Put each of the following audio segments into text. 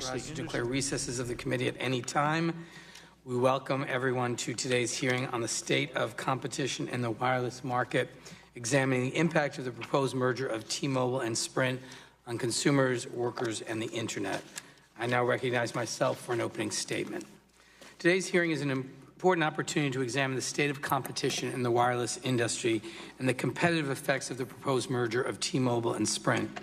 authorized to declare recesses of the committee at any time. We welcome everyone to today's hearing on the state of competition in the wireless market, examining the impact of the proposed merger of T-Mobile and Sprint on consumers, workers, and the internet. I now recognize myself for an opening statement. Today's hearing is an important opportunity to examine the state of competition in the wireless industry and the competitive effects of the proposed merger of T-Mobile and Sprint.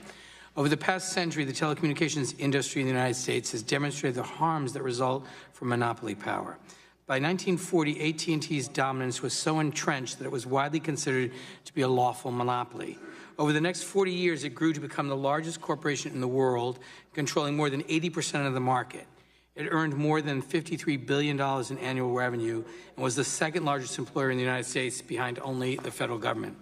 Over the past century, the telecommunications industry in the United States has demonstrated the harms that result from monopoly power. By 1940, AT&T's dominance was so entrenched that it was widely considered to be a lawful monopoly. Over the next 40 years, it grew to become the largest corporation in the world, controlling more than 80% of the market. It earned more than $53 billion in annual revenue and was the second largest employer in the United States, behind only the federal government.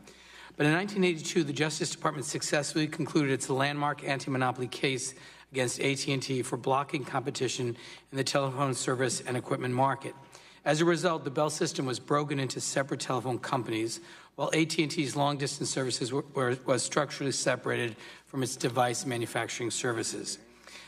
But in 1982, the Justice Department successfully concluded its landmark anti-monopoly case against AT&T for blocking competition in the telephone service and equipment market. As a result, the Bell system was broken into separate telephone companies, while AT&T's long-distance services was structurally separated from its device manufacturing services.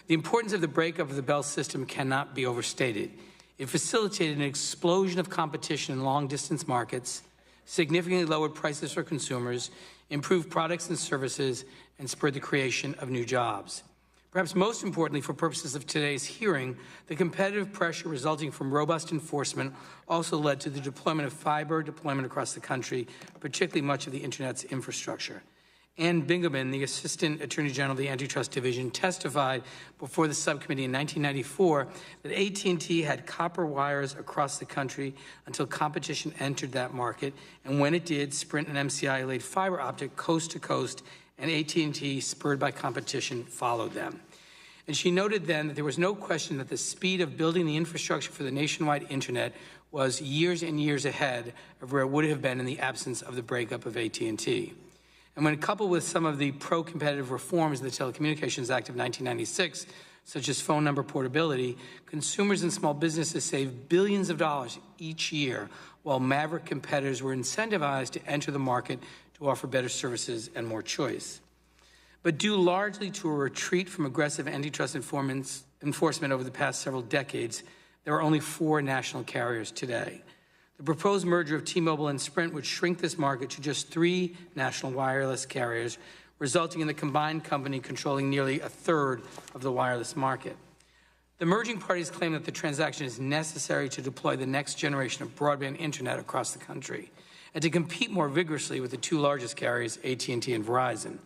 The importance of the breakup of the Bell system cannot be overstated. It facilitated an explosion of competition in long-distance markets, significantly lowered prices for consumers, improved products and services, and spurred the creation of new jobs. Perhaps most importantly, for purposes of today's hearing, the competitive pressure resulting from robust enforcement also led to the deployment of fiber deployment across the country, particularly much of the Internet's infrastructure. Ann Bingaman, the Assistant Attorney General of the Antitrust Division, testified before the subcommittee in 1994 that AT&T had copper wires across the country until competition entered that market, and when it did, Sprint and MCI laid fiber optic coast to coast, and AT&T, spurred by competition, followed them. And she noted then that there was no question that the speed of building the infrastructure for the nationwide Internet was years and years ahead of where it would have been in the absence of the breakup of AT&T. And when coupled with some of the pro-competitive reforms of the Telecommunications Act of 1996, such as phone number portability, consumers and small businesses saved billions of dollars each year, while maverick competitors were incentivized to enter the market to offer better services and more choice. But due largely to a retreat from aggressive antitrust enforcement over the past several decades, there are only 4 national carriers today. The proposed merger of T-Mobile and Sprint would shrink this market to just 3 national wireless carriers, resulting in the combined company controlling nearly a third of the wireless market. The merging parties claim that the transaction is necessary to deploy the next generation of broadband Internet across the country and to compete more vigorously with the 2 largest carriers, AT&T and Verizon.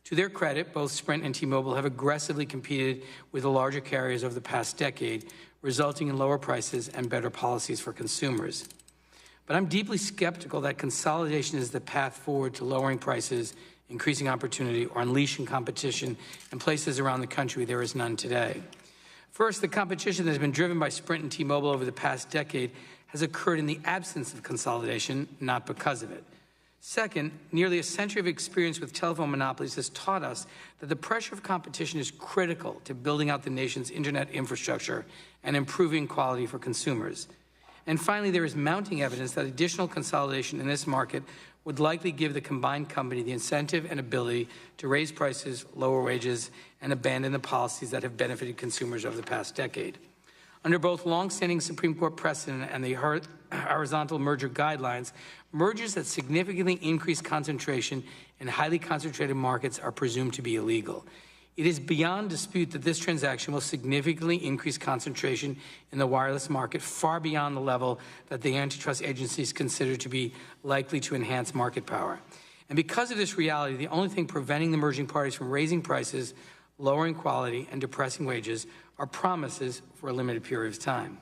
To their credit, both Sprint and T-Mobile have aggressively competed with the larger carriers over the past decade, resulting in lower prices and better policies for consumers. But I'm deeply skeptical that consolidation is the path forward to lowering prices, increasing opportunity, or unleashing competition in places around the country there is none today. First, the competition that has been driven by Sprint and T-Mobile over the past decade has occurred in the absence of consolidation, not because of it. Second, nearly a century of experience with telephone monopolies has taught us that the pressure of competition is critical to building out the nation's Internet infrastructure and improving quality for consumers. And finally, there is mounting evidence that additional consolidation in this market would likely give the combined company the incentive and ability to raise prices, lower wages, and abandon the policies that have benefited consumers over the past decade. Under both longstanding Supreme Court precedent and the horizontal merger guidelines, mergers that significantly increase concentration in highly concentrated markets are presumed to be illegal. It is beyond dispute that this transaction will significantly increase concentration in the wireless market far beyond the level that the antitrust agencies consider to be likely to enhance market power. And because of this reality, the only thing preventing the merging parties from raising prices, lowering quality, and depressing wages are promises for a limited period of time.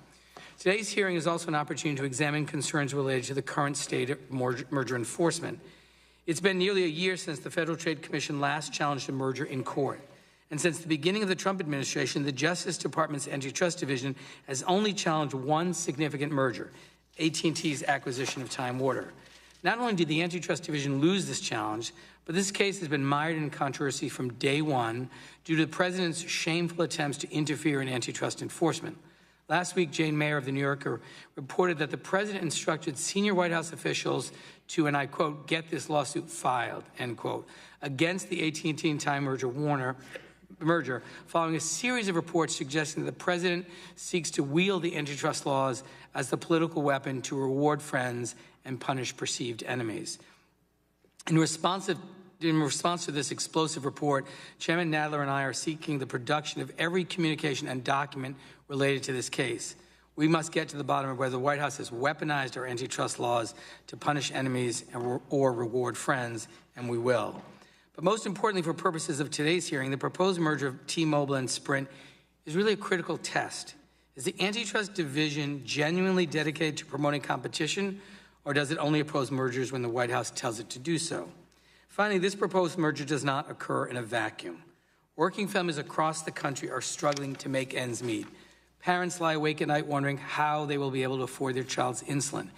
Today's hearing is also an opportunity to examine concerns related to the current state of merger enforcement. It's been nearly a year since the Federal Trade Commission last challenged a merger in court. And since the beginning of the Trump administration, the Justice Department's Antitrust Division has only challenged one significant merger, AT&T's acquisition of Time Warner. Not only did the Antitrust Division lose this challenge, but this case has been mired in controversy from day one due to the president's shameful attempts to interfere in antitrust enforcement. Last week, Jane Mayer of The New Yorker reported that the president instructed senior White House officials to, and I quote, get this lawsuit filed, end quote, against the AT&T and Time merger following a series of reports suggesting that the president seeks to wield the antitrust laws as the political weapon to reward friends and punish perceived enemies. In response to this explosive report, Chairman Nadler and I are seeking the production of every communication and document related to this case. We must get to the bottom of whether the White House has weaponized our antitrust laws to punish enemies or reward friends, and we will. But most importantly, for purposes of today's hearing, the proposed merger of T-Mobile and Sprint is really a critical test. Is the antitrust division genuinely dedicated to promoting competition, or does it only oppose mergers when the White House tells it to do so? Finally, this proposed merger does not occur in a vacuum. Working families across the country are struggling to make ends meet. Parents lie awake at night wondering how they will be able to afford their child's insulin.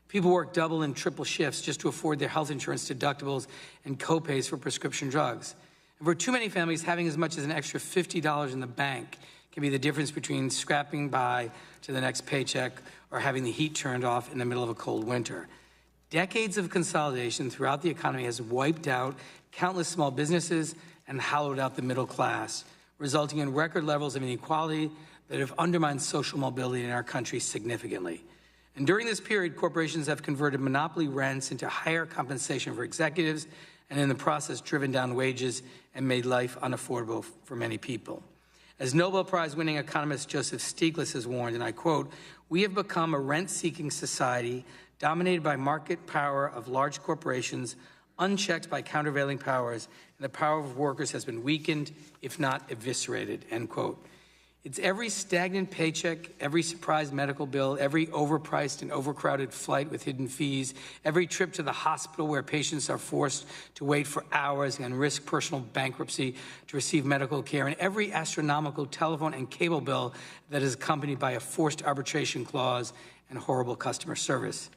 People work double and triple shifts just to afford their health insurance deductibles and copays for prescription drugs. And for too many families, having as much as an extra $50 in the bank can be the difference between scrapping by to the next paycheck or having the heat turned off in the middle of a cold winter. Decades of consolidation throughout the economy has wiped out countless small businesses and hollowed out the middle class, resulting in record levels of inequality that have undermined social mobility in our country significantly. And during this period, corporations have converted monopoly rents into higher compensation for executives, and in the process driven down wages and made life unaffordable for many people. As Nobel Prize-winning economist Joseph Stiglitz has warned, and I quote, "We have become a rent-seeking society dominated by market power of large corporations, unchecked by countervailing powers, and the power of workers has been weakened, if not eviscerated," end quote. It's every stagnant paycheck, every surprise medical bill, every overpriced and overcrowded flight with hidden fees, every trip to the hospital where patients are forced to wait for hours and risk personal bankruptcy to receive medical care, and every astronomical telephone and cable bill that is accompanied by a forced arbitration clause and horrible customer service.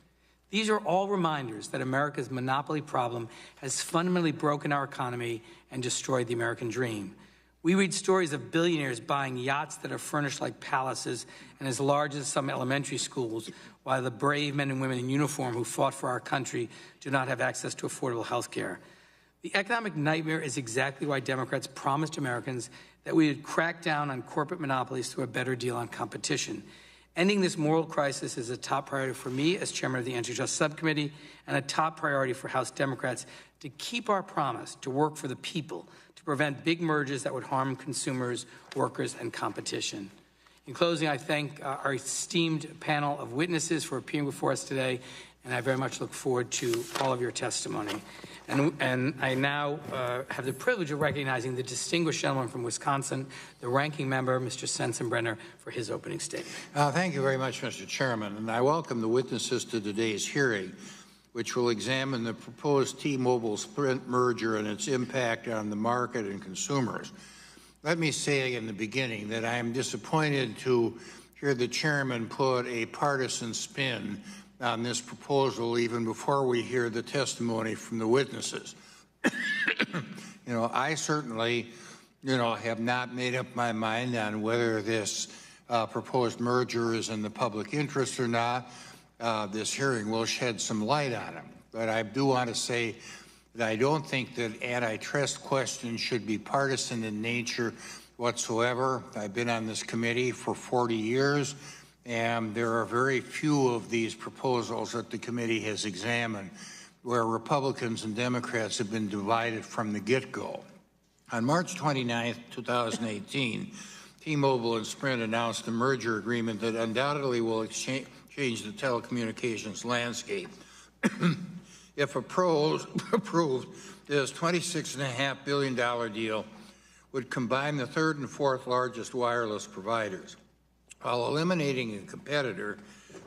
These are all reminders that America's monopoly problem has fundamentally broken our economy and destroyed the American dream. We read stories of billionaires buying yachts that are furnished like palaces and as large as some elementary schools, while the brave men and women in uniform who fought for our country do not have access to affordable health care. The economic nightmare is exactly why Democrats promised Americans that we would crack down on corporate monopolies through a better deal on competition. Ending this moral crisis is a top priority for me as chairman of the Antitrust Subcommittee and a top priority for House Democrats to keep our promise to work for the people, to prevent big mergers that would harm consumers, workers, and competition. In closing, I thank our esteemed panel of witnesses for appearing before us today, and I very much look forward to all of your testimony. And I now have the privilege of recognizing the distinguished gentleman from Wisconsin, the ranking member, Mr. Sensenbrenner, for his opening statement. Thank you very much, Mr. Chairman, and I welcome the witnesses to today's hearing, which will examine the proposed T-Mobile-Sprint merger and its impact on the market and consumers. Let me say in the beginning that I am disappointed to hear the chairman put a partisan spin on this proposal even before we hear the testimony from the witnesses. I certainly, have not made up my mind on whether this proposed merger is in the public interest or not. This hearing will shed some light on it. But I do want to say that I don't think that antitrust questions should be partisan in nature whatsoever. I've been on this committee for 40 years, and there are very few of these proposals that the committee has examined where Republicans and Democrats have been divided from the get-go. On March 29, 2018, T-Mobile and Sprint announced a merger agreement that undoubtedly will change the telecommunications landscape. If approved, this $26.5 billion deal would combine the third and fourth largest wireless providers. While eliminating a competitor,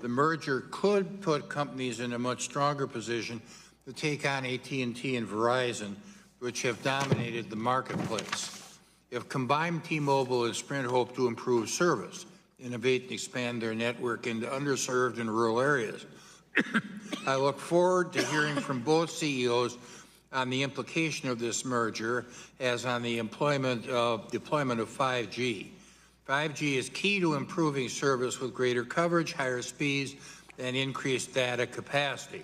the merger could put companies in a much stronger position to take on AT&T and Verizon, which have dominated the marketplace. If combined, T-Mobile and Sprint hope to improve service, innovate and expand their network into underserved and rural areas. I look forward to hearing from both CEOs on the implication of this merger as on the deployment of 5G. 5G is key to improving service with greater coverage, higher speeds, and increased data capacity.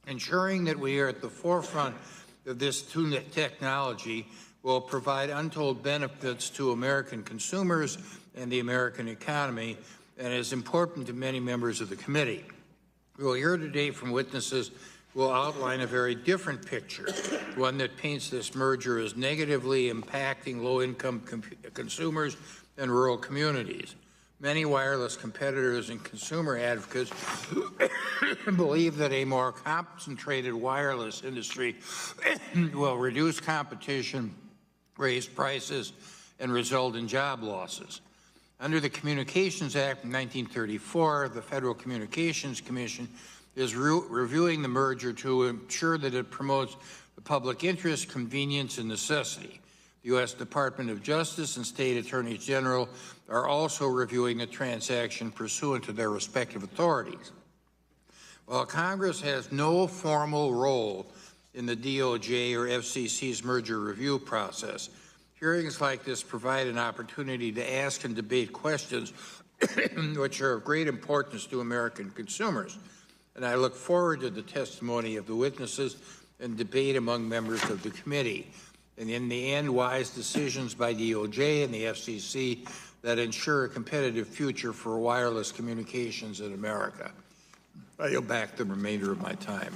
Ensuring that we are at the forefront of this technology will provide untold benefits to American consumers and the American economy, and is important to many members of the committee. We will hear today from witnesses who will outline a very different picture, one that paints this merger as negatively impacting low-income consumers and rural communities. Many wireless competitors and consumer advocates believe that a more concentrated wireless industry will reduce competition, raise prices, and result in job losses. Under the Communications Act of 1934, the Federal Communications Commission is reviewing the merger to ensure that it promotes the public interest, convenience, and necessity. The U.S. Department of Justice and State Attorneys General are also reviewing the transaction pursuant to their respective authorities. While Congress has no formal role in the DOJ or FCC's merger review process, hearings like this provide an opportunity to ask and debate questions which are of great importance to American consumers. And I look forward to the testimony of the witnesses and debate among members of the committee. And in the end, wise decisions by DOJ and the FCC that ensure a competitive future for wireless communications in America. I yield back the remainder of my time.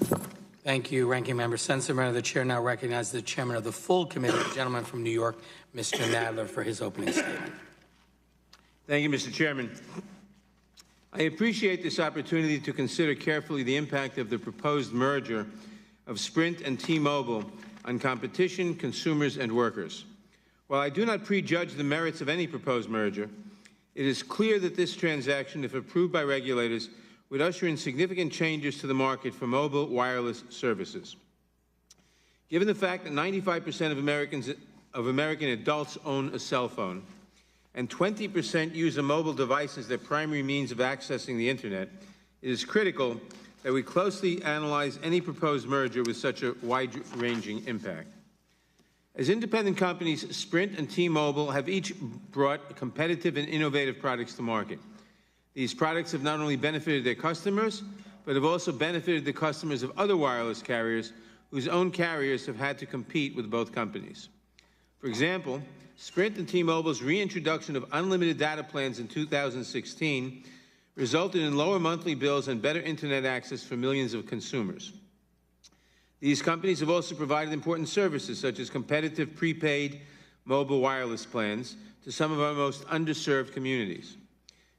Thank you, Ranking Member Sensenbrenner. The chair now recognizes the chairman of the full committee, the gentleman from New York, Mr. Nadler, for his opening statement. Thank you, Mr. Chairman. I appreciate this opportunity to consider carefully the impact of the proposed merger of Sprint and T-Mobile on competition, consumers, and workers. While I do not prejudge the merits of any proposed merger, it is clear that this transaction, if approved by regulators, would usher in significant changes to the market for mobile wireless services. Given the fact that 95% of American adults own a cell phone and 20% use a mobile device as their primary means of accessing the Internet, it is critical that we closely analyze any proposed merger with such a wide-ranging impact. As independent companies, Sprint and T-Mobile have each brought competitive and innovative products to market. These products have not only benefited their customers, but have also benefited the customers of other wireless carriers whose own carriers have had to compete with both companies. For example, Sprint and T-Mobile's reintroduction of unlimited data plans in 2016 resulted in lower monthly bills and better Internet access for millions of consumers. These companies have also provided important services, such as competitive prepaid mobile wireless plans to some of our most underserved communities.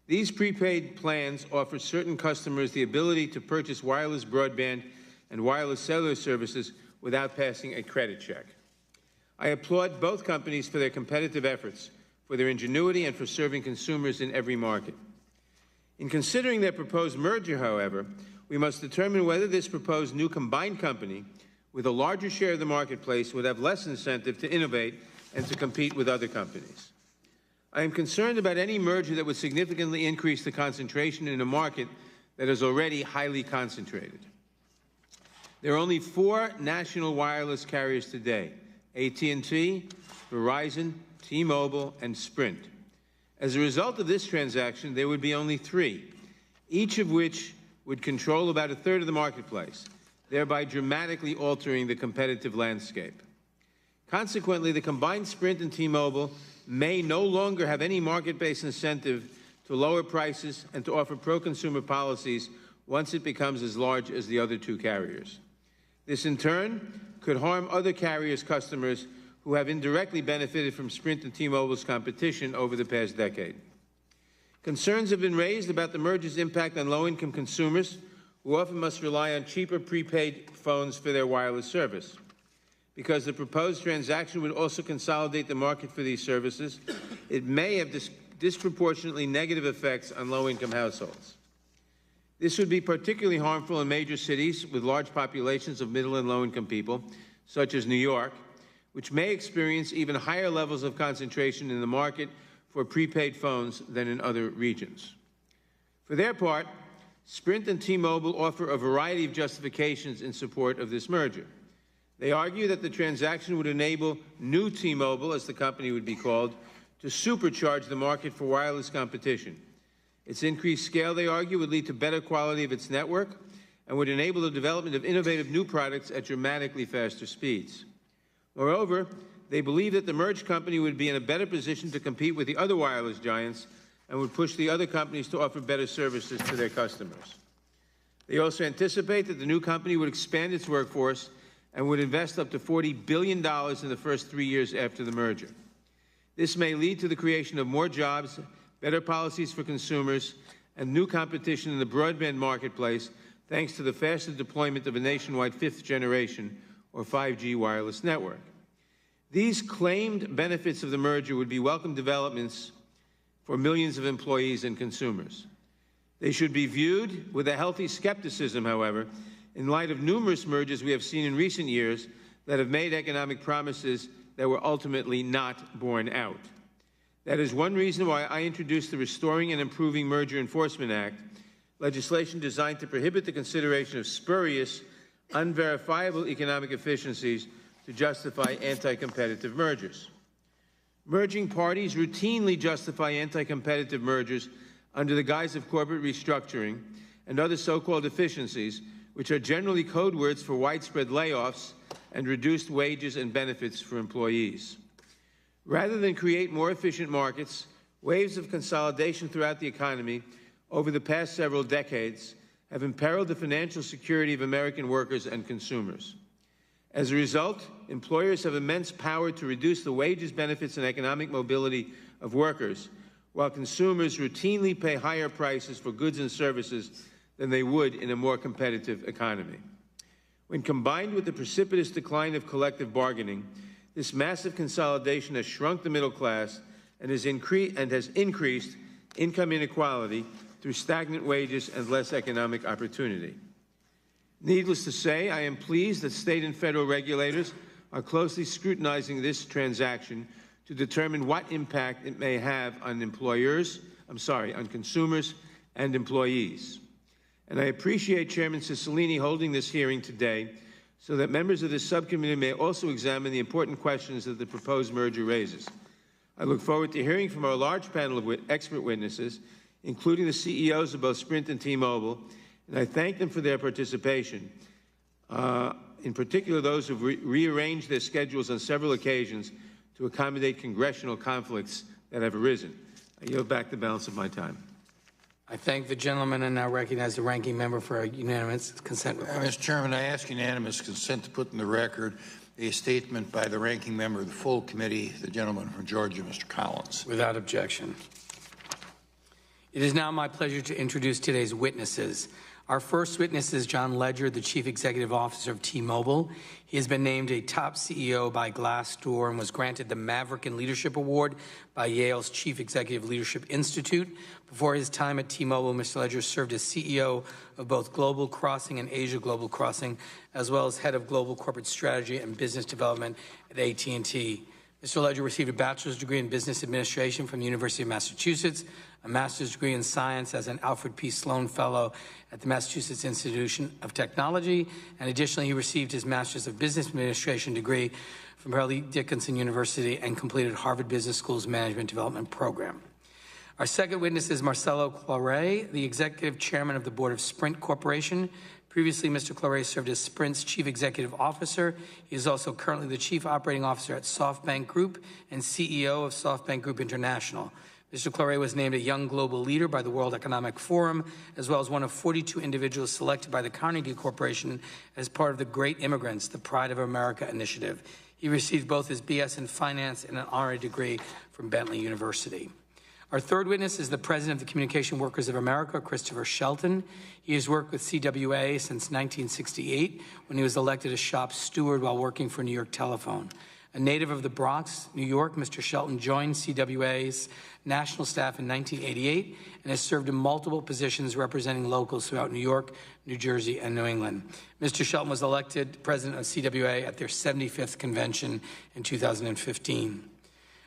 These prepaid plans offer certain customers the ability to purchase wireless broadband and wireless cellular services without passing a credit check. I applaud both companies for their competitive efforts, for their ingenuity, and for serving consumers in every market. In considering their proposed merger, however, we must determine whether this proposed new combined company with a larger share of the marketplace would have less incentive to innovate and to compete with other companies. I am concerned about any merger that would significantly increase the concentration in a market that is already highly concentrated. There are only 4 national wireless carriers today: AT&T, Verizon, T-Mobile, and Sprint. As a result of this transaction, there would be only 3, each of which would control about a third of the marketplace, thereby dramatically altering the competitive landscape. Consequently, the combined Sprint and T-Mobile may no longer have any market-based incentive to lower prices and to offer pro-consumer policies once it becomes as large as the other 2 carriers. This, in turn, could harm other carriers' customers who have indirectly benefited from Sprint and T-Mobile's competition over the past decade. Concerns have been raised about the merger's impact on low-income consumers who often must rely on cheaper prepaid phones for their wireless service. Because the proposed transaction would also consolidate the market for these services, it may have disproportionately negative effects on low-income households. This would be particularly harmful in major cities with large populations of middle and low-income people, such as New York, which may experience even higher levels of concentration in the market for prepaid phones than in other regions. For their part, Sprint and T-Mobile offer a variety of justifications in support of this merger. They argue that the transaction would enable new T-Mobile, as the company would be called, to supercharge the market for wireless competition. Its increased scale, they argue, would lead to better quality of its network and would enable the development of innovative new products at dramatically faster speeds. Moreover, they believe that the merged company would be in a better position to compete with the other wireless giants and would push the other companies to offer better services to their customers. They also anticipate that the new company would expand its workforce and would invest up to $40 billion in the first 3 years after the merger. This may lead to the creation of more jobs, better policies for consumers, and new competition in the broadband marketplace, thanks to the faster deployment of a nationwide fifth-generation, or 5G, wireless network. These claimed benefits of the merger would be welcome developments for millions of employees and consumers. They should be viewed with a healthy skepticism, however, in light of numerous mergers we have seen in recent years that have made economic promises that were ultimately not borne out. That is one reason why I introduced the Restoring and Improving Merger Enforcement Act, legislation designed to prohibit the consideration of spurious, unverifiable economic efficiencies to justify anti-competitive mergers. Merging parties routinely justify anti-competitive mergers under the guise of corporate restructuring and other so-called efficiencies, which are generally code words for widespread layoffs and reduced wages and benefits for employees. Rather than create more efficient markets, waves of consolidation throughout the economy over the past several decades have imperiled the financial security of American workers and consumers. As a result, employers have immense power to reduce the wages, benefits, and economic mobility of workers, while consumers routinely pay higher prices for goods and services than they would in a more competitive economy. When combined with the precipitous decline of collective bargaining, this massive consolidation has shrunk the middle class and has increased income inequality through stagnant wages and less economic opportunity. Needless to say, I am pleased that state and federal regulators are closely scrutinizing this transaction to determine what impact it may have on on consumers and employees. And I appreciate Chairman Cicilline holding this hearing today so that members of this subcommittee may also examine the important questions that the proposed merger raises. I look forward to hearing from our large panel of expert witnesses, including the CEOs of both Sprint and T-Mobile, and I thank them for their participation, in particular those who have rearranged their schedules on several occasions to accommodate congressional conflicts that have arisen. I yield back the balance of my time. I thank the gentleman and now recognize the ranking member for a unanimous consent request. Mr. Chairman, I ask unanimous consent to put in the record a statement by the ranking member of the full committee, the gentleman from Georgia, Mr. Collins. Without objection. It is now my pleasure to introduce today's witnesses. Our first witness is John Legere, the Chief Executive Officer of T-Mobile. He has been named a top CEO by Glassdoor and was granted the Maverick in Leadership Award by Yale's Chief Executive Leadership Institute. Before his time at T-Mobile, Mr. Legere served as CEO of both Global Crossing and Asia Global Crossing, as well as head of Global Corporate Strategy and Business Development at AT&T. Mr. Legere received a bachelor's degree in business administration from the University of Massachusetts, a master's degree in science as an Alfred P. Sloan Fellow at the Massachusetts Institute of Technology, and additionally he received his master's of business administration degree from Fairleigh Dickinson University and completed Harvard Business School's Management Development Program. Our second witness is Marcelo Claure, the Executive Chairman of the Board of Sprint Corporation. Previously, Mr. Claure served as Sprint's Chief Executive Officer. He is also currently the Chief Operating Officer at SoftBank Group and CEO of SoftBank Group International. Mr. Claure was named a Young Global Leader by the World Economic Forum, as well as one of 42 individuals selected by the Carnegie Corporation as part of the Great Immigrants, the Pride of America initiative. He received both his BS in Finance and an honorary degree from Bentley University. Our third witness is the President of the Communication Workers of America, Christopher Shelton. He has worked with CWA since 1968, when he was elected as shop steward while working for New York Telephone. A native of the Bronx, New York, Mr. Shelton joined CWA's national staff in 1988 and has served in multiple positions representing locals throughout New York, New Jersey, and New England. Mr. Shelton was elected president of CWA at their 75th convention in 2015.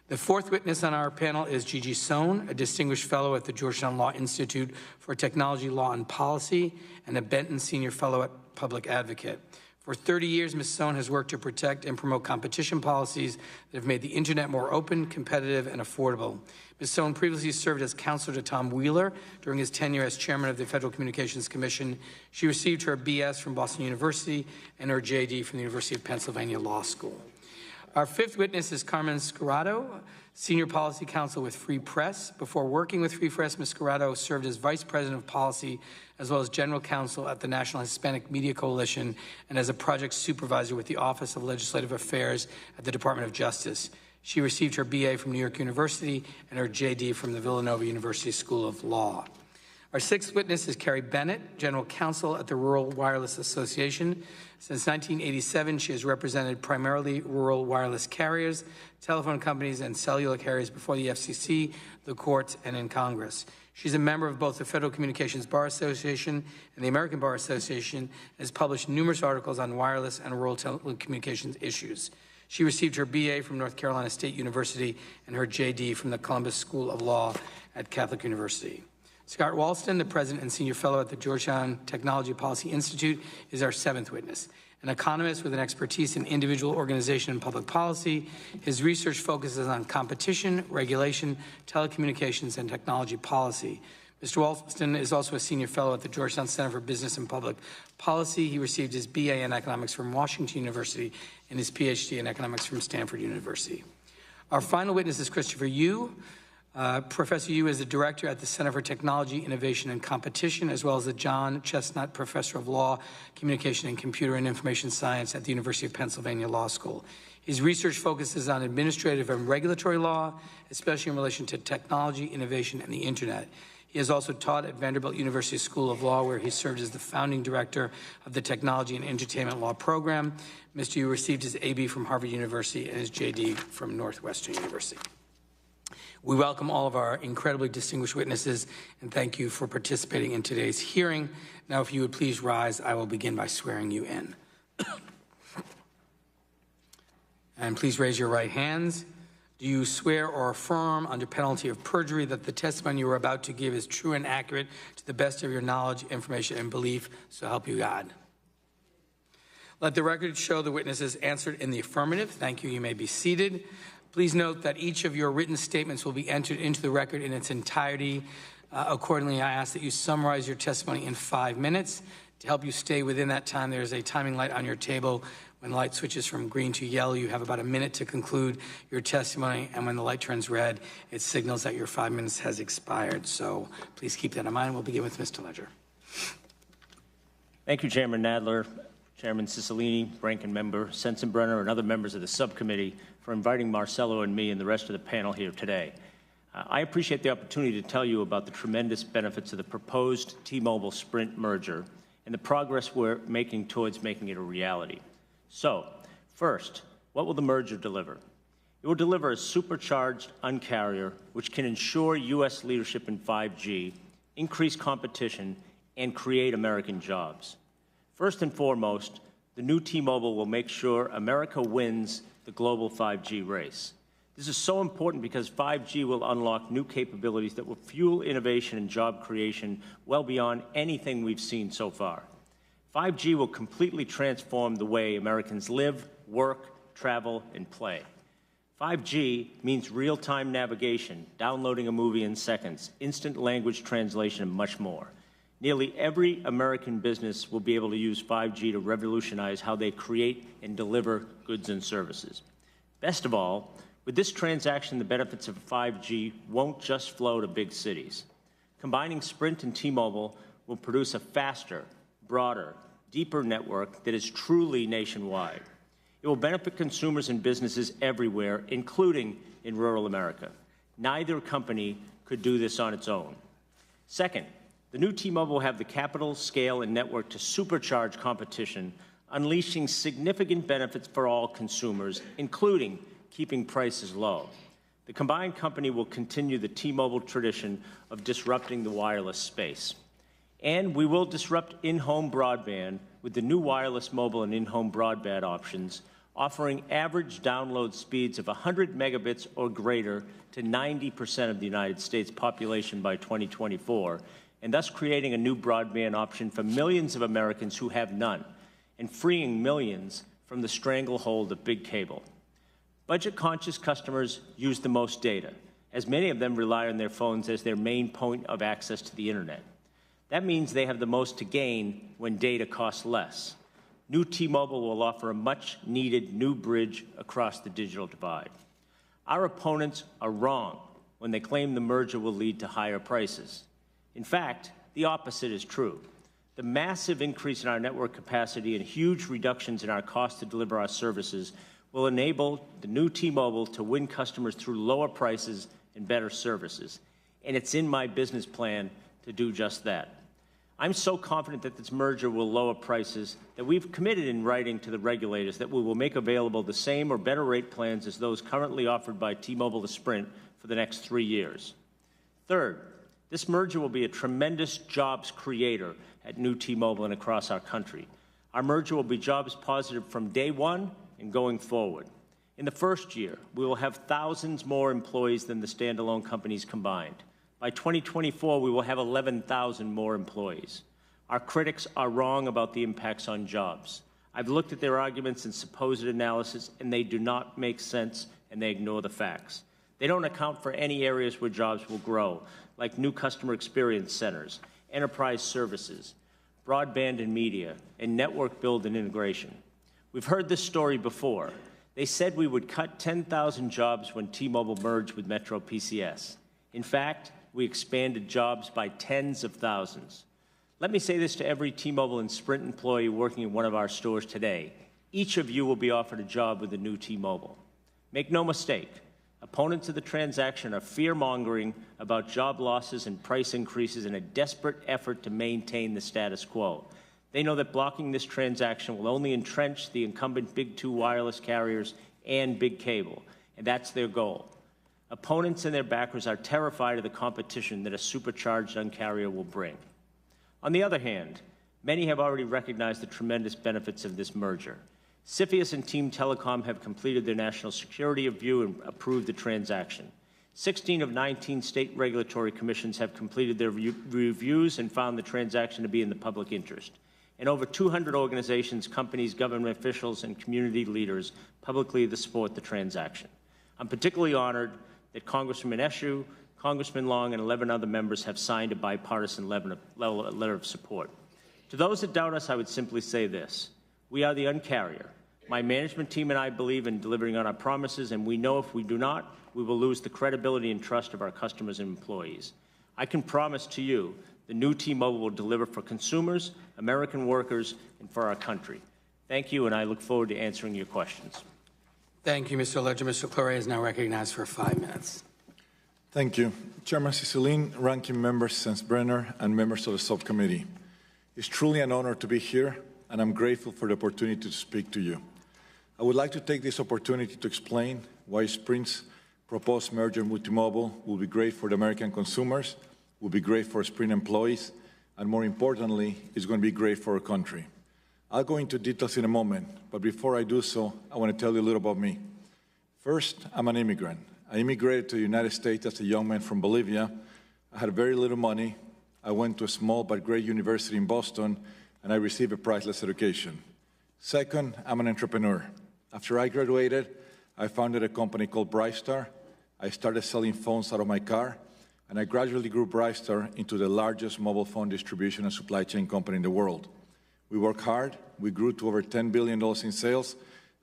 The fourth witness on our panel is Gigi Sohn, a distinguished fellow at the Georgetown Law Institute for Technology, Law, and Policy, and a Benton Senior Fellow at Public Advocate. For 30 years, Ms. Sohn has worked to protect and promote competition policies that have made the internet more open, competitive, and affordable. Ms. Sohn previously served as counselor to Tom Wheeler during his tenure as chairman of the Federal Communications Commission. She received her BS from Boston University and her JD from the University of Pennsylvania Law School. Our fifth witness is Carmen Scarrato, Senior Policy Counsel with Free Press. Before working with Free Press, Ms. Scarrato served as Vice President of Policy as well as General Counsel at the National Hispanic Media Coalition and as a project supervisor with the Office of Legislative Affairs at the Department of Justice. She received her BA from New York University and her JD from the Villanova University School of Law. Our sixth witness is Carrie Bennett, General Counsel at the Rural Wireless Association. Since 1987, she has represented primarily rural wireless carriers, telephone companies, and cellular carriers before the FCC, the courts, and in Congress. She's a member of both the Federal Communications Bar Association and the American Bar Association and has published numerous articles on wireless and rural telecommunications issues. She received her BA from North Carolina State University and her JD from the Columbus School of Law at Catholic University. Scott Ralston, the President and Senior Fellow at the Georgetown Technology Policy Institute, is our seventh witness. An economist with an expertise in individual organization and public policy, his research focuses on competition, regulation, telecommunications, and technology policy. Mr. Ralston is also a Senior Fellow at the Georgetown Center for Business and Public Policy. He received his BA in Economics from Washington University and his PhD in Economics from Stanford University. Our final witness is Christopher Yu. Professor Yu is the director at the Center for Technology, Innovation, and Competition, as well as the John Chestnut Professor of Law, Communication, and Computer and Information Science at the University of Pennsylvania Law School. His research focuses on administrative and regulatory law, especially in relation to technology, innovation, and the internet. He has also taught at Vanderbilt University School of Law, where he served as the founding director of the Technology and Entertainment Law program. Mr. Yu received his AB from Harvard University and his JD from Northwestern University. We welcome all of our incredibly distinguished witnesses and thank you for participating in today's hearing. Now, if you would please rise, I will begin by swearing you in. And please raise your right hands. Do you swear or affirm under penalty of perjury that the testimony you are about to give is true and accurate to the best of your knowledge, information, and belief, so help you God? Let the record show the witnesses answered in the affirmative. Thank you. You may be seated. Please note that each of your written statements will be entered into the record in its entirety. Accordingly, I ask that you summarize your testimony in 5 minutes. To help you stay within that time, there is a timing light on your table. When the light switches from green to yellow, you have about a minute to conclude your testimony, and when the light turns red, it signals that your 5 minutes has expired. So please keep that in mind. We'll begin with Mr. Ledger. Thank you, Chairman Nadler, Chairman Cicilline, Ranking Member Sensenbrenner, and other members of the subcommittee for inviting Marcelo and me and the rest of the panel here today. I appreciate the opportunity to tell you about the tremendous benefits of the proposed T-Mobile Sprint merger and the progress we're making towards making it a reality. So, first, what will the merger deliver? It will deliver a supercharged Un-carrier which can ensure U.S. leadership in 5G, increase competition, and create American jobs. First and foremost, the new T-Mobile will make sure America wins the global 5G race. This is so important because 5G will unlock new capabilities that will fuel innovation and job creation well beyond anything we've seen so far. 5G will completely transform the way Americans live, work, travel, and play. 5G means real-time navigation, downloading a movie in seconds, instant language translation, and much more. Nearly every American business will be able to use 5G to revolutionize how they create and deliver goods and services. Best of all, with this transaction, the benefits of 5G won't just flow to big cities. Combining Sprint and T-Mobile will produce a faster, broader, deeper network that is truly nationwide. It will benefit consumers and businesses everywhere, including in rural America. Neither company could do this on its own. Second, the new T-Mobile will have the capital, scale, and network to supercharge competition, unleashing significant benefits for all consumers, including keeping prices low. The combined company will continue the T-Mobile tradition of disrupting the wireless space. And we will disrupt in-home broadband with the new wireless mobile and in-home broadband options, offering average download speeds of 100 megabits or greater to 90% of the United States population by 2024, and thus creating a new broadband option for millions of Americans who have none, and freeing millions from the stranglehold of big cable. Budget-conscious customers use the most data, as many of them rely on their phones as their main point of access to the internet. That means they have the most to gain when data costs less. new T-Mobile will offer a much-needed new bridge across the digital divide. Our opponents are wrong when they claim the merger will lead to higher prices. In fact, the opposite is true. The massive increase in our network capacity and huge reductions in our cost to deliver our services will enable the new T-Mobile to win customers through lower prices and better services. And it's in my business plan to do just that. I'm so confident that this merger will lower prices that we've committed in writing to the regulators that we will make available the same or better rate plans as those currently offered by T-Mobile to Sprint for the next 3 years. Third, this merger will be a tremendous jobs creator at new T-Mobile and across our country. Our merger will be jobs positive from day one and going forward. In the first year, we will have thousands more employees than the standalone companies combined. By 2024, we will have 11,000 more employees. Our critics are wrong about the impacts on jobs. I've looked at their arguments and supposed analysis, and they do not make sense, and they ignore the facts. They don't account for any areas where jobs will grow, like new customer experience centers, enterprise services, broadband and media, and network build and integration. We've heard this story before. They said we would cut 10,000 jobs when T-Mobile merged with Metro PCS. In fact, we expanded jobs by tens of thousands. Let me say this to every T-Mobile and Sprint employee working in one of our stores today. Each of you will be offered a job with the new T-Mobile. Make no mistake, opponents of the transaction are fear-mongering about job losses and price increases in a desperate effort to maintain the status quo. They know that blocking this transaction will only entrench the incumbent Big Two wireless carriers and Big Cable, and that's their goal. Opponents and their backers are terrified of the competition that a supercharged Un-carrier will bring. On the other hand, many have already recognized the tremendous benefits of this merger. CFIUS and Team Telecom have completed their national security review and approved the transaction. 16 of 19 state regulatory commissions have completed their reviews and found the transaction to be in the public interest. And over 200 organizations, companies, government officials, and community leaders publicly support the transaction. I'm particularly honored that Congressman Eshoo, Congressman Long, and 11 other members have signed a bipartisan letter of support. To those that doubt us, I would simply say this. We are the Un-carrier. My management team and I believe in delivering on our promises, and we know if we do not, we will lose the credibility and trust of our customers and employees. I can promise to you the new T-Mobile will deliver for consumers, American workers, and for our country. Thank you, and I look forward to answering your questions. Thank you, Mr. Ledger. Mr. Clary is now recognized for 5 minutes. Thank you. Chairman Cicilline, Ranking Member Sensenbrenner, and members of the subcommittee. It's truly an honor to be here, and I'm grateful for the opportunity to speak to you. I would like to take this opportunity to explain why Sprint's proposed merger with T-Mobile will be great for the American consumers, will be great for Sprint employees, and more importantly, it's going to be great for our country. I'll go into details in a moment, but before I do so, I want to tell you a little about me. First, I'm an immigrant. I immigrated to the United States as a young man from Bolivia. I had very little money. I went to a small but great university in Boston, and I received a priceless education. Second, I'm an entrepreneur. After I graduated, I founded a company called Brightstar. I started selling phones out of my car, and I gradually grew Brightstar into the largest mobile phone distribution and supply chain company in the world. We worked hard, we grew to over $10 billion in sales,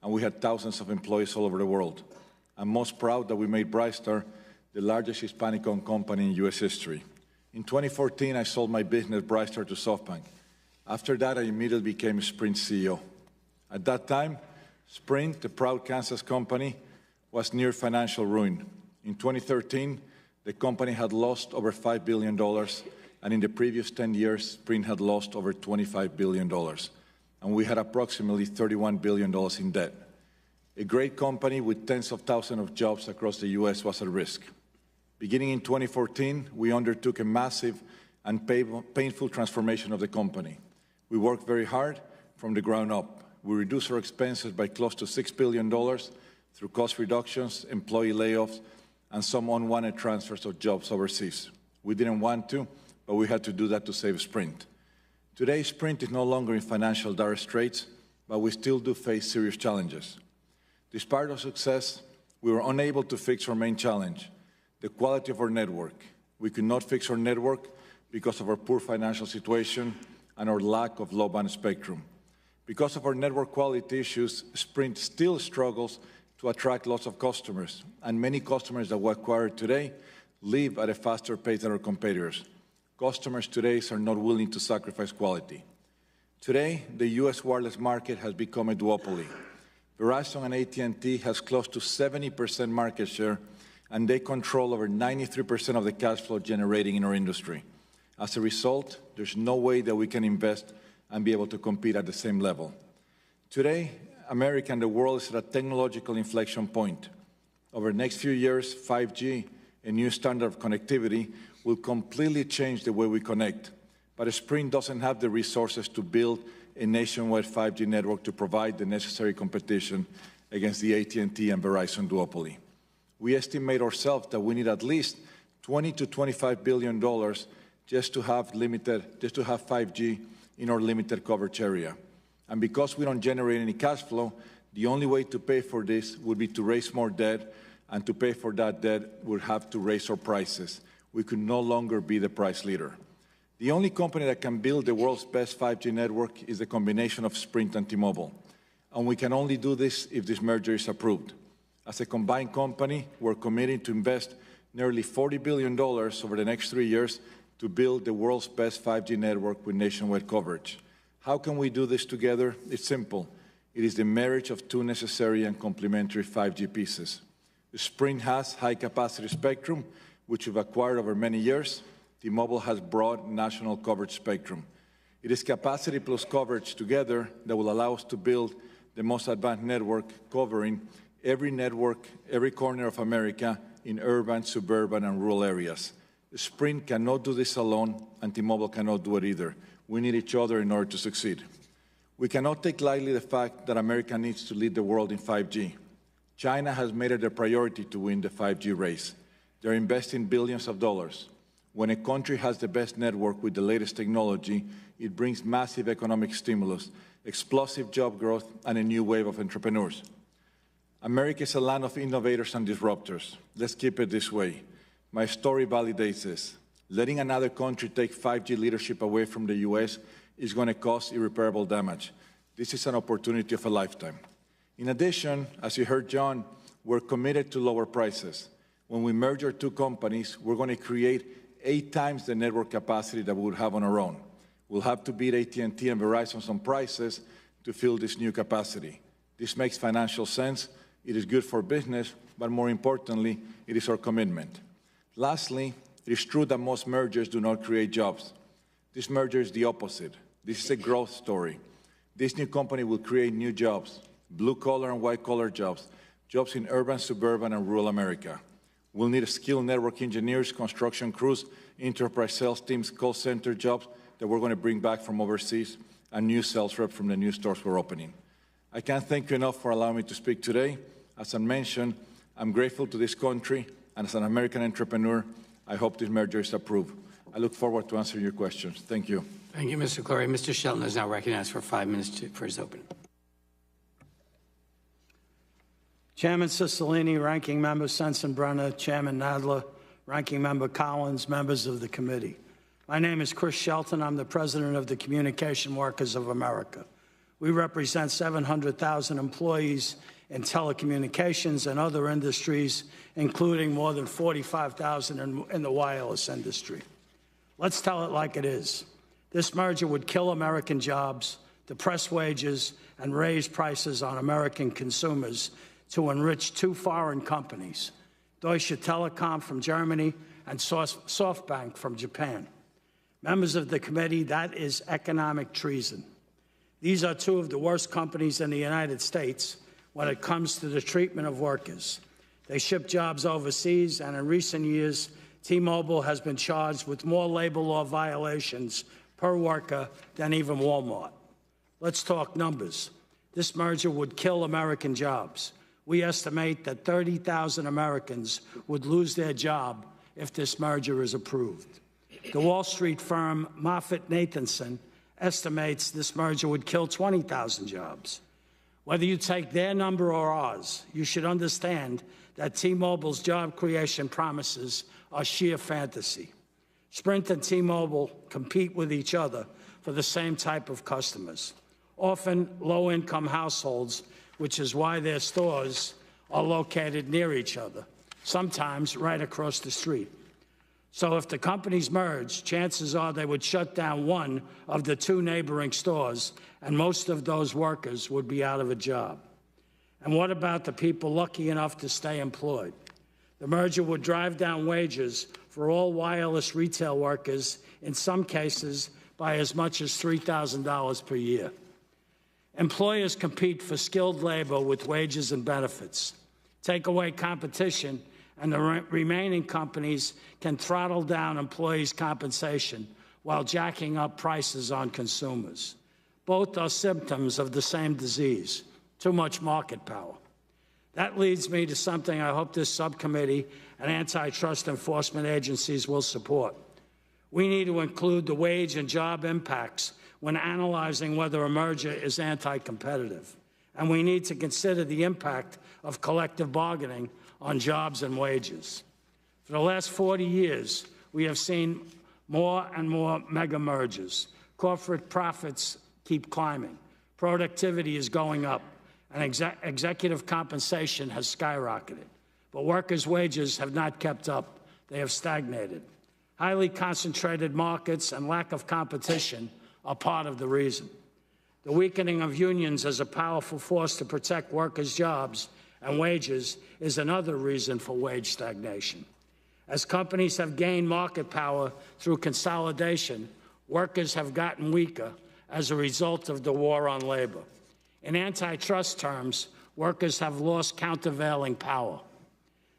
and we had thousands of employees all over the world. I'm most proud that we made Brightstar the largest Hispanic-owned company in U.S. history. In 2014, I sold my business, Brightstar, to SoftBank. After that, I immediately became Sprint's CEO. At that time, Sprint, the proud Kansas company, was near financial ruin. In 2013, the company had lost over $5 billion, and in the previous 10 years, Sprint had lost over $25 billion, and we had approximately $31 billion in debt. A great company with tens of thousands of jobs across the U.S. was at risk. Beginning in 2014, we undertook a massive and painful transformation of the company. We worked very hard from the ground up. We reduced our expenses by close to $6 billion through cost reductions, employee layoffs, and some unwanted transfers of jobs overseas. We didn't want to, but we had to do that to save Sprint. Today, Sprint is no longer in financial dire straits, but we still do face serious challenges. Despite our success, we were unable to fix our main challenge, the quality of our network. We could not fix our network because of our poor financial situation and our lack of low-band spectrum. Because of our network quality issues, Sprint still struggles to attract lots of customers, and many customers that we acquire today live at a faster pace than our competitors. Customers today are not willing to sacrifice quality. Today, the U.S. wireless market has become a duopoly. Verizon and AT&T has close to 70% market share, and they control over 93% of the cash flow generating in our industry. As a result, there's no way that we can invest and be able to compete at the same level. Today, America and the world is at a technological inflection point. Over the next few years, 5G, a new standard of connectivity, will completely change the way we connect. But Sprint doesn't have the resources to build a nationwide 5G network to provide the necessary competition against the AT&T and Verizon duopoly. We estimate ourselves that we need at least $20 to $25 billion just to have 5G in our limited coverage area. And because we don't generate any cash flow, the only way to pay for this would be to raise more debt, and to pay for that debt, we'd have to raise our prices. We could no longer be the price leader. The only company that can build the world's best 5G network is the combination of Sprint and T-Mobile. And we can only do this if this merger is approved. As a combined company, we're committed to invest nearly $40 billion over the next 3 years to build the world's best 5G network with nationwide coverage. How can we do this together? It's simple. It is the marriage of two necessary and complementary 5G pieces. Sprint has high-capacity spectrum, which we've acquired over many years. T-Mobile has broad national coverage spectrum. It is capacity plus coverage together that will allow us to build the most advanced network covering every corner of America in urban, suburban, and rural areas. Sprint cannot do this alone, and T-Mobile cannot do it either. We need each other in order to succeed. We cannot take lightly the fact that America needs to lead the world in 5G. China has made it a priority to win the 5G race. They're investing billions of dollars. When a country has the best network with the latest technology, it brings massive economic stimulus, explosive job growth, and a new wave of entrepreneurs. America is a land of innovators and disruptors. Let's keep it this way. My story validates this. Letting another country take 5G leadership away from the U.S. is going to cause irreparable damage. This is an opportunity of a lifetime. In addition, as you heard John, we're committed to lower prices. When we merge our two companies, we're going to create 8 times the network capacity that we would have on our own. We'll have to beat AT&T and Verizon on prices to fill this new capacity. This makes financial sense. It is good for business, but more importantly, it is our commitment. Lastly, it is true that most mergers do not create jobs. This merger is the opposite. This is a growth story. This new company will create new jobs, blue-collar and white-collar jobs, jobs in urban, suburban, and rural America. We'll need skilled network engineers, construction crews, enterprise sales teams, call center jobs that we're going to bring back from overseas, and new sales reps from the new stores we're opening. I can't thank you enough for allowing me to speak today. As I mentioned, I'm grateful to this country, and as an American entrepreneur, I hope this merger is approved. I look forward to answering your questions. Thank you. Thank you, Mr. Clary. Mr. Shelton is now recognized for 5 minutes for his opening. Chairman Cicilline, Ranking Member Sensenbrenner, Chairman Nadler, Ranking Member Collins, members of the committee. My name is Chris Shelton. I'm the president of the Communication Workers of America. We represent 700,000 employees in telecommunications and other industries, including more than 45,000 in the wireless industry. Let's tell it like it is. This merger would kill American jobs, depress wages, and raise prices on American consumers to enrich 2 foreign companies, Deutsche Telekom from Germany and SoftBank from Japan. Members of the committee, that is economic treason. These are 2 of the worst companies in the United States when it comes to the treatment of workers. They ship jobs overseas, and in recent years, T-Mobile has been charged with more labor law violations per worker than even Walmart. Let's talk numbers. This merger would kill American jobs. We estimate that 30,000 Americans would lose their job if this merger is approved. The Wall Street firm MoffettNathanson estimates this merger would kill 20,000 jobs. Whether you take their number or ours, you should understand that T-Mobile's job creation promises are sheer fantasy. Sprint and T-Mobile compete with each other for the same type of customers. often low-income households, which is why their stores are located near each other, sometimes right across the street. So if the companies merged, chances are they would shut down one of the two neighboring stores, and most of those workers would be out of a job. And what about the people lucky enough to stay employed? The merger would drive down wages for all wireless retail workers, in some cases by as much as $3,000 per year. Employers compete for skilled labor with wages and benefits. Take away competition, and the remaining companies can throttle down employees' compensation while jacking up prices on consumers. Both are symptoms of the same disease, too much market power. That leads me to something I hope this subcommittee and antitrust enforcement agencies will support. We need to include the wage and job impacts when analyzing whether a merger is anti-competitive. And we need to consider the impact of collective bargaining on jobs and wages. For the last 40 years, we have seen more and more mega mergers. Corporate profits keep climbing. Productivity is going up, and executive compensation has skyrocketed. But workers' wages have not kept up. They have stagnated. Highly concentrated markets and lack of competition are part of the reason. The weakening of unions as a powerful force to protect workers' jobs and wages is another reason for wage stagnation. As companies have gained market power through consolidation, workers have gotten weaker as a result of the war on labor. In antitrust terms, workers have lost countervailing power.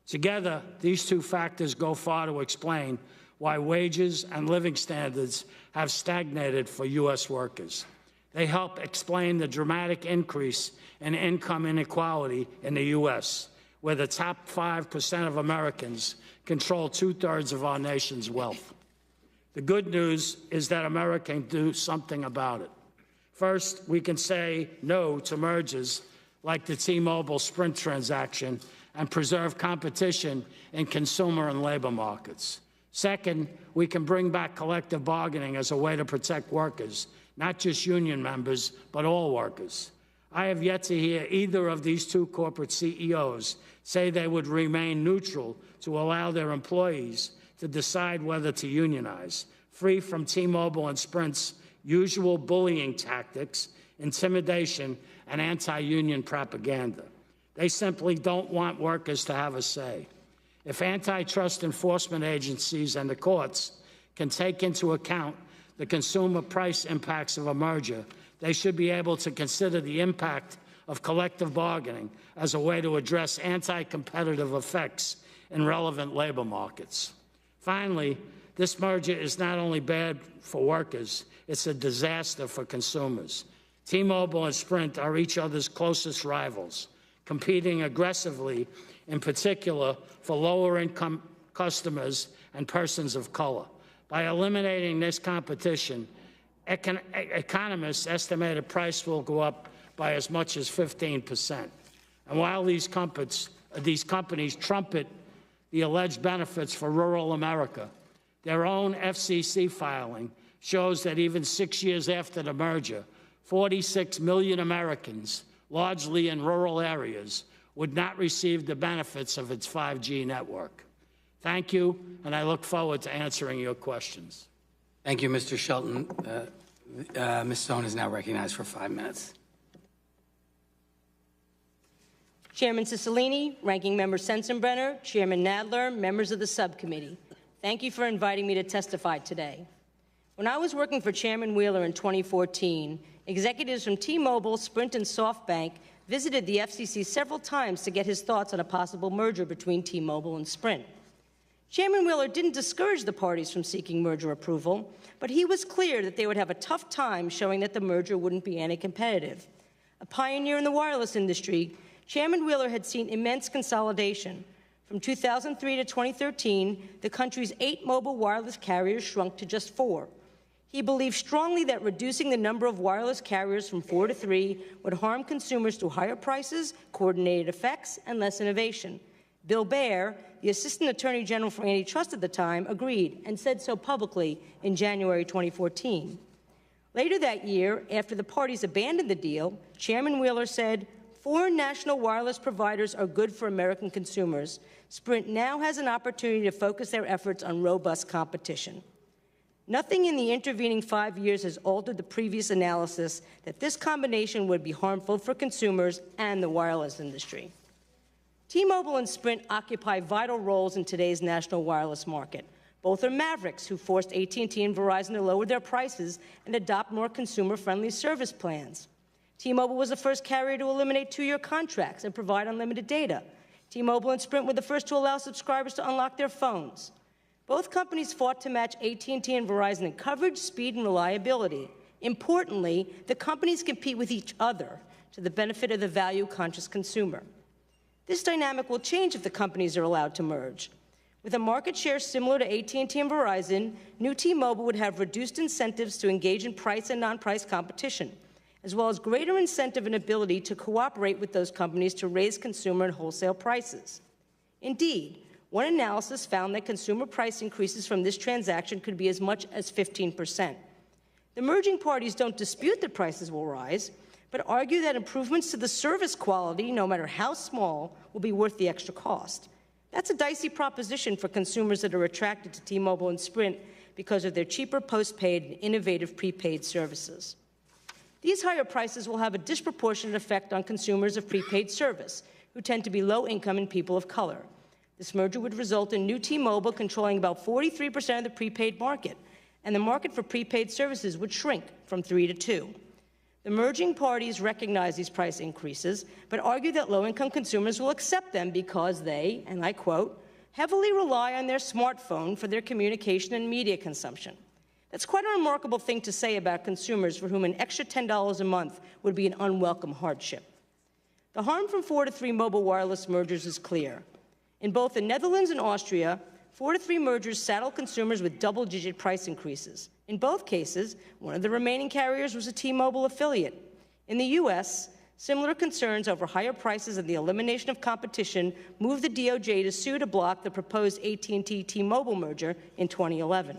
Together, these two factors go far to explain why wages and living standards have stagnated for U.S. workers. They help explain the dramatic increase in income inequality in the U.S., where the top 5% of Americans control 2/3 of our nation's wealth. The good news is that America can do something about it. First, we can say no to mergers like the T-Mobile-Sprint transaction and preserve competition in consumer and labor markets. Second, we can bring back collective bargaining as a way to protect workers, not just union members, but all workers. I have yet to hear either of these two corporate CEOs say they would remain neutral to allow their employees to decide whether to unionize, free from T-Mobile and Sprint's usual bullying tactics, intimidation, and anti-union propaganda. They simply don't want workers to have a say. If antitrust enforcement agencies and the courts can take into account the consumer price impacts of a merger, they should be able to consider the impact of collective bargaining as a way to address anti-competitive effects in relevant labor markets. Finally, this merger is not only bad for workers, it's a disaster for consumers. T-Mobile and Sprint are each other's closest rivals, competing aggressively, in particular for lower-income customers and persons of color. By eliminating this competition, economists estimate a price will go up by as much as 15%. And while these companies trumpet the alleged benefits for rural America, their own FCC filing shows that even 6 years after the merger, 46 million Americans, largely in rural areas, would not receive the benefits of its 5G network. Thank you, and I look forward to answering your questions. Thank you, Mr. Shelton. Ms. Stone is now recognized for 5 minutes. Chairman Cicilline, Ranking Member Sensenbrenner, Chairman Nadler, members of the subcommittee, thank you for inviting me to testify today. When I was working for Chairman Wheeler in 2014, executives from T-Mobile, Sprint, and SoftBank visited the FCC several times to get his thoughts on a possible merger between T-Mobile and Sprint. Chairman Wheeler didn't discourage the parties from seeking merger approval, but he was clear that they would have a tough time showing that the merger wouldn't be anti-competitive. A pioneer in the wireless industry, Chairman Wheeler had seen immense consolidation. From 2003 to 2013, the country's 8 mobile wireless carriers shrunk to just 4. He believed strongly that reducing the number of wireless carriers from 4 to 3 would harm consumers through higher prices, coordinated effects, and less innovation. Bill Baer, the Assistant Attorney General for Antitrust at the time, agreed and said so publicly in January 2014. Later that year, after the parties abandoned the deal, Chairman Wheeler said, "Foreign national wireless providers are good for American consumers. Sprint now has an opportunity to focus their efforts on robust competition." Nothing in the intervening 5 years has altered the previous analysis that this combination would be harmful for consumers and the wireless industry. T-Mobile and Sprint occupy vital roles in today's national wireless market. Both are mavericks who forced AT&T and Verizon to lower their prices and adopt more consumer-friendly service plans. T-Mobile was the first carrier to eliminate 2-year contracts and provide unlimited data. T-Mobile and Sprint were the first to allow subscribers to unlock their phones. Both companies fought to match AT&T and Verizon in coverage, speed, and reliability. Importantly, the companies compete with each other to the benefit of the value-conscious consumer. This dynamic will change if the companies are allowed to merge. With a market share similar to AT&T and Verizon, new T-Mobile would have reduced incentives to engage in price and non-price competition, as well as greater incentive and ability to cooperate with those companies to raise consumer and wholesale prices. Indeed, one analysis found that consumer price increases from this transaction could be as much as 15%. The merging parties don't dispute that prices will rise, but argue that improvements to the service quality, no matter how small, will be worth the extra cost. That's a dicey proposition for consumers that are attracted to T-Mobile and Sprint because of their cheaper postpaid and innovative prepaid services. These higher prices will have a disproportionate effect on consumers of prepaid service, who tend to be low income and people of color. This merger would result in new T-Mobile controlling about 43% of the prepaid market, and the market for prepaid services would shrink from 3 to 2. The merging parties recognize these price increases, but argue that low-income consumers will accept them because they, and I quote, heavily rely on their smartphone for their communication and media consumption. That's quite a remarkable thing to say about consumers for whom an extra $10 a month would be an unwelcome hardship. The harm from 4 to 3 mobile wireless mergers is clear. In both the Netherlands and Austria, 4 to 3 mergers saddle consumers with double-digit price increases. In both cases, one of the remaining carriers was a T-Mobile affiliate. In the U.S., similar concerns over higher prices and the elimination of competition moved the DOJ to sue to block the proposed AT&T-T-Mobile merger in 2011.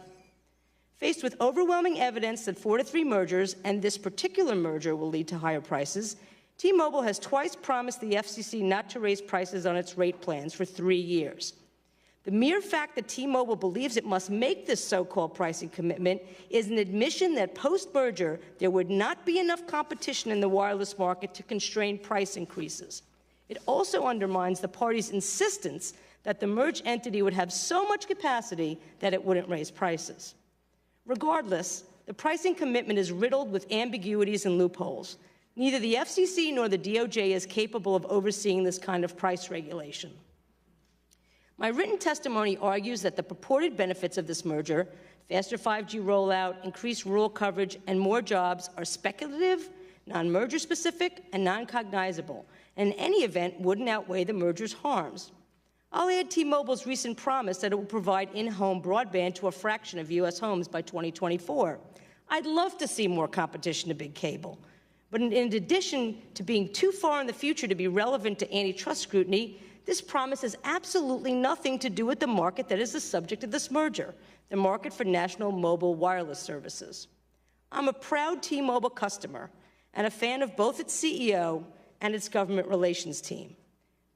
Faced with overwhelming evidence that 4 to 3 mergers and this particular merger will lead to higher prices, T-Mobile has twice promised the FCC not to raise prices on its rate plans for 3 years. The mere fact that T-Mobile believes it must make this so-called pricing commitment is an admission that post-merger there would not be enough competition in the wireless market to constrain price increases. It also undermines the parties' insistence that the merged entity would have so much capacity that it wouldn't raise prices. Regardless, the pricing commitment is riddled with ambiguities and loopholes. Neither the FCC nor the DOJ is capable of overseeing this kind of price regulation. My written testimony argues that the purported benefits of this merger, faster 5G rollout, increased rural coverage, and more jobs are speculative, non-merger specific, and non-cognizable, and in any event wouldn't outweigh the merger's harms. I'll add T-Mobile's recent promise that it will provide in-home broadband to a fraction of U.S. homes by 2024. I'd love to see more competition to big cable. But in addition to being too far in the future to be relevant to antitrust scrutiny, this promise has absolutely nothing to do with the market that is the subject of this merger, the market for national mobile wireless services. I'm a proud T-Mobile customer and a fan of both its CEO and its government relations team.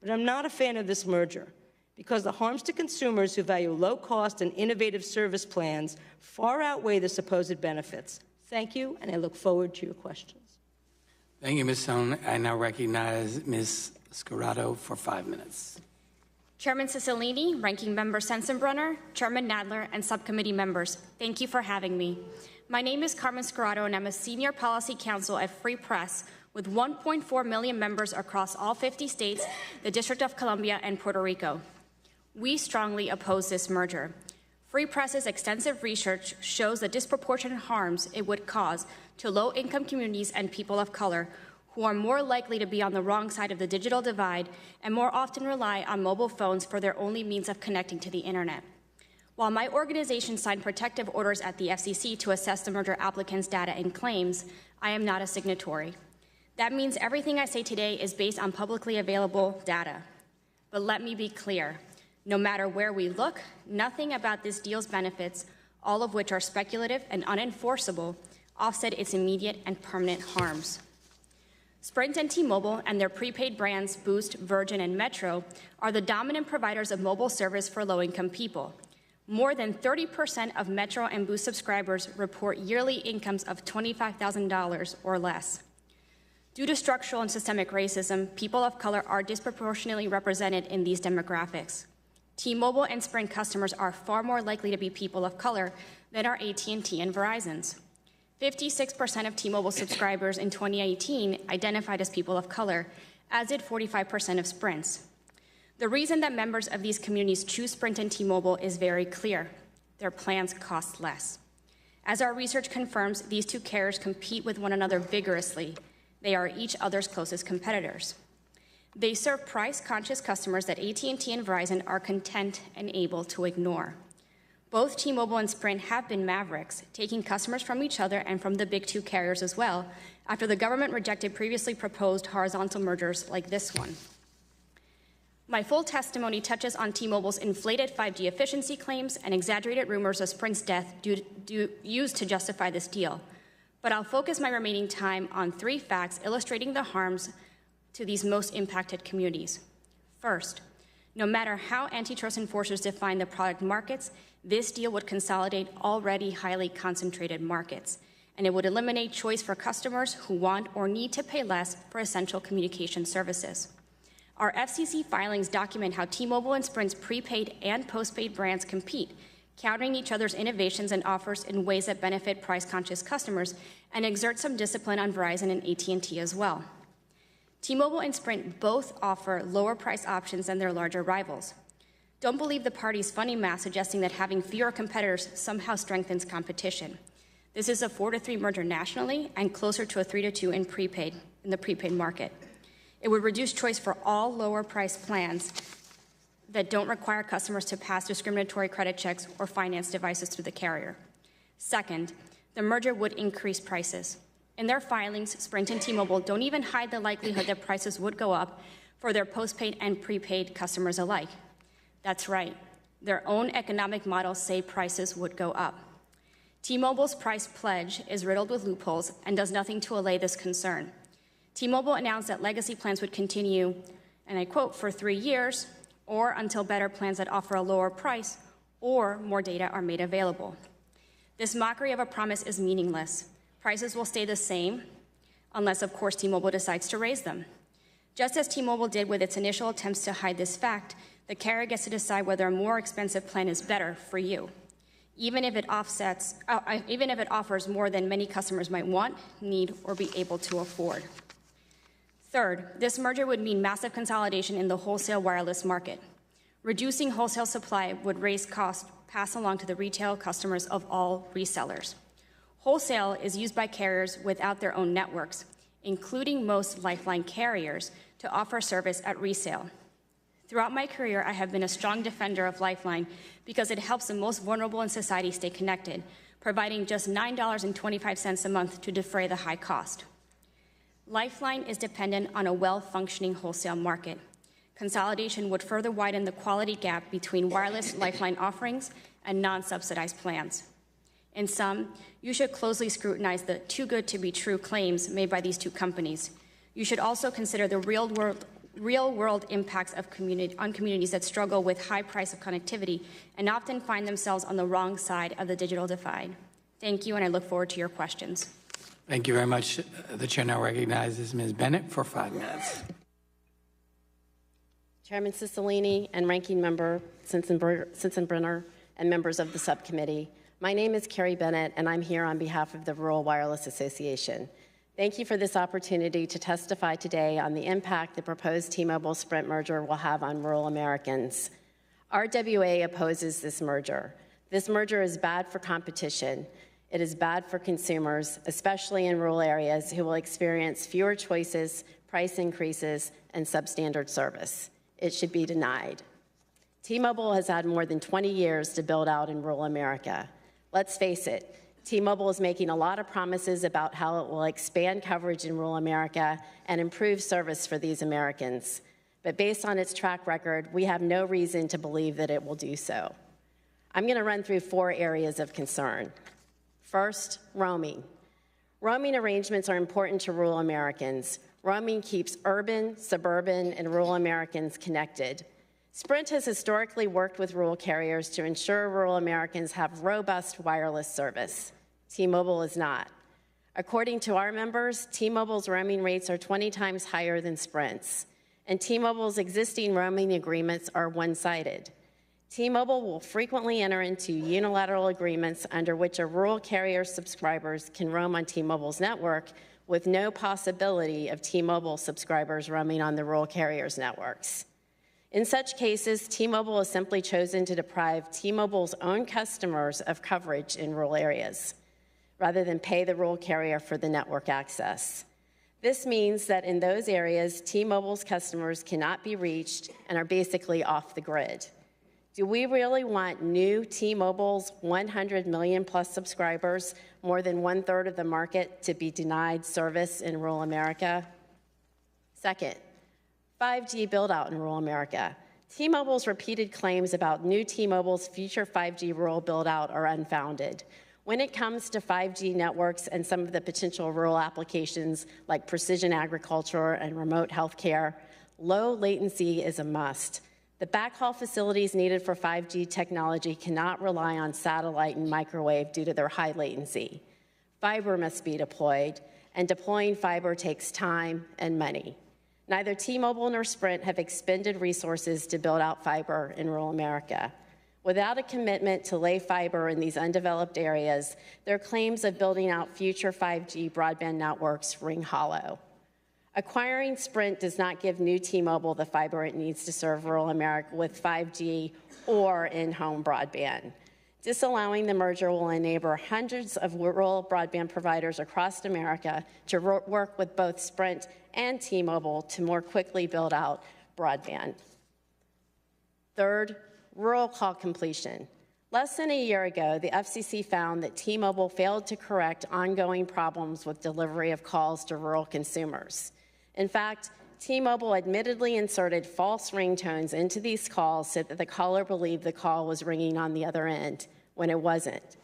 But I'm not a fan of this merger because the harms to consumers who value low-cost and innovative service plans far outweigh the supposed benefits. Thank you, and I look forward to your questions. Thank you, Ms. Stone. I now recognize Ms. Scarrato for 5 minutes. Chairman Cicilline, Ranking Member Sensenbrenner, Chairman Nadler, and subcommittee members, thank you for having me. My name is Carmen Scarrato, and I'm a senior policy counsel at Free Press with 1.4 million members across all 50 states, the District of Columbia, and Puerto Rico. We strongly oppose this merger. Free Press's extensive research shows the disproportionate harms it would cause to low-income communities and people of color who are more likely to be on the wrong side of the digital divide and more often rely on mobile phones for their only means of connecting to the internet. While my organization signed protective orders at the FCC to assess the merger applicants' data and claims, I am not a signatory. That means everything I say today is based on publicly available data. But let me be clear. No matter where we look, nothing about this deal's benefits, all of which are speculative and unenforceable, offset its immediate and permanent harms. Sprint and T-Mobile and their prepaid brands Boost, Virgin, and Metro are the dominant providers of mobile service for low-income people. More than 30% of Metro and Boost subscribers report yearly incomes of $25,000 or less. Due to structural and systemic racism, people of color are disproportionately represented in these demographics. T-Mobile and Sprint customers are far more likely to be people of color than are AT&T and Verizon's. 56% of T-Mobile subscribers in 2018 identified as people of color, as did 45% of Sprint's. The reason that members of these communities choose Sprint and T-Mobile is very clear. Their plans cost less. As our research confirms, these two carriers compete with one another vigorously. They are each other's closest competitors. They serve price-conscious customers that AT&T and Verizon are content and able to ignore. Both T-Mobile and Sprint have been mavericks, taking customers from each other and from the big two carriers as well, after the government rejected previously proposed horizontal mergers like this one. My full testimony touches on T-Mobile's inflated 5G efficiency claims and exaggerated rumors of Sprint's death used to justify this deal. But I'll focus my remaining time on 3 facts illustrating the harms to these most impacted communities. First, no matter how antitrust enforcers define the product markets, this deal would consolidate already highly concentrated markets, and it would eliminate choice for customers who want or need to pay less for essential communication services. Our FCC filings document how T-Mobile and Sprint's prepaid and postpaid brands compete, countering each other's innovations and offers in ways that benefit price-conscious customers and exert some discipline on Verizon and AT&T as well. T-Mobile and Sprint both offer lower price options than their larger rivals. Don't believe the party's funny math suggesting that having fewer competitors somehow strengthens competition. This is a 4-3 merger nationally and closer to a 3-2 in the prepaid market. It would reduce choice for all lower price plans that don't require customers to pass discriminatory credit checks or finance devices through the carrier. Second, the merger would increase prices. In their filings, Sprint and T-Mobile don't even hide the likelihood that prices would go up for their postpaid and prepaid customers alike. That's right. Their own economic models say prices would go up. T-Mobile's price pledge is riddled with loopholes and does nothing to allay this concern. T-Mobile announced that legacy plans would continue, and I quote, for 3 years, or until better plans that offer a lower price or more data are made available. This mockery of a promise is meaningless. Prices will stay the same, unless, of course, T-Mobile decides to raise them. Just as T-Mobile did with its initial attempts to hide this fact, the carrier gets to decide whether a more expensive plan is better for you, even if it offers more than many customers might want, need, or be able to afford. Third, this merger would mean massive consolidation in the wholesale wireless market. Reducing wholesale supply would raise costs passed along to the retail customers of all resellers. Wholesale is used by carriers without their own networks, including most Lifeline carriers, to offer service at resale. Throughout my career, I have been a strong defender of Lifeline because it helps the most vulnerable in society stay connected, providing just $9.25 a month to defray the high cost. Lifeline is dependent on a well-functioning wholesale market. Consolidation would further widen the quality gap between wireless Lifeline offerings and non-subsidized plans. In sum, you should closely scrutinize the too-good-to-be-true claims made by these two companies. You should also consider the real-world impacts on communities that struggle with high price of connectivity and often find themselves on the wrong side of the digital divide. Thank you, and I look forward to your questions. Thank you very much. The chair now recognizes Ms. Bennett for 5 minutes. Chairman Cicilline and Ranking Member Sensenbrenner and members of the subcommittee, my name is Carrie Bennett, and I'm here on behalf of the Rural Wireless Association. Thank you for this opportunity to testify today on the impact the proposed T-Mobile-Sprint merger will have on rural Americans. RWA opposes this merger. This merger is bad for competition. It is bad for consumers, especially in rural areas, who will experience fewer choices, price increases, and substandard service. It should be denied. T-Mobile has had more than 20 years to build out in rural America. Let's face it, T-Mobile is making a lot of promises about how it will expand coverage in rural America and improve service for these Americans. But based on its track record, we have no reason to believe that it will do so. I'm going to run through 4 areas of concern. First, roaming. Roaming arrangements are important to rural Americans. Roaming keeps urban, suburban, and rural Americans connected. Sprint has historically worked with rural carriers to ensure rural Americans have robust wireless service. T-Mobile is not. According to our members, T-Mobile's roaming rates are 20 times higher than Sprint's, and T-Mobile's existing roaming agreements are one-sided. T-Mobile will frequently enter into unilateral agreements under which a rural carrier's subscribers can roam on T-Mobile's network with no possibility of T-Mobile subscribers roaming on the rural carrier's networks. In such cases, T-Mobile has simply chosen to deprive T-Mobile's own customers of coverage in rural areas, rather than pay the rural carrier for the network access. This means that in those areas, T-Mobile's customers cannot be reached and are basically off the grid. Do we really want new T-Mobile's 100 million plus subscribers, more than 1/3 of the market, to be denied service in rural America? Second, 5G build-out in rural America. T-Mobile's repeated claims about new T-Mobile's future 5G rural build-out are unfounded. When it comes to 5G networks and some of the potential rural applications like precision agriculture and remote healthcare, low latency is a must. The backhaul facilities needed for 5G technology cannot rely on satellite and microwave due to their high latency. Fiber must be deployed, and deploying fiber takes time and money. Neither T-Mobile nor Sprint have expended resources to build out fiber in rural America. Without a commitment to lay fiber in these undeveloped areas, their claims of building out future 5G broadband networks ring hollow. Acquiring Sprint does not give new T-Mobile the fiber it needs to serve rural America with 5G or in-home broadband. Disallowing the merger will enable hundreds of rural broadband providers across America to work with both Sprint and T-Mobile to more quickly build out broadband. Third, rural call completion. Less than a year ago, the FCC found that T-Mobile failed to correct ongoing problems with delivery of calls to rural consumers. In fact, T-Mobile admittedly inserted false ringtones into these calls so that the caller believed the call was ringing on the other end, when it wasn't.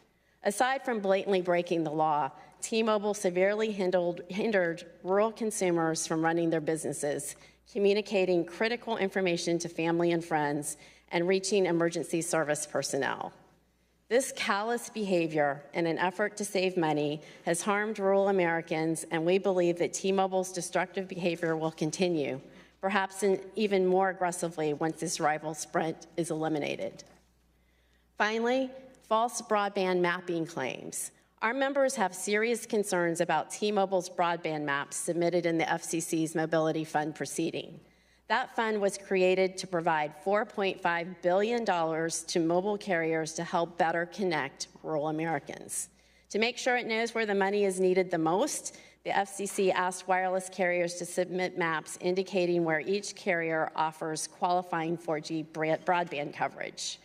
Aside from blatantly breaking the law, T-Mobile severely hindered rural consumers from running their businesses, communicating critical information to family and friends, and reaching emergency service personnel. This callous behavior, in an effort to save money, has harmed rural Americans, and we believe that T-Mobile's destructive behavior will continue, perhaps even more aggressively once this rival Sprint is eliminated. Finally, false broadband mapping claims. Our members have serious concerns about T-Mobile's broadband maps submitted in the FCC's Mobility Fund proceeding. That fund was created to provide $4.5 billion to mobile carriers to help better connect rural Americans. To make sure it knows where the money is needed the most, the FCC asked wireless carriers to submit maps indicating where each carrier offers qualifying 4G broadband coverage.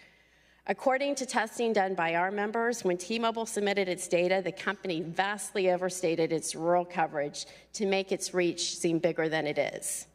According to testing done by our members, when T-Mobile submitted its data, the company vastly overstated its rural coverage to make its reach seem bigger than it is.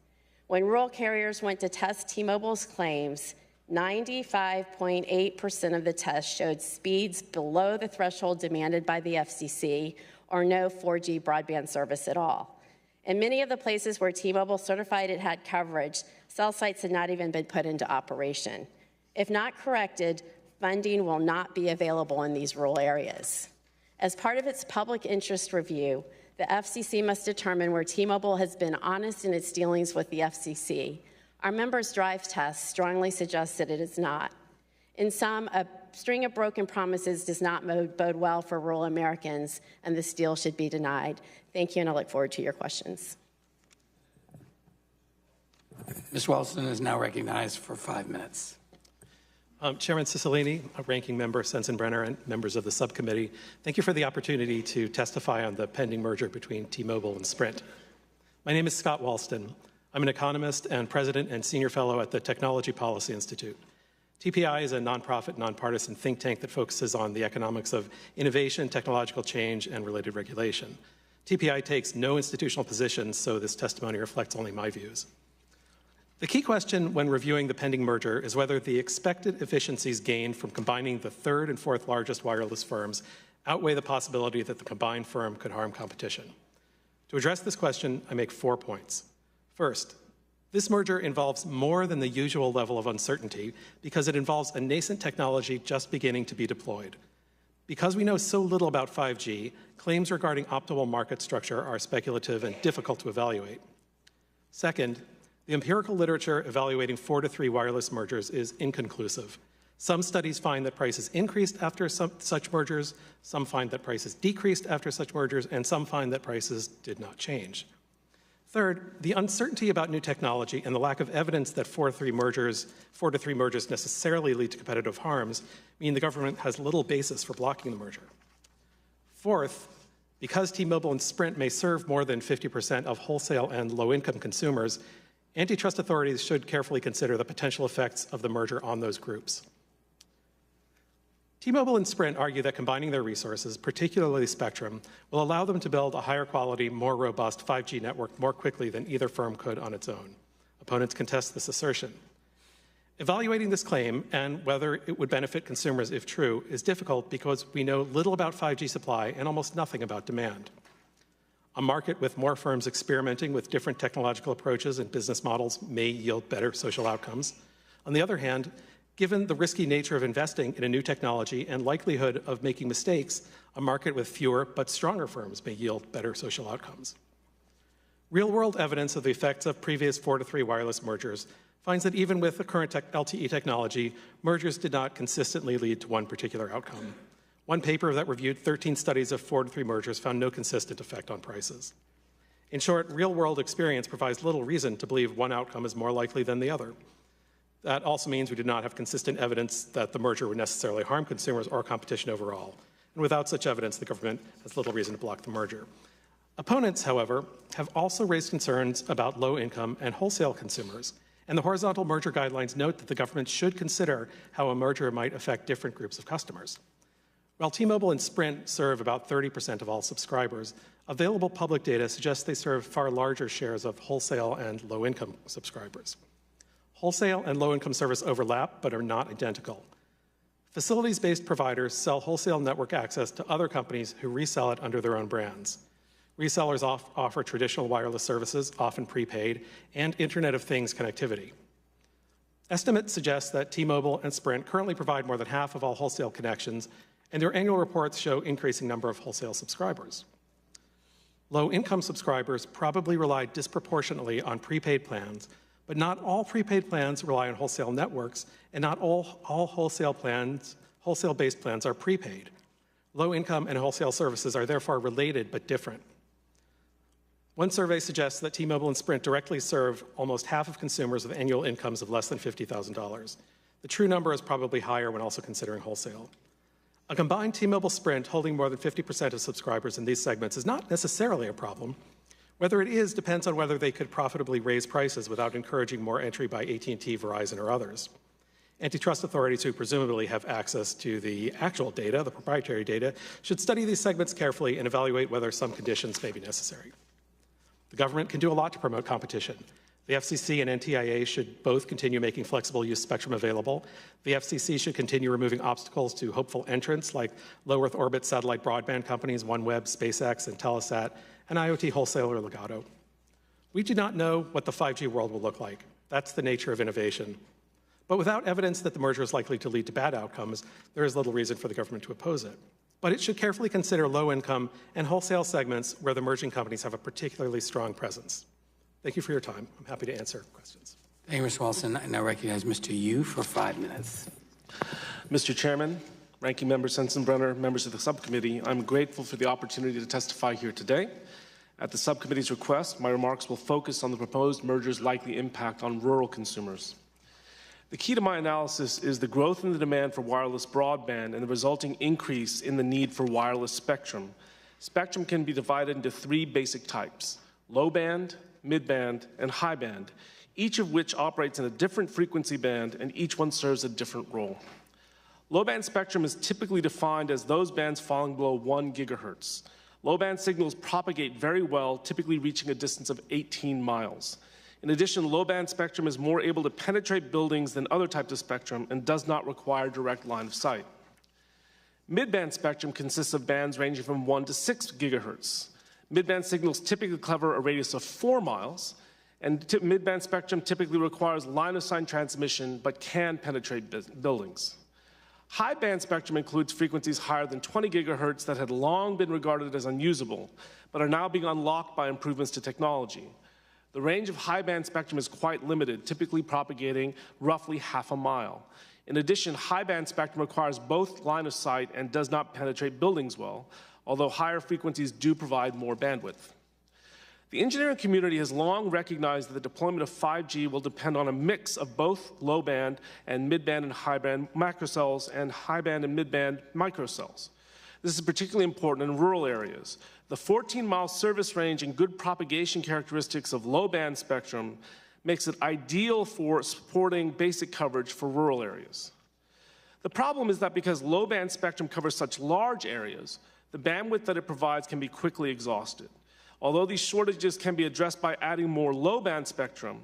When rural carriers went to test T-Mobile's claims, 95.8% of the tests showed speeds below the threshold demanded by the FCC or no 4G broadband service at all. In many of the places where T-Mobile certified it had coverage, cell sites had not even been put into operation. If not corrected, funding will not be available in these rural areas. As part of its public interest review, the FCC must determine where T-Mobile has been honest in its dealings with the FCC. Our members' drive test strongly suggests that it is not. In sum, a string of broken promises does not bode well for rural Americans, and this deal should be denied. Thank you, and I look forward to your questions. Ms. Wellston is now recognized for 5 minutes. Chairman Cicilline, Ranking Member Sensenbrenner, and members of the subcommittee, thank you for the opportunity to testify on the pending merger between T-Mobile and Sprint. My name is Scott Walston. I'm an economist and president and senior fellow at the Technology Policy Institute. TPI is a nonprofit, nonpartisan think tank that focuses on the economics of innovation, technological change, and related regulation. TPI takes no institutional positions, so this testimony reflects only my views. The key question when reviewing the pending merger is whether the expected efficiencies gained from combining the third and fourth largest wireless firms outweigh the possibility that the combined firm could harm competition. To address this question, I make 4 points. First, this merger involves more than the usual level of uncertainty because it involves a nascent technology just beginning to be deployed. Because we know so little about 5G, claims regarding optimal market structure are speculative and difficult to evaluate. Second, the empirical literature evaluating 4-to-3 wireless mergers is inconclusive. Some studies find that prices increased after such mergers, some find that prices decreased after such mergers, and some find that prices did not change. Third, the uncertainty about new technology and the lack of evidence that 4-to-3 mergers necessarily lead to competitive harms mean the government has little basis for blocking the merger. Fourth, because T-Mobile and Sprint may serve more than 50% of wholesale and low-income consumers, antitrust authorities should carefully consider the potential effects of the merger on those groups. T-Mobile and Sprint argue that combining their resources, particularly spectrum, will allow them to build a higher quality, more robust 5G network more quickly than either firm could on its own. Opponents contest this assertion. Evaluating this claim and whether it would benefit consumers if true is difficult because we know little about 5G supply and almost nothing about demand. A market with more firms experimenting with different technological approaches and business models may yield better social outcomes. On the other hand, given the risky nature of investing in a new technology and likelihood of making mistakes, a market with fewer but stronger firms may yield better social outcomes. Real-world evidence of the effects of previous 4-to-3 wireless mergers finds that even with the current LTE technology, mergers did not consistently lead to one particular outcome. One paper that reviewed 13 studies of 4-to-3 mergers found no consistent effect on prices. In short, real-world experience provides little reason to believe one outcome is more likely than the other. That also means we did not have consistent evidence that the merger would necessarily harm consumers or competition overall. And without such evidence, the government has little reason to block the merger. Opponents, however, have also raised concerns about low-income and wholesale consumers. And the horizontal merger guidelines note that the government should consider how a merger might affect different groups of customers. While T-Mobile and Sprint serve about 30% of all subscribers, available public data suggests they serve far larger shares of wholesale and low-income subscribers. Wholesale and low-income service overlap, but are not identical. Facilities-based providers sell wholesale network access to other companies who resell it under their own brands. Resellers offer traditional wireless services, often prepaid, and Internet of Things connectivity. Estimates suggest that T-Mobile and Sprint currently provide more than half of all wholesale connections, and their annual reports show increasing number of wholesale subscribers. Low-income subscribers probably rely disproportionately on prepaid plans, but not all prepaid plans rely on wholesale networks, and not all wholesale-based plans are prepaid. Low-income and wholesale services are therefore related but different. One survey suggests that T-Mobile and Sprint directly serve almost half of consumers with annual incomes of less than $50,000. The true number is probably higher when also considering wholesale. A combined T-Mobile Sprint holding more than 50% of subscribers in these segments is not necessarily a problem. Whether it is depends on whether they could profitably raise prices without encouraging more entry by AT&T, Verizon, or others. Antitrust authorities who presumably have access to the actual data, the proprietary data, should study these segments carefully and evaluate whether some conditions may be necessary. The government can do a lot to promote competition. The FCC and NTIA should both continue making flexible use spectrum available. The FCC should continue removing obstacles to hopeful entrants like low Earth orbit satellite broadband companies OneWeb, SpaceX, and Telesat, and IoT wholesaler Legato. We do not know what the 5G world will look like. That's the nature of innovation. But without evidence that the merger is likely to lead to bad outcomes, there is little reason for the government to oppose it. But it should carefully consider low-income and wholesale segments where the merging companies have a particularly strong presence. Thank you for your time. I'm happy to answer questions. Thank you, Mr. Walston. I now recognize Mr. Yu for 5 minutes. Mr. Chairman, Ranking Member Sensenbrenner, members of the subcommittee, I'm grateful for the opportunity to testify here today. At the subcommittee's request, my remarks will focus on the proposed merger's likely impact on rural consumers. The key to my analysis is the growth in the demand for wireless broadband and the resulting increase in the need for wireless spectrum. Spectrum can be divided into 3 basic types: low band, mid-band, and high band, each of which operates in a different frequency band, and each one serves a different role. Low-band spectrum is typically defined as those bands falling below 1 gigahertz. Low-band signals propagate very well, typically reaching a distance of 18 miles. In addition, low-band spectrum is more able to penetrate buildings than other types of spectrum and does not require direct line of sight. Mid-band spectrum consists of bands ranging from 1 to 6 gigahertz. Mid-band signals typically cover a radius of 4 miles, and mid-band spectrum typically requires line-of-sight transmission but can penetrate buildings. High-band spectrum includes frequencies higher than 20 gigahertz that had long been regarded as unusable, but are now being unlocked by improvements to technology. The range of high-band spectrum is quite limited, typically propagating roughly half a mile. In addition, high-band spectrum requires both line of sight and does not penetrate buildings well, although higher frequencies do provide more bandwidth. The engineering community has long recognized that the deployment of 5G will depend on a mix of both low-band and mid-band and high-band macrocells and high-band and mid-band microcells. This is particularly important in rural areas. The 14-mile service range and good propagation characteristics of low-band spectrum makes it ideal for supporting basic coverage for rural areas. The problem is that because low-band spectrum covers such large areas, the bandwidth that it provides can be quickly exhausted. Although these shortages can be addressed by adding more low-band spectrum,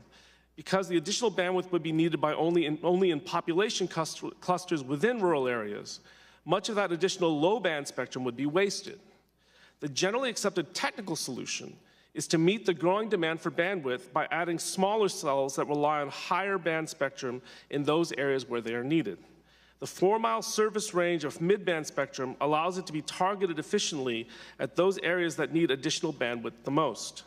because the additional bandwidth would be needed by only in population clusters within rural areas, much of that additional low-band spectrum would be wasted. The generally accepted technical solution is to meet the growing demand for bandwidth by adding smaller cells that rely on higher band spectrum in those areas where they are needed. The 4-mile service range of mid-band spectrum allows it to be targeted efficiently at those areas that need additional bandwidth the most.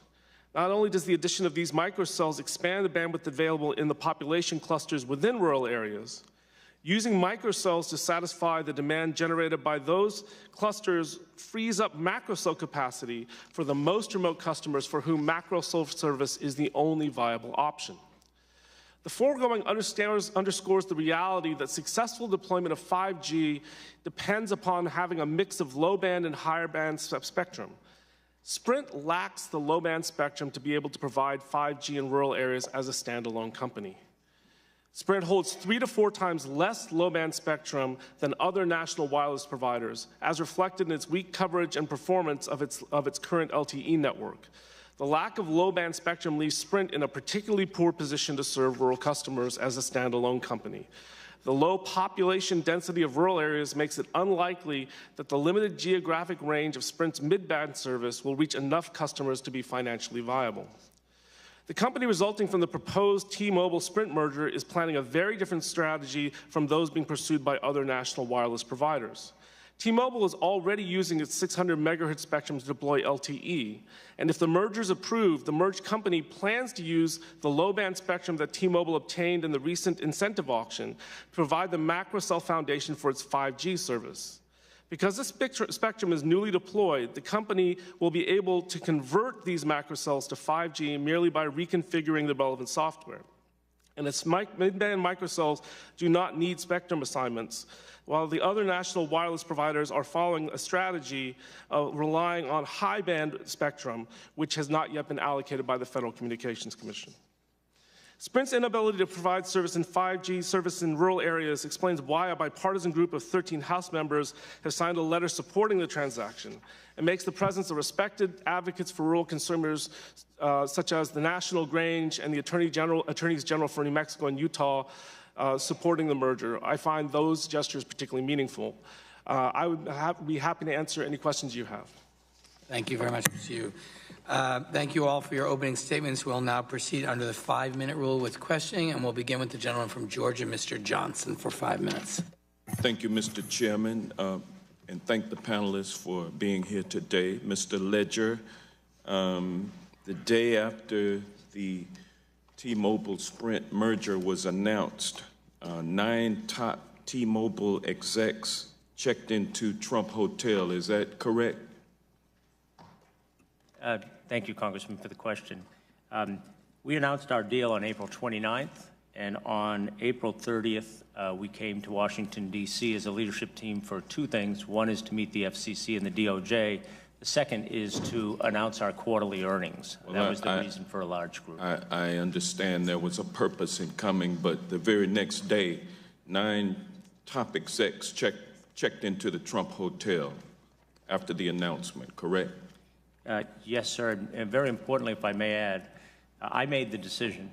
Not only does the addition of these microcells expand the bandwidth available in the population clusters within rural areas, using microcells to satisfy the demand generated by those clusters frees up macrocell capacity for the most remote customers for whom macrocell service is the only viable option. The foregoing underscores the reality that successful deployment of 5G depends upon having a mix of low-band and higher-band spectrum. Sprint lacks the low-band spectrum to be able to provide 5G in rural areas as a standalone company. Sprint holds 3 to 4 times less low-band spectrum than other national wireless providers, as reflected in its weak coverage and performance of its current LTE network. The lack of low-band spectrum leaves Sprint in a particularly poor position to serve rural customers as a standalone company. The low population density of rural areas makes it unlikely that the limited geographic range of Sprint's mid-band service will reach enough customers to be financially viable. The company resulting from the proposed T-Mobile-Sprint merger is planning a very different strategy from those being pursued by other national wireless providers. T-Mobile is already using its 600 megahertz spectrum to deploy LTE, and if the merger is approved, the merged company plans to use the low-band spectrum that T-Mobile obtained in the recent incentive auction to provide the macrocell foundation for its 5G service. Because this spectrum is newly deployed, the company will be able to convert these macrocells to 5G merely by reconfiguring the relevant software. And its mid-band microcells do not need spectrum assignments, while the other national wireless providers are following a strategy of relying on high-band spectrum, which has not yet been allocated by the Federal Communications Commission. Sprint's inability to provide service in 5G service in rural areas explains why a bipartisan group of 13 House members have signed a letter supporting the transaction and makes the presence of respected advocates for rural consumers, such as the National Grange and the Attorneys General for New Mexico and Utah, supporting the merger. I find those gestures particularly meaningful. I would be happy to answer any questions you have. Thank you very much, Mr. Yu. Thank you all for your opening statements. We'll now proceed under the 5-minute rule with questioning, and we'll begin with the gentleman from Georgia, Mr. Johnson, for 5 minutes. Thank you, Mr. Chairman, and thank the panelists for being here today. Mr. Ledger, the day after the T-Mobile-Sprint merger was announced, 9 top T-Mobile execs checked into Trump Hotel. Is that correct? Thank you, Congressman, for the question. We announced our deal on April 29th, and on April 30th, we came to Washington, D.C. as a leadership team for 2 things. One is to meet the FCC and the DOJ. The second is to announce our quarterly earnings. Well, that was the reason for a large group. I understand there was a purpose in coming, but the very next day, 9 top execs checked into the Trump Hotel after the announcement, correct? Yes, sir. And very importantly, if I may add, I made the decision.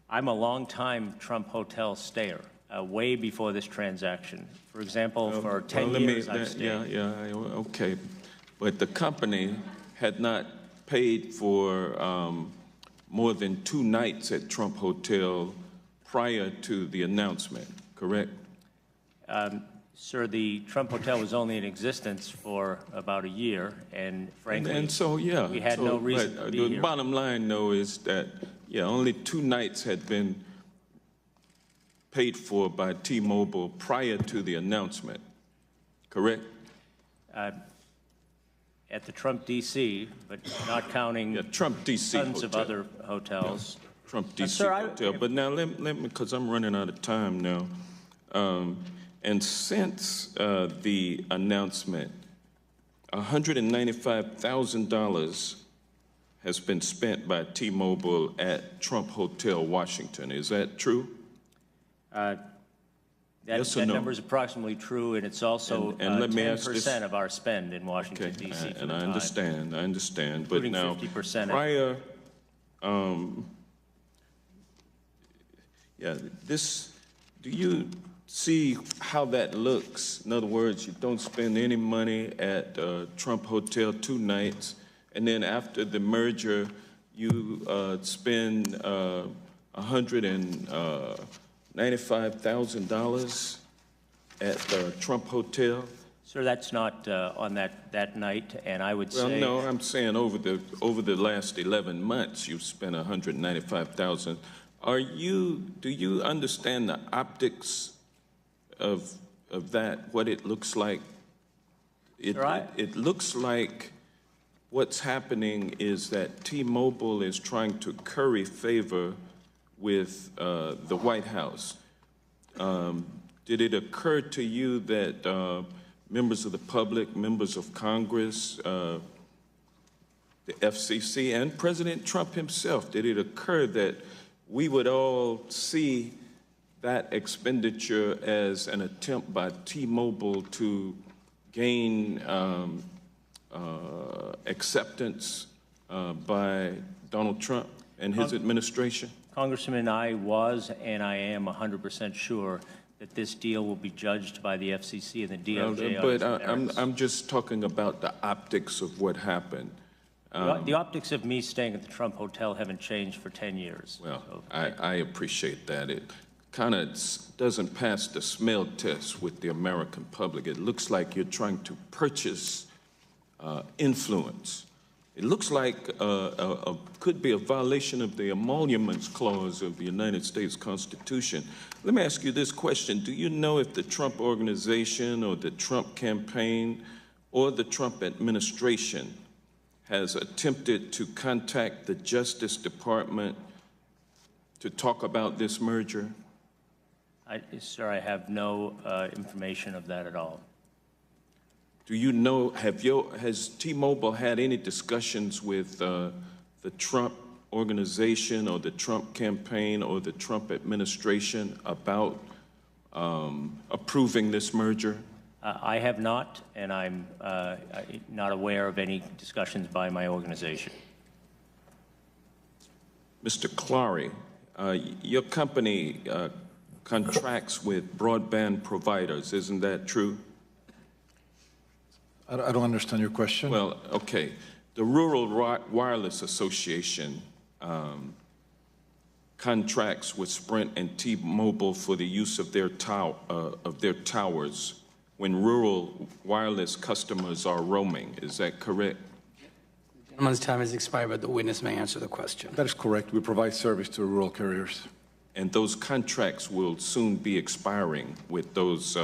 I'm a long-time Trump Hotel stayer. way before this transaction. For example, for 10 years I've stayed. Okay. But the company had not paid for more than 2 nights at Trump Hotel prior to the announcement, correct? Sir, the Trump Hotel was only in existence for about a year, and frankly, we had no reason to be the here. bottom line, though, is that, only 2 nights had been paid for by T-Mobile prior to the announcement, correct? At the Trump DC, but not counting Trump DC tons hotel. of other hotels. Trump DC sir, hotel. But now let me, because I'm running out of time now. And since the announcement, $195,000 has been spent by T-Mobile at Trump Hotel, Washington. Is that true? Yes or That no? number is approximately true, and it's also And let me ask this- 10% of our spend in Washington, Okay, D.C. and I understand, but Including now 50% prior, do you see how that looks? In other words, you don't spend any money at Trump Hotel 2 nights, and then after the merger, you spend $195,000 at the Trump Hotel? Sir, that's not on that night, and I would say... Well, no, I'm saying over the last 11 months, you've spent $195,000. Do you understand the optics of that, what it looks like? It looks like what's happening is that T-Mobile is trying to curry favor with the White House. Did it occur to you that members of the public, members of Congress, the FCC, and President Trump himself, did it occur that we would all see that expenditure as an attempt by T-Mobile to gain acceptance by Donald Trump and his administration? Congressman, I was and I am 100% sure that this deal will be judged by the FCC and the DOJ. But I'm just talking about the optics of what happened. The optics of me staying at the Trump Hotel haven't changed for 10 years. Well, so, I appreciate that. It kind of doesn't pass the smell test with the American public. It looks like you're trying to purchase influence. It looks like could be a violation of the Emoluments Clause of the United States Constitution. Let me ask you this question. Do you know if the Trump organization or the Trump campaign or the Trump administration has attempted to contact the Justice Department to talk about this merger? Sir, I have no information of that at all. Do you know, has T-Mobile had any discussions with the Trump organization or the Trump campaign or the Trump administration about approving this merger? I have not, and I'm not aware of any discussions by my organization. Mr. Clary, your company contracts with broadband providers, isn't that true? I don't understand your question. Well, okay. The Rural Wireless Association contracts with Sprint and T-Mobile for the use of their towers when rural wireless customers are roaming. Is that correct? The gentleman's time has expired, but the witness may answer the question. That is correct. We provide service to rural carriers. And those contracts will soon be expiring with those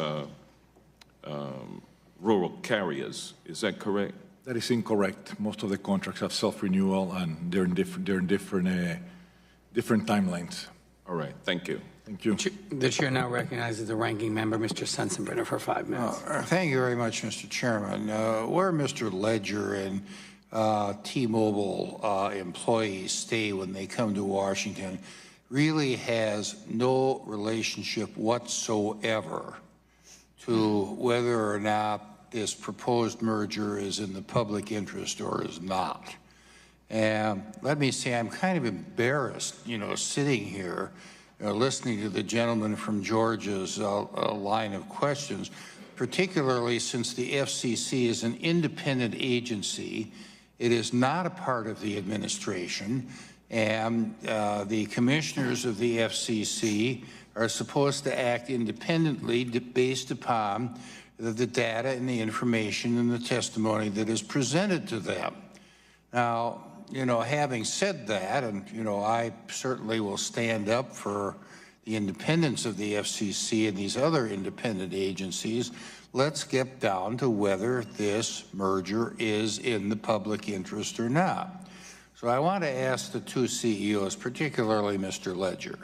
rural carriers. Is that correct? That is incorrect. Most of the contracts have self-renewal, and they're in different timelines. All right. Thank you. Thank you. The chair now recognizes the ranking member, Mr. Sensenbrenner, for 5 minutes. Thank you very much, Mr. Chairman. Where Mr. Ledger and T-Mobile employees stay when they come to Washington really has no relationship whatsoever to whether or not this proposed merger is in the public interest or is not. And let me say, I'm kind of embarrassed, sitting here listening to the gentleman from Georgia's line of questions, particularly since the FCC is an independent agency. It is not a part of the administration, and the commissioners of the FCC are supposed to act independently based upon the data and the information and the testimony that is presented to them. Now, having said that, and, I certainly will stand up for the independence of the FCC and these other independent agencies, let's get down to whether this merger is in the public interest or not. So I want to ask the two CEOs, particularly Mr. Ledger.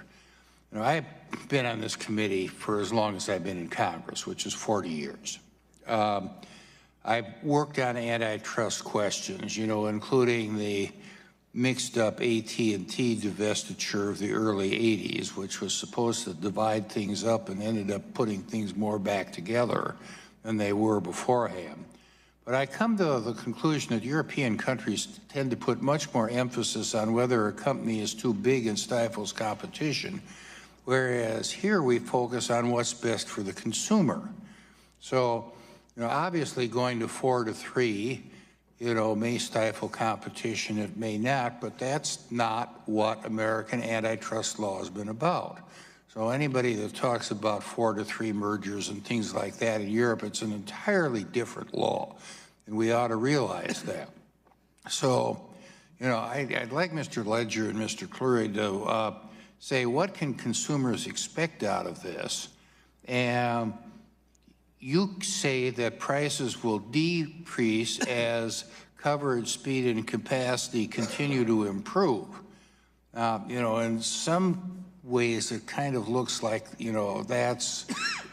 I've been on this committee for as long as I've been in Congress, which is 40 years. I've worked on antitrust questions, including the mixed up AT&T divestiture of the early 80s, which was supposed to divide things up and ended up putting things more back together than they were beforehand. But I come to the conclusion that European countries tend to put much more emphasis on whether a company is too big and stifles competition, whereas here we focus on what's best for the consumer. So, obviously going to 4 to 3, may stifle competition, it may not, but that's not what American antitrust law has been about. So anybody that talks about 4 to 3 mergers and things like that in Europe, it's an entirely different law, and we ought to realize that. So, I'd like Mr. Ledger and Mr. Clury to say, what can consumers expect out of this? And you say that prices will decrease as coverage, speed, and capacity continue to improve. In some ways, it kind of looks like, that's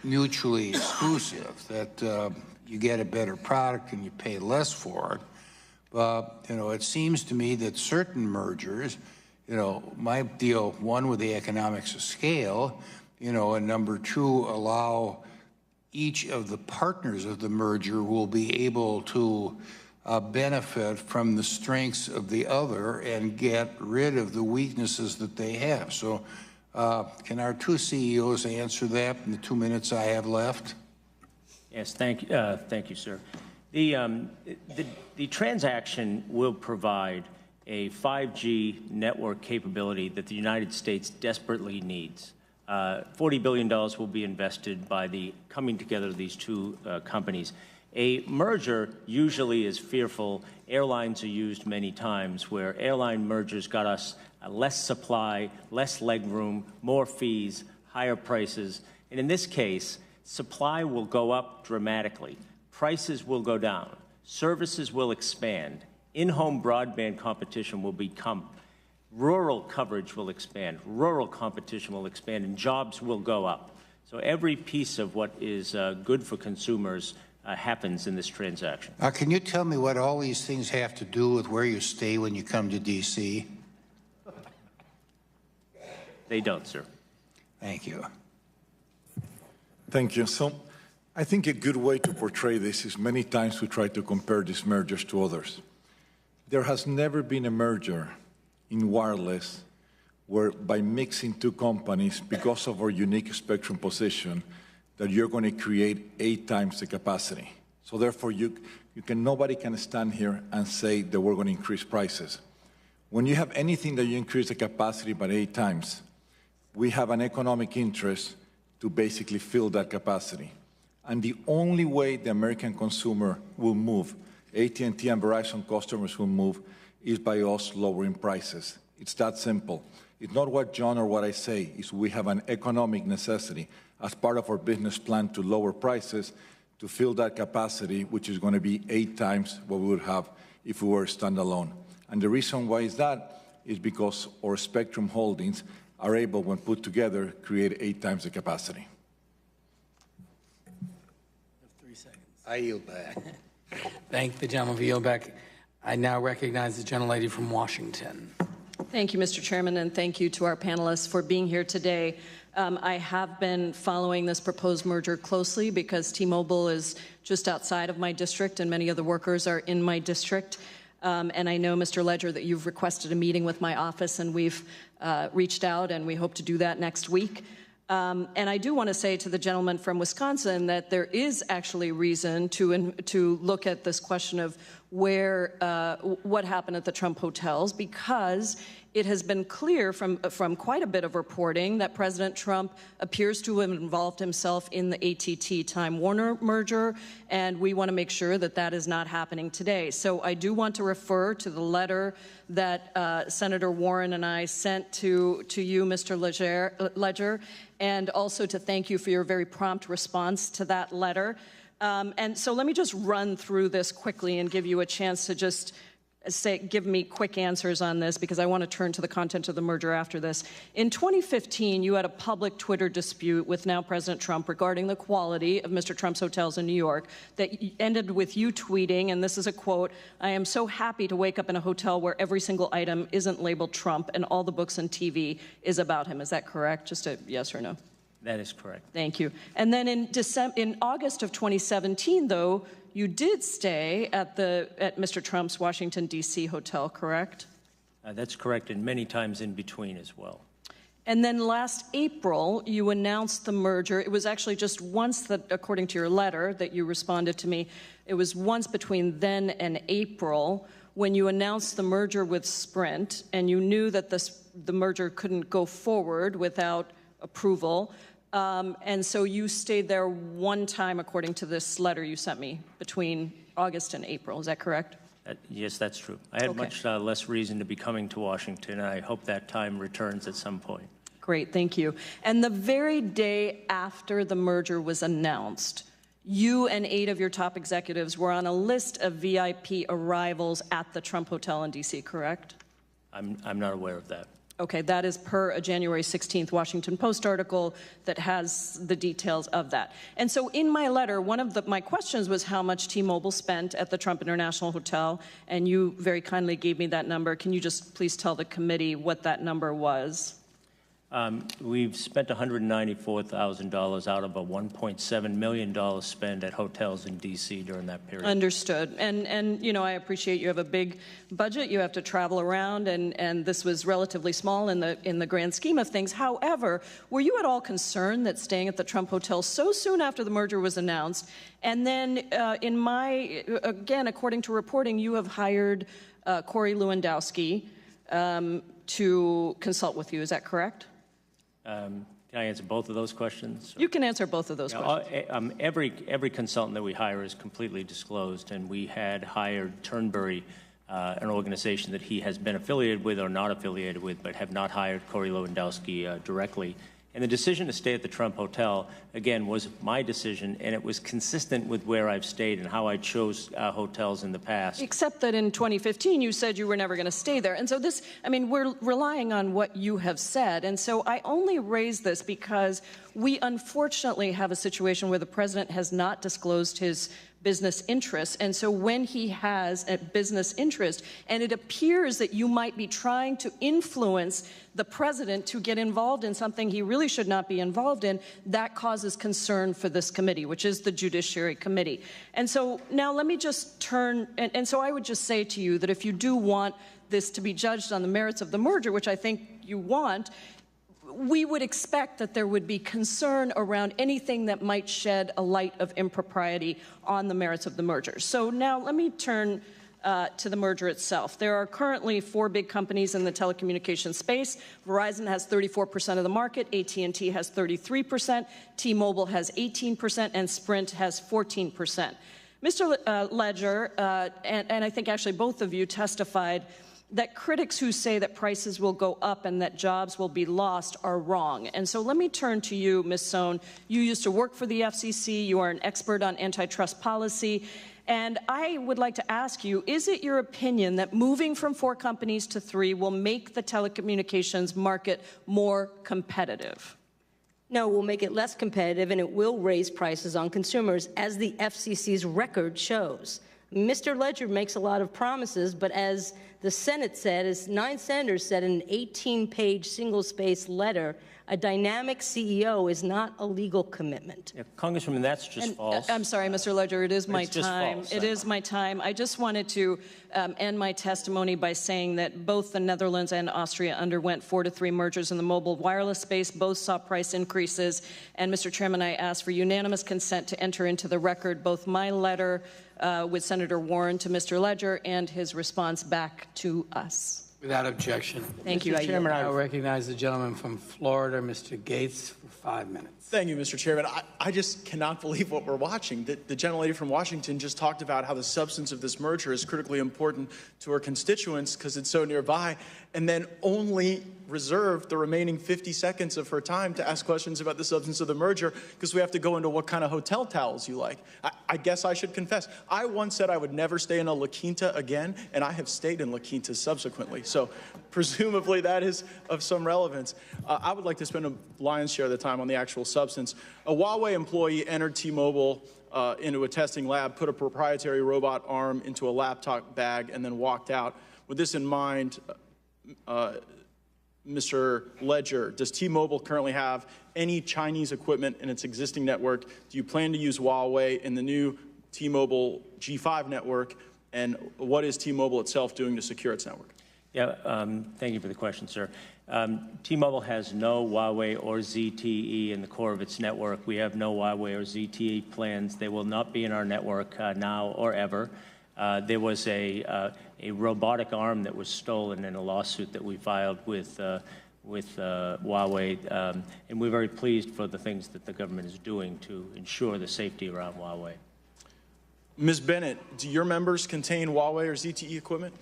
mutually exclusive, that you get a better product and you pay less for it. But, it seems to me that certain mergers, might deal, one, with the economics of scale, and number 2, allow each of the partners of the merger will be able to benefit from the strengths of the other and get rid of the weaknesses that they have. So can our two CEOs answer that in the 2 minutes I have left? Yes, thank you, sir. The transaction will provide a 5G network capability that the United States desperately needs. $40 billion will be invested by the coming together of these two companies. A merger usually is fearful. Airlines are used many times where airline mergers got us less supply, less leg room, more fees, higher prices. And in this case, supply will go up dramatically. Prices will go down. Services will expand. In-home broadband competition will become. Rural coverage will expand, rural competition will expand, and jobs will go up. So every piece of what is good for consumers happens in this transaction. Can you tell me what all these things have to do with where you stay when you come to D.C.? They don't, sir. Thank you. Thank you. So I think a good way to portray this is many times we try to compare these mergers to others. There has never been a merger in wireless where by mixing two companies, because of our unique spectrum position, that you're going to create 8 times the capacity. So therefore, nobody can stand here and say that we're going to increase prices. When you have anything that you increase the capacity by 8 times, we have an economic interest to basically fill that capacity. And the only way the American consumer will move, AT&T and Verizon customers will move, is by us lowering prices. It's that simple. It's not what John or what I say. It's we have an economic necessity as part of our business plan to lower prices to fill that capacity, which is going to be 8 times what we would have if we were standalone. And the reason why is that is because our spectrum holdings are able, when put together, create 8 times the capacity. 3 seconds. I yield back. Thank the gentleman for yield back. I now recognize the gentlelady from Washington. Thank you, Mr. Chairman, and thank you to our panelists for being here today. I have been following this proposed merger closely because T-Mobile is just outside of my district and many of the workers are in my district. And I know, Mr. Ledger, that you've requested a meeting with my office, and we've reached out, and we hope to do that next week. And I do want to say to the gentleman from Wisconsin that there is actually reason to look at this question of what happened at the Trump hotels, because it has been clear from quite a bit of reporting that President Trump appears to have involved himself in the AT&T-Time Warner merger, and we want to make sure that that is not happening today. So I do want to refer to the letter that Senator Warren and I sent to you, Mr. Ledger, and also to thank you for your very prompt response to that letter. And so let me just run through this quickly and give you a chance to just give me quick answers on this, because I want to turn to the content of the merger after this. In 2015, you had a public Twitter dispute with now President Trump regarding the quality of Mr. Trump's hotels in New York that ended with you tweeting, and this is a quote, "I am so happy to wake up in a hotel where every single item isn't labeled Trump and all the books and TV is about him." Is that correct? Just a yes or no. That is correct. Thank you. And then in August of 2017, though, you did stay at Mr. Trump's Washington, D.C. hotel, correct? That's correct, and many times in between as well. And then last April, you announced the merger. It was actually just once that, according to your letter that you responded to me, it was once between then and April when you announced the merger with Sprint, and you knew that the merger couldn't go forward without approval. And so you stayed there one time, according to this letter you sent me, between August and April. Is that correct? Yes, that's true. I had much less reason to be coming to Washington, and I hope that time returns at some point. Great, thank you. And the very day after the merger was announced, you and 8 of your top executives were on a list of VIP arrivals at the Trump Hotel in D.C., correct? I'm not aware of that. Okay, that is per a January 16th Washington Post article that has the details of that. And so in my letter, one of my questions was how much T-Mobile spent at the Trump International Hotel, and you very kindly gave me that number. Can you just please tell the committee what that number was? We've spent $194,000 out of a $1.7 million spend at hotels in D.C. during that period. Understood. And you know, I appreciate you have a big budget. You have to travel around, and this was relatively small in the grand scheme of things. However, were you at all concerned that staying at the Trump Hotel so soon after the merger was announced, and then again, according to reporting, you have hired Corey Lewandowski to consult with you. Is that correct? Can I answer both of those questions? You can answer both of those questions. Every consultant that we hire is completely disclosed, and we had hired Turnberry, an organization that he has been affiliated with or not affiliated with, but have not hired Corey Lewandowski directly. And the decision to stay at the Trump Hotel, again, was my decision, and it was consistent with where I've stayed and how I chose hotels in the past. Except that in 2015, you said you were never going to stay there. And so this, I mean, we're relying on what you have said. And so I only raise this because we unfortunately have a situation where the president has not disclosed his business interests. And so when he has a business interest, and it appears that you might be trying to influence the president to get involved in something he really should not be involved in, that causes concern for this committee, which is the Judiciary Committee. And so now let me just turn, and so I would just say to you that if you do want this to be judged on the merits of the merger, which I think you want, we would expect that there would be concern around anything that might shed a light of impropriety on the merits of the merger. So now let me turn to the merger itself. There are currently 4 big companies in the telecommunications space. Verizon has 34% of the market, AT&T has 33%, T-Mobile has 18%, and Sprint has 14%. Mr. Ledger, and I think actually both of you testified that critics who say that prices will go up and that jobs will be lost are wrong. And so let me turn to you, Ms. Sohn. You used to work for the FCC. You are an expert on antitrust policy. And I would like to ask you, is it your opinion that moving from 4 companies to 3 will make the telecommunications market more competitive? No, it will make it less competitive, and it will raise prices on consumers, as the FCC's record shows. Mr. Ledger makes a lot of promises, but as the Senate said, as 9 senators said in an 18-page single-space letter, A dynamic CEO is not a legal commitment. Yeah, Congresswoman, that's just false. I'm sorry, Mr. Ledger, it is my It's just time. false. It is my time. I just wanted to end my testimony by saying that both the Netherlands and Austria underwent 4 to 3 mergers in the mobile wireless space. Both saw price increases. And, Mr. Chairman, I ask for unanimous consent to enter into the record both my letter with Senator Warren to Mr. Ledger and his response back to us. Without objection. Thank you. Mr. Chairman, I recognize the gentleman from Florida, Mr. Gates, for 5 minutes. Thank you, Mr. Chairman. I just cannot believe what we're watching. The gentlelady from Washington just talked about how the substance of this merger is critically important to her constituents because it's so nearby, and then only reserved the remaining 50 seconds of her time to ask questions about the substance of the merger because we have to go into what kind of hotel towels you like. I guess I should confess. I once said I would never stay in a La Quinta again, and I have stayed in La Quinta subsequently. So presumably that is of some relevance. I would like to spend a lion's share of the time on the actual substance. A Huawei employee entered T-Mobile into a testing lab, put a proprietary robot arm into a laptop bag, and then walked out. With this in mind, Mr. Ledger, does T-Mobile currently have any Chinese equipment in its existing network? Do you plan to use Huawei in the new T-Mobile G5 network? And what is T-Mobile itself doing to secure its network? Yeah, thank you for the question, sir. T-Mobile has no Huawei or ZTE in the core of its network. We have no Huawei or ZTE plans. They will not be in our network now or ever. There was a robotic arm that was stolen in a lawsuit that we filed with Huawei, and we're very pleased for the things that the government is doing to ensure the safety around Huawei. Ms. Bennett, do your members contain Huawei or ZTE equipment?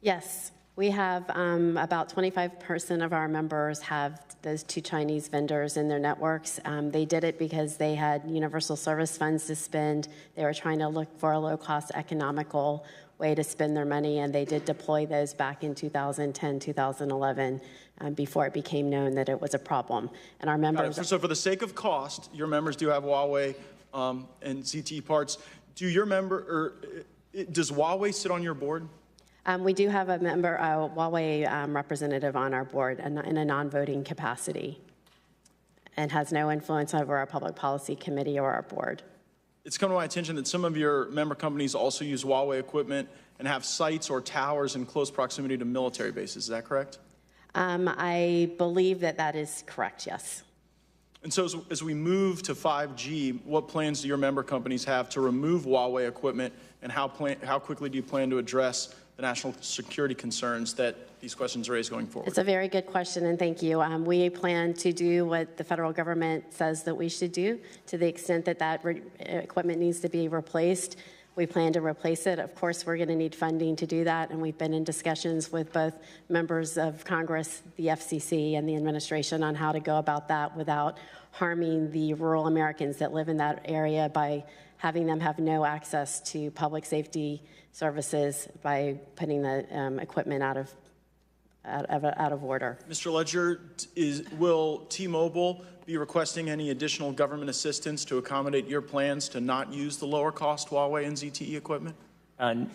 Yes, we have about 25% of our members have those 2 Chinese vendors in their networks. They did it because they had universal service funds to spend. They were trying to look for a low-cost, economical way to spend their money, and they did deploy those back in 2010, 2011, before it became known that it was a problem. And our members... So for the sake of cost, your members do have Huawei and ZTE parts. Do your does Huawei sit on your board? We do have a member, a Huawei representative on our board in a non-voting capacity and has no influence over our public policy committee or our board. It's come to my attention that some of your member companies also use Huawei equipment and have sites or towers in close proximity to military bases. Is that correct? I believe that is correct, yes. And so as we move to 5G, what plans do your member companies have to remove Huawei equipment, and how quickly do you plan to address the national security concerns that these questions raise going forward? It's a very good question, and thank you. We plan to do what the federal government says that we should do. To the extent that equipment needs to be replaced, we plan to replace it. Of course, we're going to need funding to do that, and we've been in discussions with both members of Congress, the FCC, and the administration on how to go about that without harming the rural Americans that live in that area by having them have no access to public safety services by putting the equipment out of order. Mr. Ledger, will T-Mobile be requesting any additional government assistance to accommodate your plans to not use the lower cost Huawei and ZTE equipment?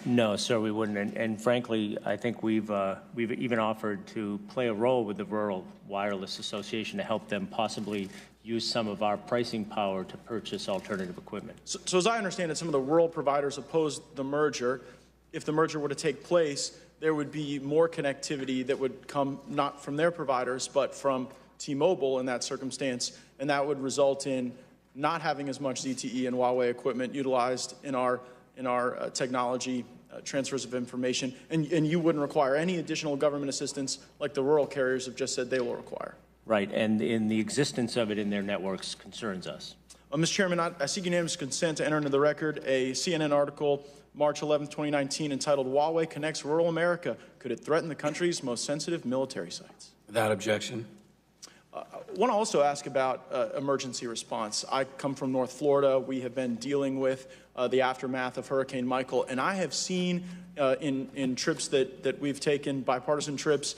No, sir, we wouldn't. And frankly, I think we've even offered to play a role with the Rural Wireless Association to help them possibly use some of our pricing power to purchase alternative equipment. So as I understand it, some of the rural providers opposed the merger. If the merger were to take place, there would be more connectivity that would come not from their providers, but from T-Mobile in that circumstance, and that would result in not having as much ZTE and Huawei equipment utilized in our technology transfers of information, and you wouldn't require any additional government assistance like the rural carriers have just said they will require. Right, and in the existence of it in their networks concerns us. Mr. Chairman, I seek unanimous consent to enter into the record a CNN article, March 11, 2019, entitled "Huawei Connects Rural America. Could it threaten the country's most sensitive military sites?" Without objection. I want to also ask about emergency response. I come from North Florida. We have been dealing with the aftermath of Hurricane Michael, and I have seen in trips that we've taken, bipartisan trips,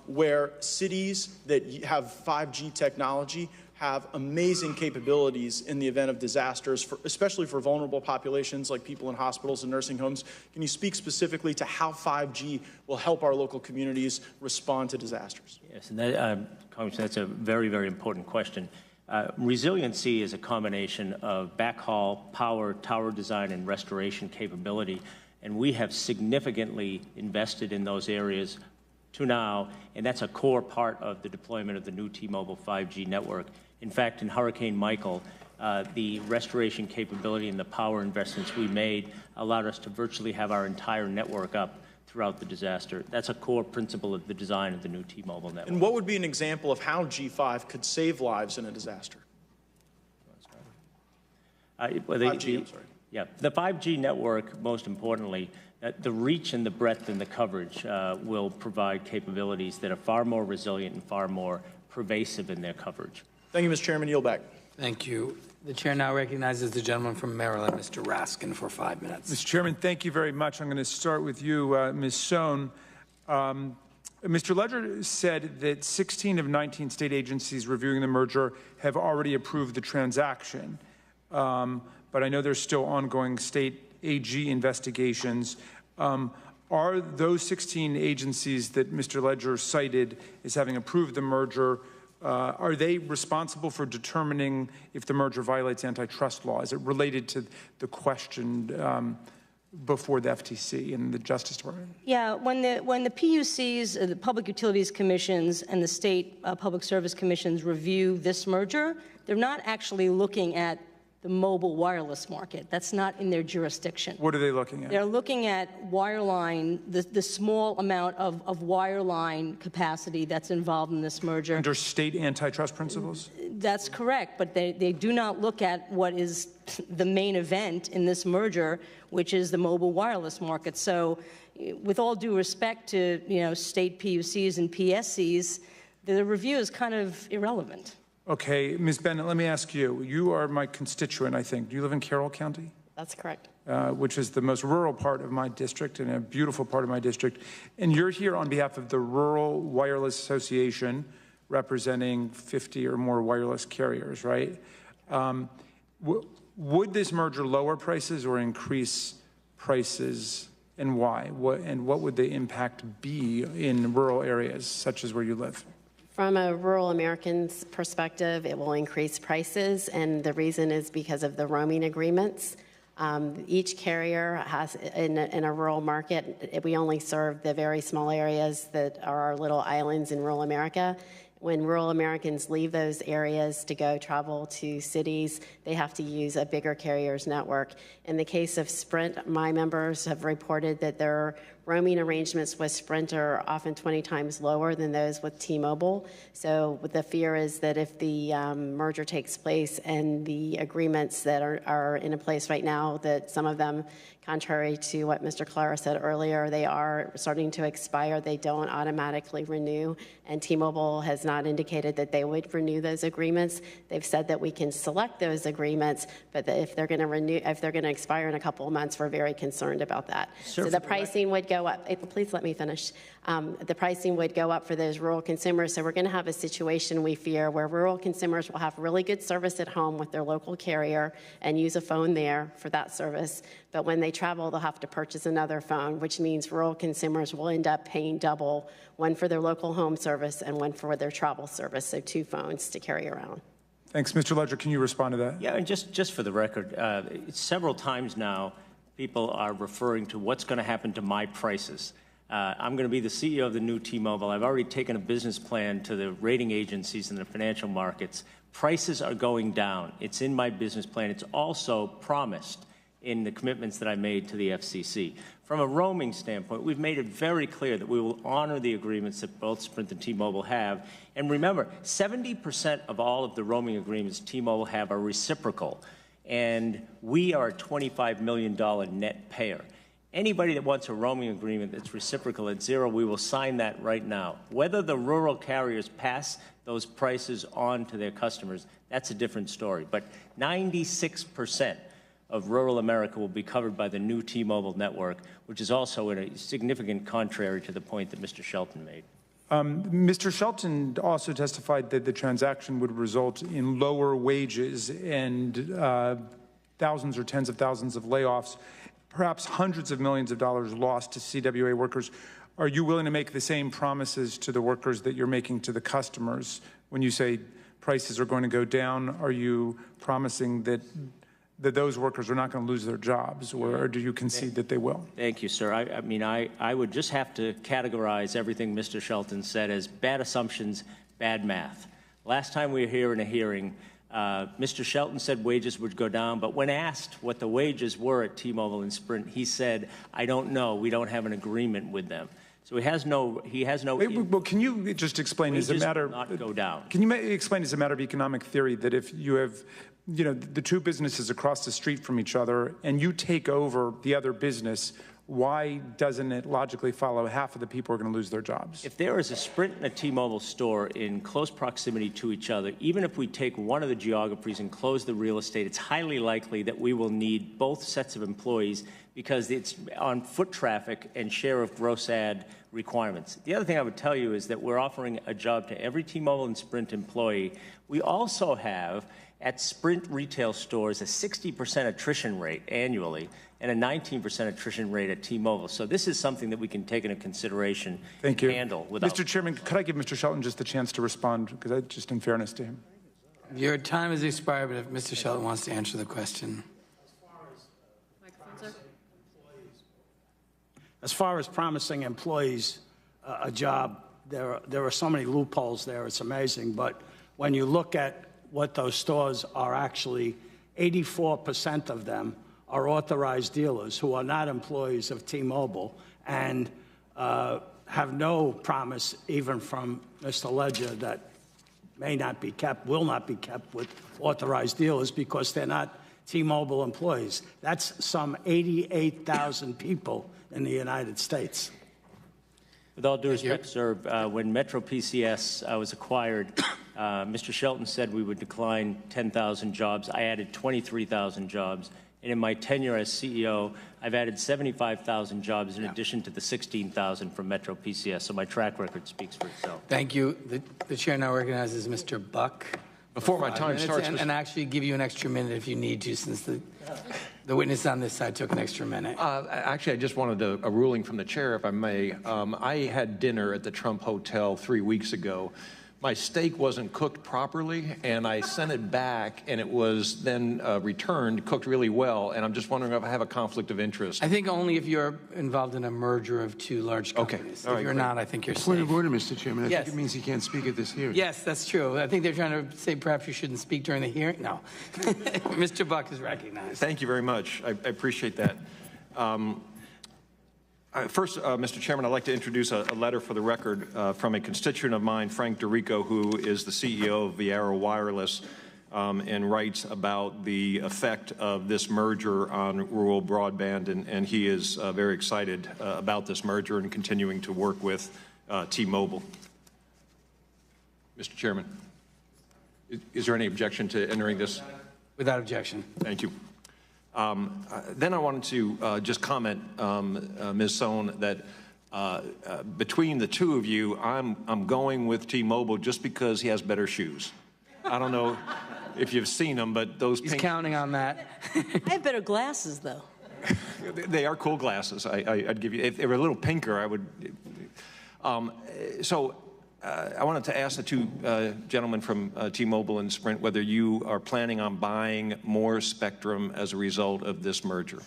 where cities that have 5G technology have amazing capabilities in the event of disasters, especially for vulnerable populations like people in hospitals and nursing homes. Can you speak specifically to how 5G will help our local communities respond to disasters? Yes, and that, Congressman, that's a very, very important question. Resiliency is a combination of backhaul, power, tower design, and restoration capability, and we have significantly invested in those areas to now, and that's a core part of the deployment of the new T-Mobile 5G network. In fact, in Hurricane Michael, the restoration capability and the power investments we made allowed us to virtually have our entire network up throughout the disaster. That's a core principle of the design of the new T-Mobile network. And what would be an example of how G5 could save lives in a disaster? 5G, I'm sorry. Yeah, the 5G network, most importantly, the reach and the breadth and the coverage will provide capabilities that are far more resilient and far more pervasive in their coverage. Thank you, Mr. Chairman. Yield back. Thank you. The chair now recognizes the gentleman from Maryland, Mr. Raskin, for 5 minutes. Mr. Chairman, thank you very much. I'm going to start with you, Ms. Sohn. Mr. Ledger said that 16 of 19 state agencies reviewing the merger have already approved the transaction. But I know there's still ongoing state AG investigations. Are those 16 agencies that Mr. Ledger cited as having approved the merger, are they responsible for determining if the merger violates antitrust law? Is it related to the question before the FTC and the Justice Department? Yeah, when the PUCs, the Public Utilities Commissions, and the state Public Service Commissions review this merger, they're not actually looking at the mobile wireless market. That's not in their jurisdiction. What are they looking at? They're looking at wireline, the small amount of wireline capacity that's involved in this merger. Under state antitrust principles? That's correct, but they do not look at what is the main event in this merger, which is the mobile wireless market. So with all due respect to state PUCs and PSCs, the review is kind of irrelevant. Okay, Ms. Bennett, let me ask you. You are my constituent, I think. Do you live in Carroll County? That's correct. Which is the most rural part of my district and a beautiful part of my district. And you're here on behalf of the Rural Wireless Association, representing 50 or more wireless carriers, right? Would this merger lower prices or increase prices, and why? What would the impact be in rural areas, such as where you live? From a rural American's perspective, it will increase prices, and the reason is because of the roaming agreements. Each carrier has, in a rural market, we only serve the very small areas that are our little islands in rural America. When rural Americans leave those areas to go travel to cities, they have to use a bigger carrier's network. In the case of Sprint, my members have reported that their roaming arrangements with Sprint are often 20 times lower than those with T-Mobile. So the fear is that if the merger takes place and the agreements that are in place right now, that some of them, contrary to what Mr. Clara said earlier, they are starting to expire. They don't automatically renew, and T-Mobile has not indicated that they would renew those agreements. They've said that we can select those agreements, but that if they're going to expire in a couple of months, we're very concerned about that. Sure, so the pricing would go up. Please let me finish. The pricing would go up for those rural consumers. So we're going to have a situation, we fear, where rural consumers will have really good service at home with their local carrier and use a phone there for that service. But when they travel, they'll have to purchase another phone, which means rural consumers will end up paying double, one for their local home service and one for their travel service, so 2 phones to carry around. Thanks. Mr. Ledger, can you respond to that? Yeah, and just for the record, several times now, people are referring to what's going to happen to my prices. I'm going to be the CEO of the new T-Mobile. I've already taken a business plan to the rating agencies and the financial markets. Prices are going down. It's in my business plan. It's also promised in the commitments that I made to the FCC. From a roaming standpoint, we've made it very clear that we will honor the agreements that both Sprint and T-Mobile have. And remember, 70% of all of the roaming agreements T-Mobile have are reciprocal, and we are a $25 million net payer. Anybody that wants a roaming agreement that's reciprocal at zero, we will sign that right now. Whether the rural carriers pass those prices on to their customers, that's a different story. But 96% of rural America will be covered by the new T-Mobile network, which is also in a significant contrary to the point that Mr. Shelton made. Mr. Shelton also testified that the transaction would result in lower wages and thousands or tens of thousands of layoffs, perhaps hundreds of millions of dollars lost to CWA workers. Are you willing to make the same promises to the workers that you're making to the customers? When you say prices are going to go down, are you promising that those workers are not going to lose their jobs, or do you concede that they will? Thank you, sir. I mean, I would just have to categorize everything Mr. Shelton said as bad assumptions, bad math. Last time we were here in a hearing, Mr. Shelton said wages would go down, but when asked what the wages were at T-Mobile and Sprint, he said, "I don't know. We don't have an agreement with them." So he has no. Well, can you just explain as a matter? Wages will not go down. Can you explain as a matter of economic theory that if you have, the two businesses across the street from each other, and you take over the other business, why doesn't it logically follow half of the people are going to lose their jobs? If there is a Sprint and a T-Mobile store in close proximity to each other, even if we take one of the geographies and close the real estate, it's highly likely that we will need both sets of employees because it's on foot traffic and share of gross ad requirements. The other thing I would tell you is that we're offering a job to every T-Mobile and Sprint employee. We also have at Sprint retail stores a 60% attrition rate annually and a 19% attrition rate at T-Mobile. So this is something that we can take into consideration and handle without... Mr. Chairman, could I give Mr. Shelton just a chance to respond, because just in fairness to him? Your time has expired, but if Mr. Shelton wants to answer the question. As far as promising employees a job, there are so many loopholes there, it's amazing. But when you look at what those stores are actually, 84% of them are authorized dealers who are not employees of T-Mobile and have no promise even from Mr. Ledger that may not be kept, will not be kept with authorized dealers because they're not T-Mobile employees. That's some 88,000 people in the United States. With all due respect, sir, when Metro PCS was acquired, Mr. Shelton said we would decline 10,000 jobs. I added 23,000 jobs. And in my tenure as CEO, I've added 75,000 jobs in addition to the 16,000 from Metro PCS. So my track record speaks for itself. Thank you. The chair now recognizes Mr. Buck. Before my time starts, and actually give you an extra minute if you need to, since the witness on this side took an extra minute. Actually, I just wanted a ruling from the chair, if I may. I had dinner at the Trump Hotel 3 weeks ago. My steak wasn't cooked properly, and I sent it back, and it was then returned, cooked really well, and I'm just wondering if I have a conflict of interest. I think only if you're involved in a merger of two large companies. Okay. If you're not, I think you're safe. Point of order, Mr. Chairman. I Yes. think it means he can't speak at this hearing. Yes, that's true. I think they're trying to say perhaps you shouldn't speak during the hearing. No. Mr. Buck is recognized. Thank you very much. I appreciate that. First, Mr. Chairman, I'd like to introduce a letter for the record from a constituent of mine, Frank DeRico, who is the CEO of Viera Wireless, and writes about the effect of this merger on rural broadband, and he is very excited about this merger and continuing to work with T-Mobile. Mr. Chairman, is there any objection to entering this? Without objection. Thank you. Then I wanted to just comment, Ms. Sohn, that between the two of you, I'm going with T-Mobile just because he has better shoes. I don't know if you've seen them, but those He's counting on that. I have better glasses, though. They are cool glasses. I'd give you, if they were a little pinker, I would. I wanted to ask the two gentlemen from T-Mobile and Sprint whether you are planning on buying more spectrum as a result of this merger.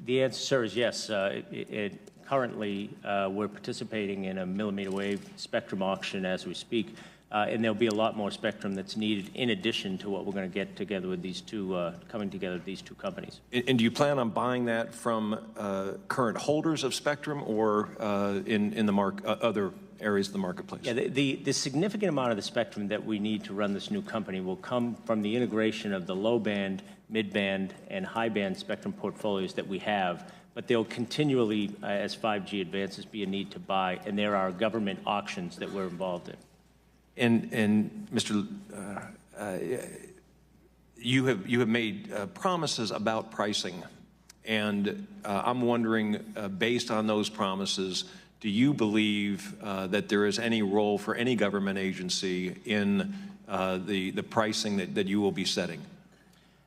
The answer, sir, is yes. Currently, we're participating in a millimeter wave spectrum auction as we speak, and there'll be a lot more spectrum that's needed in addition to what we're going to get together with these two, coming together with these two companies. And do you plan on buying that from current holders of spectrum or in the other areas of the marketplace? Yeah, the significant amount of the spectrum that we need to run this new company will come from the integration of the low band, mid band, and high band spectrum portfolios that we have. But there'll continually, as 5G advances, be a need to buy, and there are government auctions that we're involved in. And Mr. You have made promises about pricing, and I'm wondering, based on those promises, do you believe that there is any role for any government agency in the pricing that you will be setting?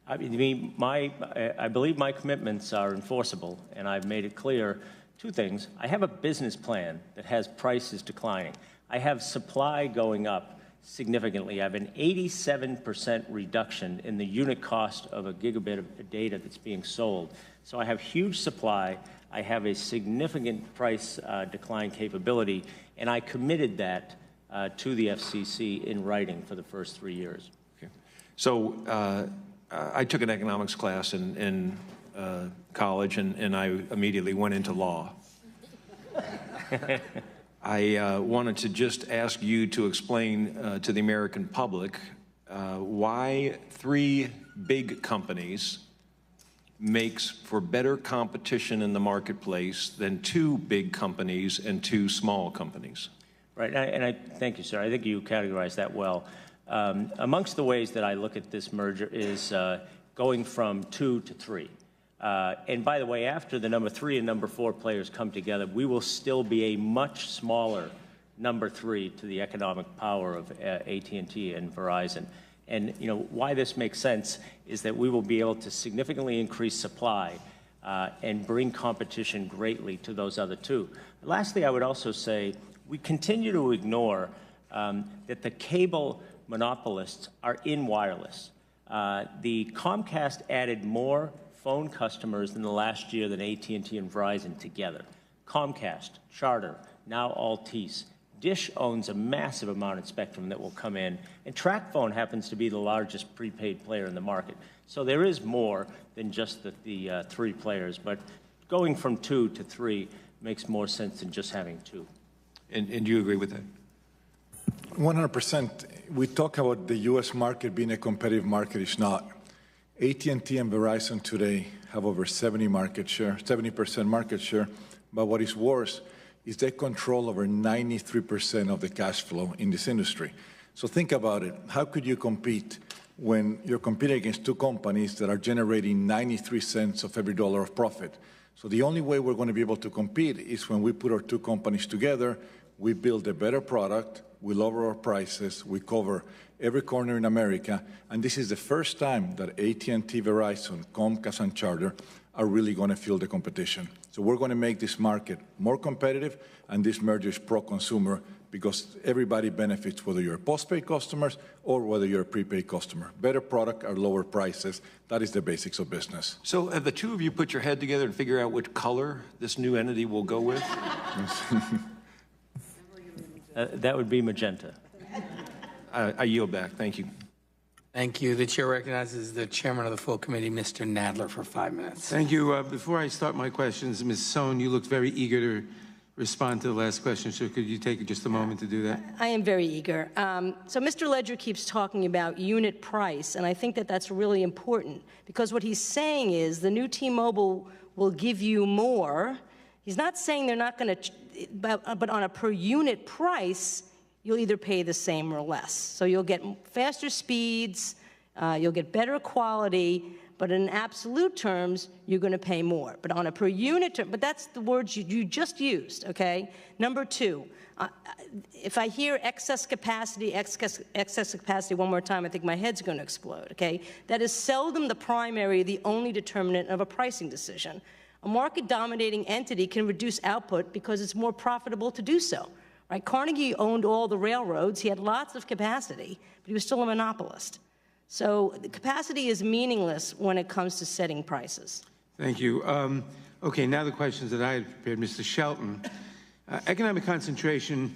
I believe my commitments are enforceable, and I've made it clear two things. I have a business plan that has prices declining. I have supply going up significantly. I have an 87% reduction in the unit cost of a gigabit of data that's being sold. So I have huge supply. I have a significant price decline capability, and I committed that to the FCC in writing for the first 3 years. Okay. So I took an economics class in college, and I immediately went into law. I wanted to just ask you to explain to the American public why 3 big companies makes for better competition in the marketplace than 2 big companies and 2 small companies. Right, and I thank you, sir. I think you categorized that well. Amongst the ways that I look at this merger is going from 2 to 3. And by the way, after the number 3 and number 4 players come together, we will still be a much smaller number 3 to the economic power of AT&T and Verizon. And you know why this makes sense is that we will be able to significantly increase supply and bring competition greatly to those other 2. Lastly, I would also say we continue to ignore that the cable monopolists are in wireless. The Comcast added more phone customers in the last year than AT&T and Verizon together. Comcast, Charter, now Altice. Dish owns a massive amount of spectrum that will come in, and TracFone happens to be the largest prepaid player in the market. So there is more than just the 3 players, but going from 2 to 3 makes more sense than just having 2. And do you agree with that? 100%. We talk about the U.S. market being a competitive market. It's not. AT&T and Verizon today have over 70% market share, but what is worse is they control over 93% of the cash flow in this industry. So think about it. How could you compete when you're competing against 2 companies that are generating 93 cents of every dollar of profit? So the only way we're going to be able to compete is when we put our 2 companies together, we build a better product, we lower our prices, we cover every corner in America, and this is the first time that AT&T, Verizon, Comcast, and Charter are really going to feel the competition. So we're going to make this market more competitive, and this merger is pro-consumer because everybody benefits, whether you're a postpaid customer or whether you're a prepaid customer. Better product at lower prices. That is the basics of business. So have the 2 of you put your head together and figure out which color this new entity will go with? That would be magenta. I yield back. Thank you. Thank you. The chair recognizes the chairman of the full committee, Mr. Nadler, for 5 minutes. Thank you. Before I start my questions, Ms. Sohn, you looked very eager to respond to the last question, so could you take just a moment to do that? I am very eager. So Mr. Ledger keeps talking about unit price, and I think that that's really important because what he's saying is the new T-Mobile will give you more. He's not saying they're not going to, but on a per unit price, you'll either pay the same or less. So you'll get faster speeds, you'll get better quality, but in absolute terms, you're going to pay more. But on a per unit term, but that's the words you just used, okay? Number 2, if I hear excess capacity one more time, I think my head's going to explode, okay? That is seldom the primary, the only determinant of a pricing decision. A market-dominating entity can reduce output because it's more profitable to do so. Right? Carnegie owned all the railroads. He had lots of capacity, but he was still a monopolist. So the capacity is meaningless when it comes to setting prices. Thank you. Okay, now the questions that I had prepared. Mr. Shelton, economic concentration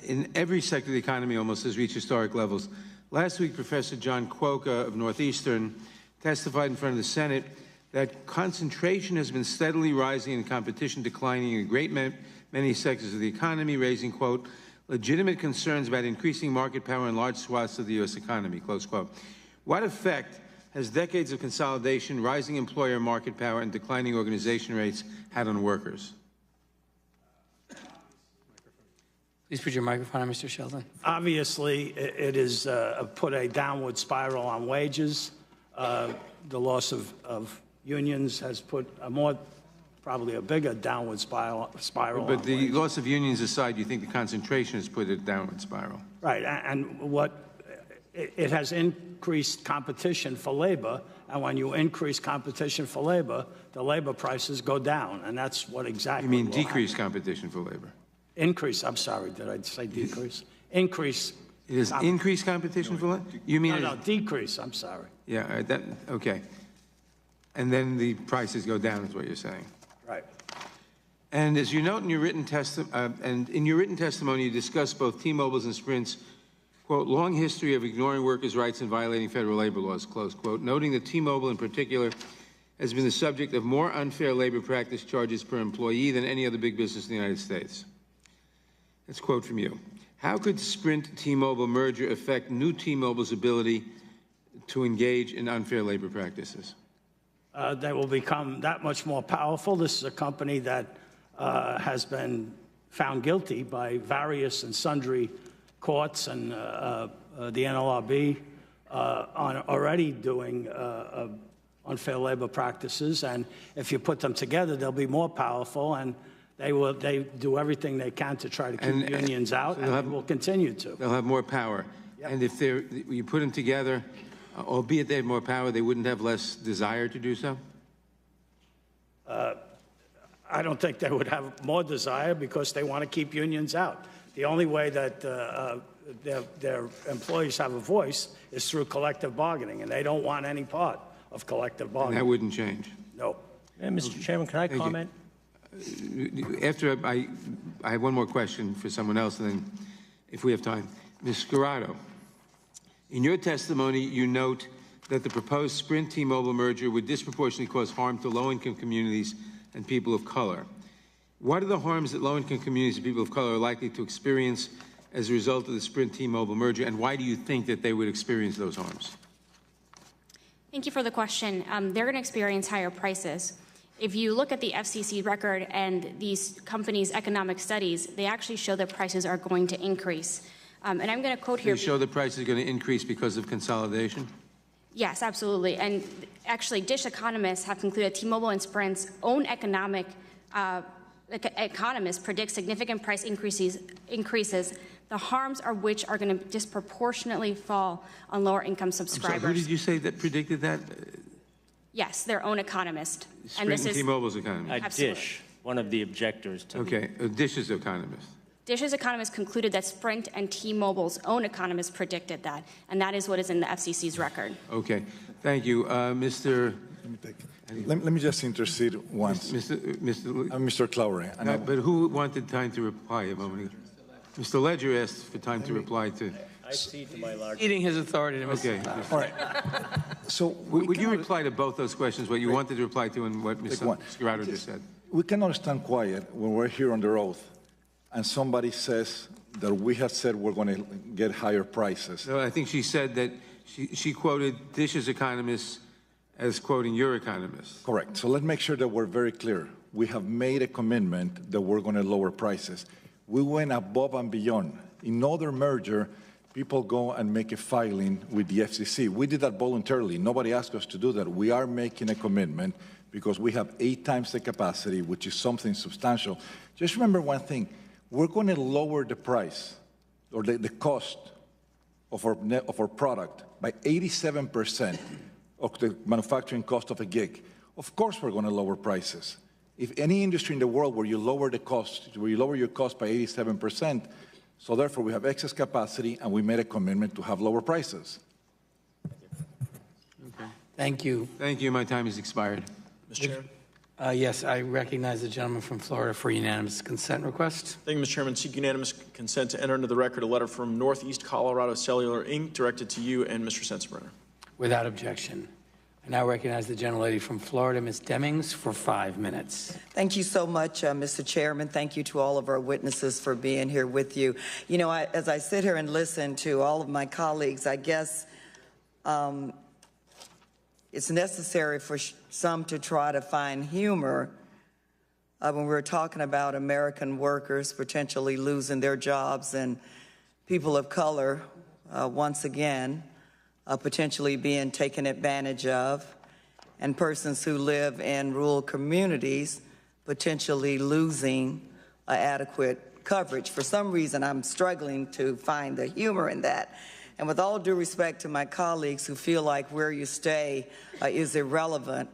in every sector of the economy almost has reached historic levels. Last week, Professor John Quokka of Northeastern testified in front of the Senate that concentration has been steadily rising and competition declining in a great many sectors of the economy, raising, quote, legitimate concerns about increasing market power in large swaths of the U.S. economy, close quote. What effect has decades of consolidation, rising employer market power, and declining organization rates had on workers? Please put your microphone on, Mr. Shelton. Obviously, it has put a downward spiral on wages. The loss of unions has put more probably a bigger downward spiral. But the loss of unions aside, you think the concentration has put a downward spiral? Right, and it has increased competition for labor, and when you increase competition for labor, the labor prices go down, and that's what exactly. You mean decrease competition for labor? Increase, I'm sorry, did I say decrease? Increase. It is increased competition for labor? You mean No, decrease, I'm sorry. Yeah, okay. And then the prices go down is what you're saying? Right. And as you note in your written testimony, you discuss both T-Mobile's and Sprint's, quote, long history of ignoring workers' rights and violating federal labor laws, close quote, noting that T-Mobile in particular has been the subject of more unfair labor practice charges per employee than any other big business in the United States. That's a quote from you. How could Sprint-T-Mobile merger affect new T-Mobile's ability to engage in unfair labor practices? They will become that much more powerful. This is a company that has been found guilty by various and sundry courts and the NLRB on already doing unfair labor practices. And if you put them together, they'll be more powerful, and they do everything they can to try to keep unions out, and they will continue to. They'll have more power. Yep. And if you put them together, albeit they have more power, they wouldn't have less desire to do so? I don't think they would have more desire because they want to keep unions out. The only way that their employees have a voice is through collective bargaining, and they don't want any part of collective bargaining. And that wouldn't change? No. Mr. Chairman, can I comment? After I have one more question for someone else, and then if we have time. Ms. Scarrato, in your testimony, you note that the proposed Sprint-T-Mobile merger would disproportionately cause harm to low-income communities and people of color. What are the harms that low-income communities and people of color are likely to experience as a result of the Sprint-T-Mobile merger, and why do you think that they would experience those harms? Thank you for the question. They're going to experience higher prices. If you look at the FCC record and these companies' economic studies, they actually show that prices are going to increase. And I'm going to quote here. They show the price is going to increase because of consolidation? Yes, absolutely. And actually, Dish economists have concluded T-Mobile and Sprint's own economists predict significant price increases, the harms of which are going to disproportionately fall on lower income subscribers. Sorry, who did you say that predicted that? Yes, their own economist. Sprint and T-Mobile's economist. Dish, one of the objectors to Dish's economist. Dish's economists concluded that Sprint and T-Mobile's own economists predicted that, and that is what is in the FCC's record. Okay, thank you. Mr. Let me just intercede once. Mr. Clowry. But who wanted time to reply a moment ago? Mr. Ledger asked for time to reply to. I cede to my large. Ceding his authority to Mr. All right. So would you reply to both those questions, what you wanted to reply to and what Ms. Scarrato just said? We cannot stand quiet when we're here on the oath and somebody says that we have said we're going to get higher prices. No, I think she said that she quoted Dish's economists as quoting your economists. Correct. So let's make sure that we're very clear. We have made a commitment that we're going to lower prices. We went above and beyond. In other merger, people go and make a filing with the FCC. We did that voluntarily. Nobody asked us to do that. We are making a commitment because we have 8 times the capacity, which is something substantial. Just remember one thing. We're going to lower the price or the cost of our product by 87% of the manufacturing cost of a gig. Of course we're going to lower prices. If any industry in the world where you lower the cost, where you lower your cost by 87%, so therefore we have excess capacity and we made a commitment to have lower prices. Okay. Thank you. Thank you. My time has expired. Mr. Chairman? Yes, I recognize the gentleman from Florida for a unanimous consent request. Thank you, Mr. Chairman. Seek unanimous consent to enter into the record a letter from Northeast Colorado Cellular, Inc., directed to you and Mr. Sensenbrenner. Without objection. I now recognize the gentlelady from Florida, Ms. Demings, for 5 minutes. Thank you so much, Mr. Chairman. Thank you to all of our witnesses for being here with you. You know, as I sit here and listen to all of my colleagues, I guess it's necessary for some to try to find humor when we're talking about American workers potentially losing their jobs and people of color, once again, potentially being taken advantage of, and persons who live in rural communities potentially losing adequate coverage. For some reason, I'm struggling to find the humor in that. And with all due respect to my colleagues who feel like where you stay is irrelevant,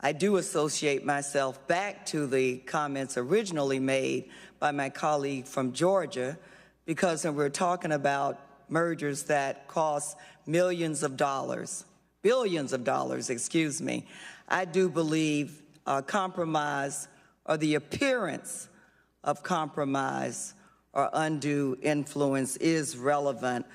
I do associate myself back to the comments originally made by my colleague from Georgia, because when we're talking about mergers that cost millions of dollars, billions of dollars, excuse me, I do believe compromise or the appearance of compromise or undue influence is relevant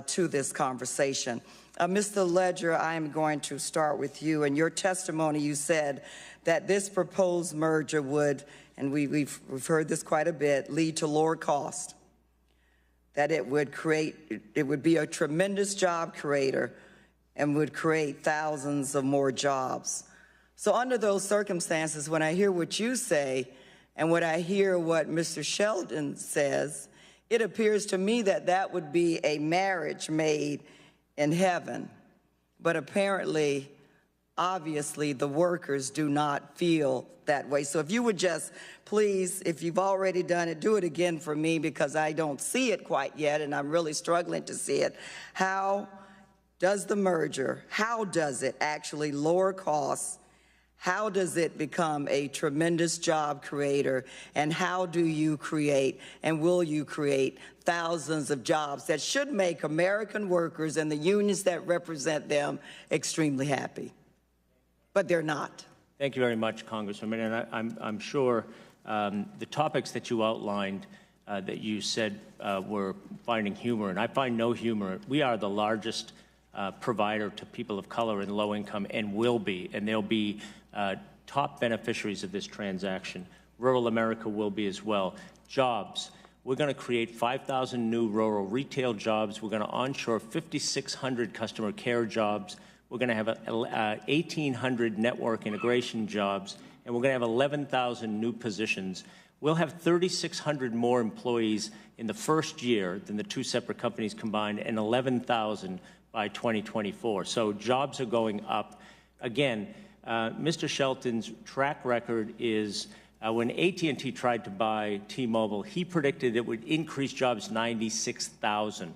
to this conversation. Mr. Ledger, I am going to start with you. In your testimony, you said that this proposed merger would, and we've heard this quite a bit, lead to lower cost, that it would be a tremendous job creator and would create thousands of more jobs. So under those circumstances, when I hear what you say and when I hear what Mr. Sheldon says, it appears to me that that would be a marriage made in heaven. But apparently, obviously, the workers do not feel that way. So if you would just, please, if you've already done it, do it again for me, because I don't see it quite yet, and I'm really struggling to see it. How does the merger, how does it actually lower costs? How does it become a tremendous job creator? And how do you create and will you create thousands of jobs that should make American workers and the unions that represent them extremely happy? But they're not. Thank you very much, Congresswoman. And I'm sure the topics that you outlined that you said were finding humor, and I find no humor. We are the largest provider to people of color and low income, and will be, and they'll be top beneficiaries of this transaction. Rural America will be as well. Jobs. We're going to create 5,000 new rural retail jobs. We're going to onshore 5,600 customer care jobs. We're going to have 1,800 network integration jobs, and we're going to have 11,000 new positions. We'll have 3,600 more employees in the first year than the two separate companies combined, and 11,000 by 2024. So jobs are going up. Again, Mr. Shelton's track record is when AT&T tried to buy T-Mobile, he predicted it would increase jobs 96,000.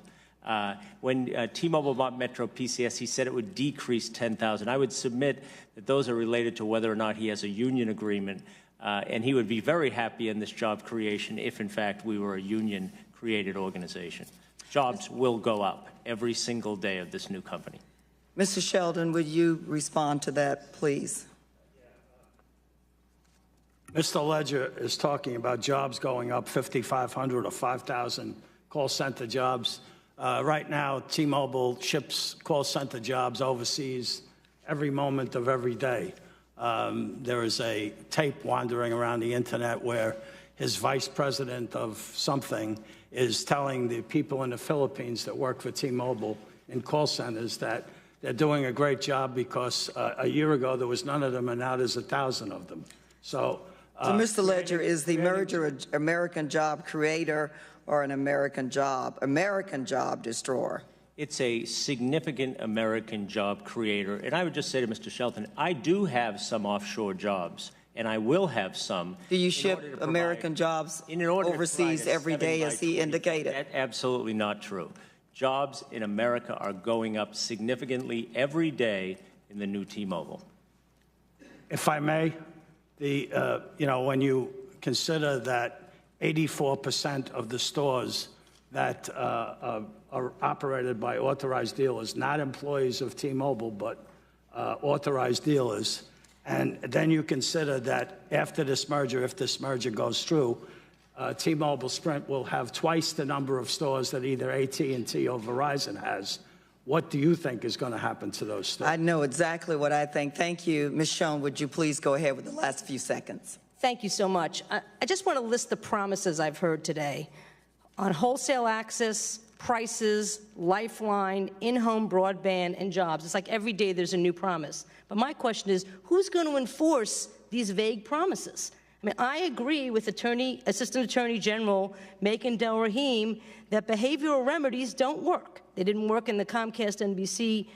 When T-Mobile bought Metro PCS, he said it would decrease 10,000. I would submit that those are related to whether or not he has a union agreement, and he would be very happy in this job creation if, in fact, we were a union-created organization. Jobs will go up every single day of this new company. Mr. Sheldon, would you respond to that, please? Mr. Ledger is talking about jobs going up 5,500 or 5,000 call center jobs. Right now, T-Mobile ships call center jobs overseas every moment of every day. There is a tape wandering around the internet where his vice president of something is telling the people in the Philippines that work for T-Mobile in call centers that they're doing a great job because a year ago there was none of them, and now there's 1,000 of them. So Mr. Ledger, is the merger an American job creator or an American job destroyer? It's a significant American job creator. And I would just say to Mr. Shelton, I do have some offshore jobs, and I will have some. Do you ship American jobs overseas every day, as he indicated? That's absolutely not true. Jobs in America are going up significantly every day in the new T-Mobile. If I may, when you consider that 84% of the stores that are operated by authorized dealers, not employees of T-Mobile, but authorized dealers, and then you consider that after this merger, if this merger goes through, T-Mobile Sprint will have twice the number of stores that either AT&T or Verizon has. What do you think is going to happen to those stores? I know exactly what I think. Thank you. Ms. Schoen, would you please go ahead with the last few seconds? Thank you so much. I just want to list the promises I've heard today on wholesale access, prices, Lifeline, in-home broadband, and jobs. It's like every day there's a new promise. But my question is, who's going to enforce these vague promises? I mean, I agree with Assistant Attorney General Macon Del Rahim that behavioral remedies don't work. They didn't work in the Comcast-NBC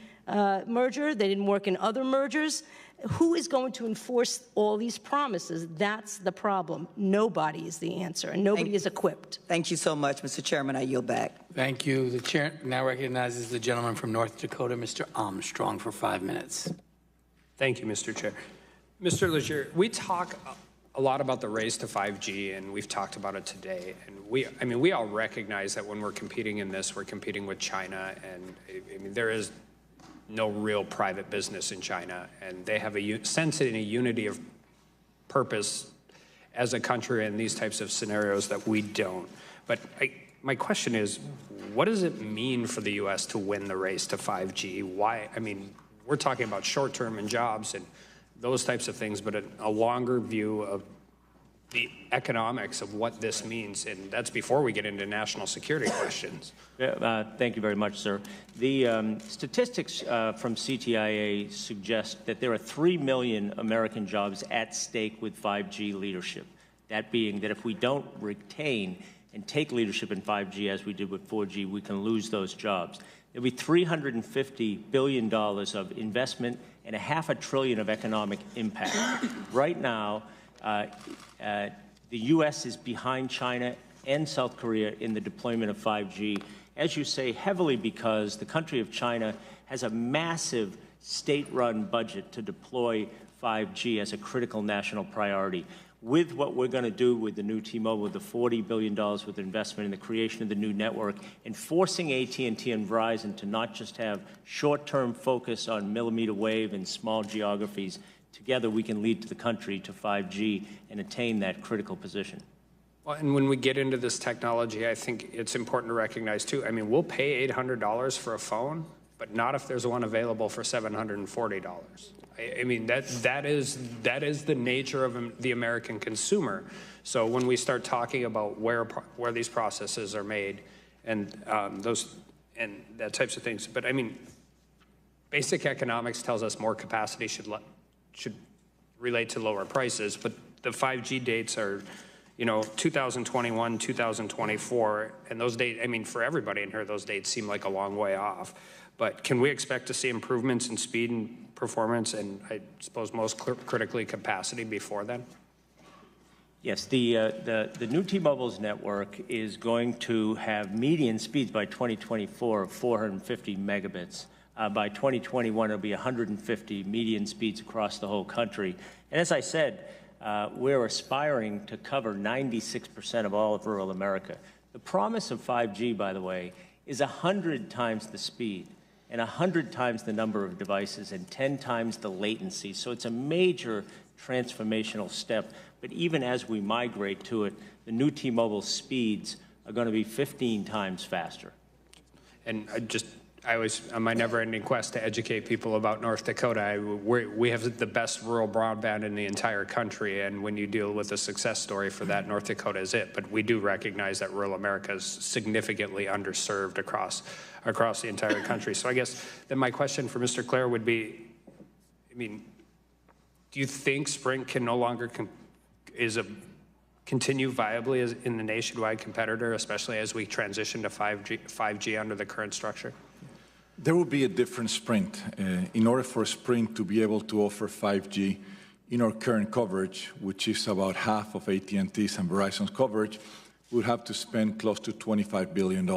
merger. They didn't work in other mergers. Who is going to enforce all these promises? That's the problem. Nobody is the answer, and nobody is equipped. Thank you so much, Mr. Chairman. I yield back. Thank you. The chair now recognizes the gentleman from North Dakota, Mr. Armstrong, for 5 minutes. Thank you, Mr. Chair. Mr. Leger, we talk a lot about the race to 5G, and we've talked about it today. And we all recognize that when we're competing in this, we're competing with China, and there is no real private business in China, and they have a sense and a unity of purpose as a country in these types of scenarios that we don't. But my question is, what does it mean for the U.S. to win the race to 5G? Why? We're talking about short-term and jobs and those types of things, but a longer view of the economics of what this means, and that's before we get into national security questions. Thank you very much, sir. The statistics from CTIA suggest that there are 3 million American jobs at stake with 5G leadership. That being that if we don't retain and take leadership in 5G as we did with 4G, we can lose those jobs. There'll be $350 billion of investment and $500 billion of economic impact. Right now, the U.S. is behind China and South Korea in the deployment of 5G, as you say, heavily because the country of China has a massive state-run budget to deploy 5G as a critical national priority. With what we're going to do with the new T-Mobile, the $40 billion with investment in the creation of the new network, and forcing AT&T and Verizon to not just have short-term focus on millimeter wave and small geographies, together we can lead to the country to 5G and attain that critical position. Well, and when we get into this technology, I think it's important to recognize, too, we'll pay $800 for a phone, but not if there's one available for $740. That is the nature of the American consumer. So when we start talking about where these processes are made and that types of things, but basic economics tells us more capacity should relate to lower prices, but the 5G dates are 2021, 2024, and those dates, for everybody in here, those dates seem like a long way off. But can we expect to see improvements in speed and performance and I suppose most critically capacity before then? Yes, the new T-Mobile's network is going to have median speeds by 2024 of 450 megabits. By 2021, it'll be 150 median speeds across the whole country. And as I said, we're aspiring to cover 96% of all of rural America. The promise of 5G, by the way, is 100 times the speed and 100 times the number of devices and 10 times the latency. So it's a major transformational step. But even as we migrate to it, the new T-Mobile speeds are going to be 15 times faster. And I always, on my never-ending quest to educate people about North Dakota, we have the best rural broadband in the entire country, and when you deal with a success story for that, North Dakota is it. But we do recognize that rural America is significantly underserved across the entire country. So I guess then my question for Mr. Clare would be, do you think Sprint can no longer continue viably as in the nationwide competitor, especially as we transition to 5G under the current structure? There will be a different Sprint. In order for Sprint to be able to offer 5G in our current coverage, which is about half of AT&T's and Verizon's coverage, we'll have to spend close to $25 billion.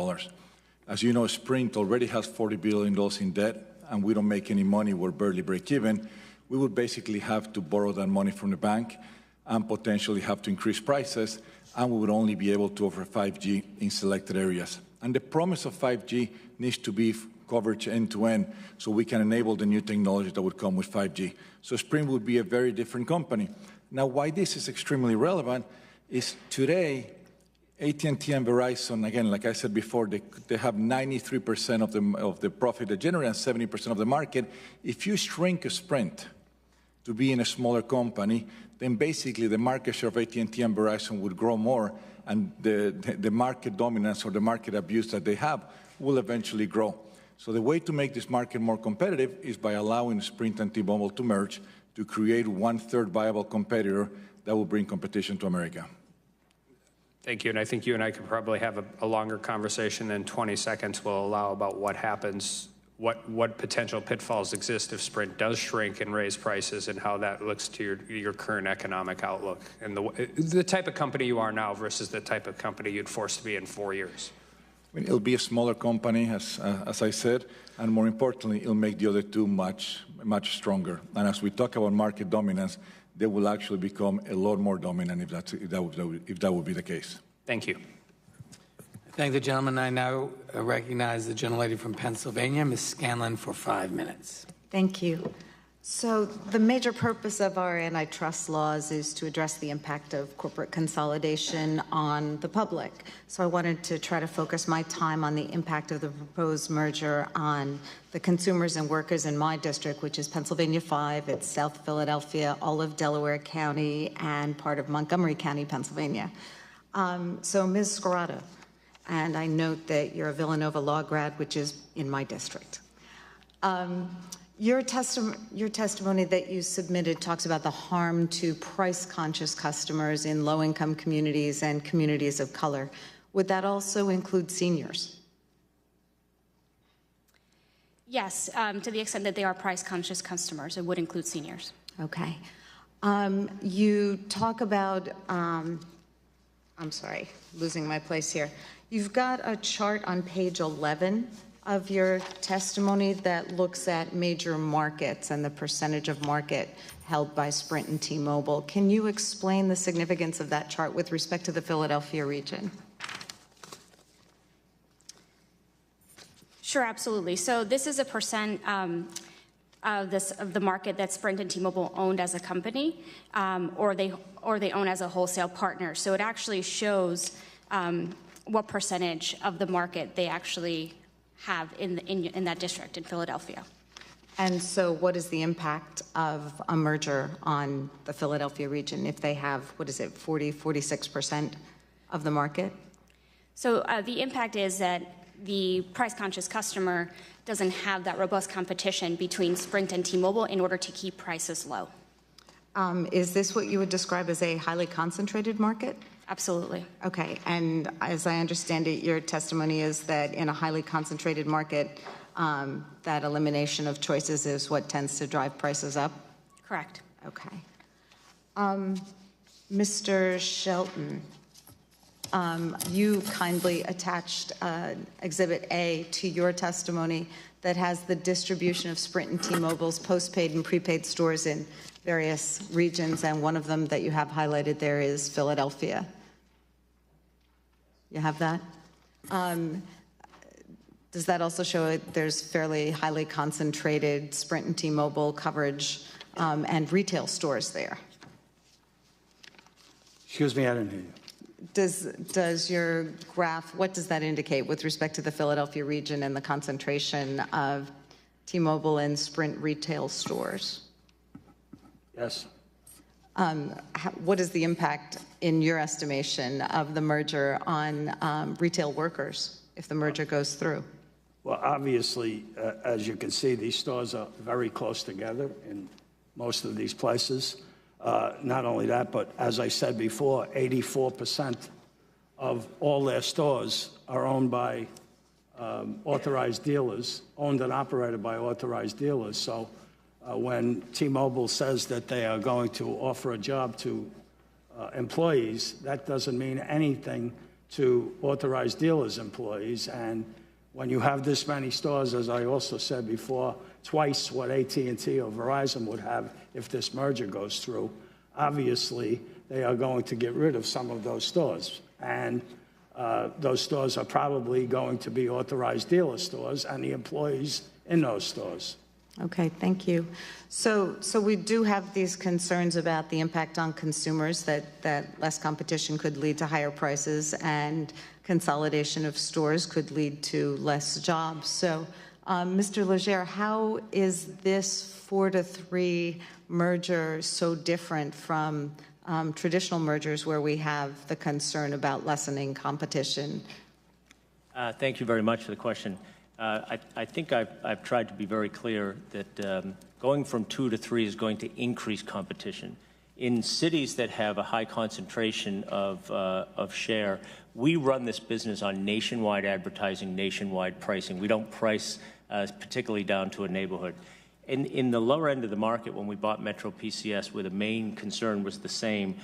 As you know, Sprint already has $40 billion in debt, and we don't make any money. We're barely break even. We would basically have to borrow that money from the bank and potentially have to increase prices, and we would only be able to offer 5G in selected areas. And the promise of 5G needs to be coverage end-to-end so we can enable the new technology that would come with 5G. So Sprint would be a very different company. Now, why this is extremely relevant is today, AT&T and Verizon, again, like I said before, they have 93% of the profit they generate and 70% of the market. If you shrink a Sprint to be in a smaller company, then basically the market share of AT&T and Verizon would grow more, and the market dominance or the market abuse that they have will eventually grow. So the way to make this market more competitive is by allowing Sprint and T-Mobile to merge to create one-third viable competitor that will bring competition to America. Thank you, and I think you and I could probably have a longer conversation than 20 seconds will allow about what happens what potential pitfalls exist if Sprint does shrink and raise prices, and how that looks to your current economic outlook and the type of company you are now versus the type of company you'd force to be in 4 years. I mean, it'll be a smaller company, as I said, and more importantly, it'll make the other two much stronger. And as we talk about market dominance, they will actually become a lot more dominant if that would be the case. Thank you. Thank the gentleman. I now recognize the gentlelady from Pennsylvania, Ms. Scanlon, for 5 minutes. Thank you. So the major purpose of our antitrust laws is to address the impact of corporate consolidation on the public. So I wanted to try to focus my time on the impact of the proposed merger on the consumers and workers in my district, which is Pennsylvania 5. It's South Philadelphia, all of Delaware County, and part of Montgomery County, Pennsylvania. So Ms. Scarrato, and I note that you're a Villanova law grad, which is in my district. Your testimony that you submitted talks about the harm to price-conscious customers in low-income communities and communities of color. Would that also include seniors? Yes, to the extent that they are price-conscious customers, it would include seniors. Okay. You talk about, I'm sorry, losing my place here. You've got a chart on page 11 of your testimony that looks at major markets and the percentage of market held by Sprint and T-Mobile. Can you explain the significance of that chart with respect to the Philadelphia region? Sure, absolutely. So this is a percent of the market that Sprint and T-Mobile owned as a company, or they own as a wholesale partner. So it actually shows what percentage of the market they actually have in that district in Philadelphia. And so what is the impact of a merger on the Philadelphia region if they have, 46% of the market? So the impact is that the price-conscious customer doesn't have that robust competition between Sprint and T-Mobile in order to keep prices low. Is this what you would describe as a highly concentrated market? Absolutely. Okay, and as I understand it, your testimony is that in a highly concentrated market, that elimination of choices is what tends to drive prices up? Correct. Okay. Mr. Shelton, you kindly attached Exhibit A to your testimony that has the distribution of Sprint and T-Mobile's postpaid and prepaid stores in various regions, and one of them that you have highlighted there is Philadelphia. You have that? Does that also show that there's fairly highly concentrated Sprint and T-Mobile coverage and retail stores there? Excuse me, I didn't hear you. Does your graph, what does that indicate with respect to the Philadelphia region and the concentration of T-Mobile and Sprint retail stores? Yes. What is the impact, in your estimation, of the merger on retail workers if the merger goes through? Well, obviously, as you can see, these stores are very close together in most of these places. Not only that, but as I said before, 84% of all their stores are owned by authorized dealers, owned and operated by authorized dealers. So when T-Mobile says that they are going to offer a job to employees, that doesn't mean anything to authorized dealers' employees. And when you have this many stores, as I also said before, twice what AT&T or Verizon would have if this merger goes through, obviously they are going to get rid of some of those stores. And those stores are probably going to be authorized dealer stores and the employees in those stores. Okay, thank you. So we do have these concerns about the impact on consumers, that less competition could lead to higher prices and consolidation of stores could lead to less jobs. So, Mr. Legere, how is this 4-3 merger so different from traditional mergers where we have the concern about lessening competition? Thank you very much for the question. I think I've tried to be very clear that going from 2 to 3 is going to increase competition. In cities that have a high concentration of share, we run this business on nationwide advertising, nationwide pricing. We don't price particularly down to a neighborhood. In the lower end of the market, when we bought Metro PCS, where the main concern was the same,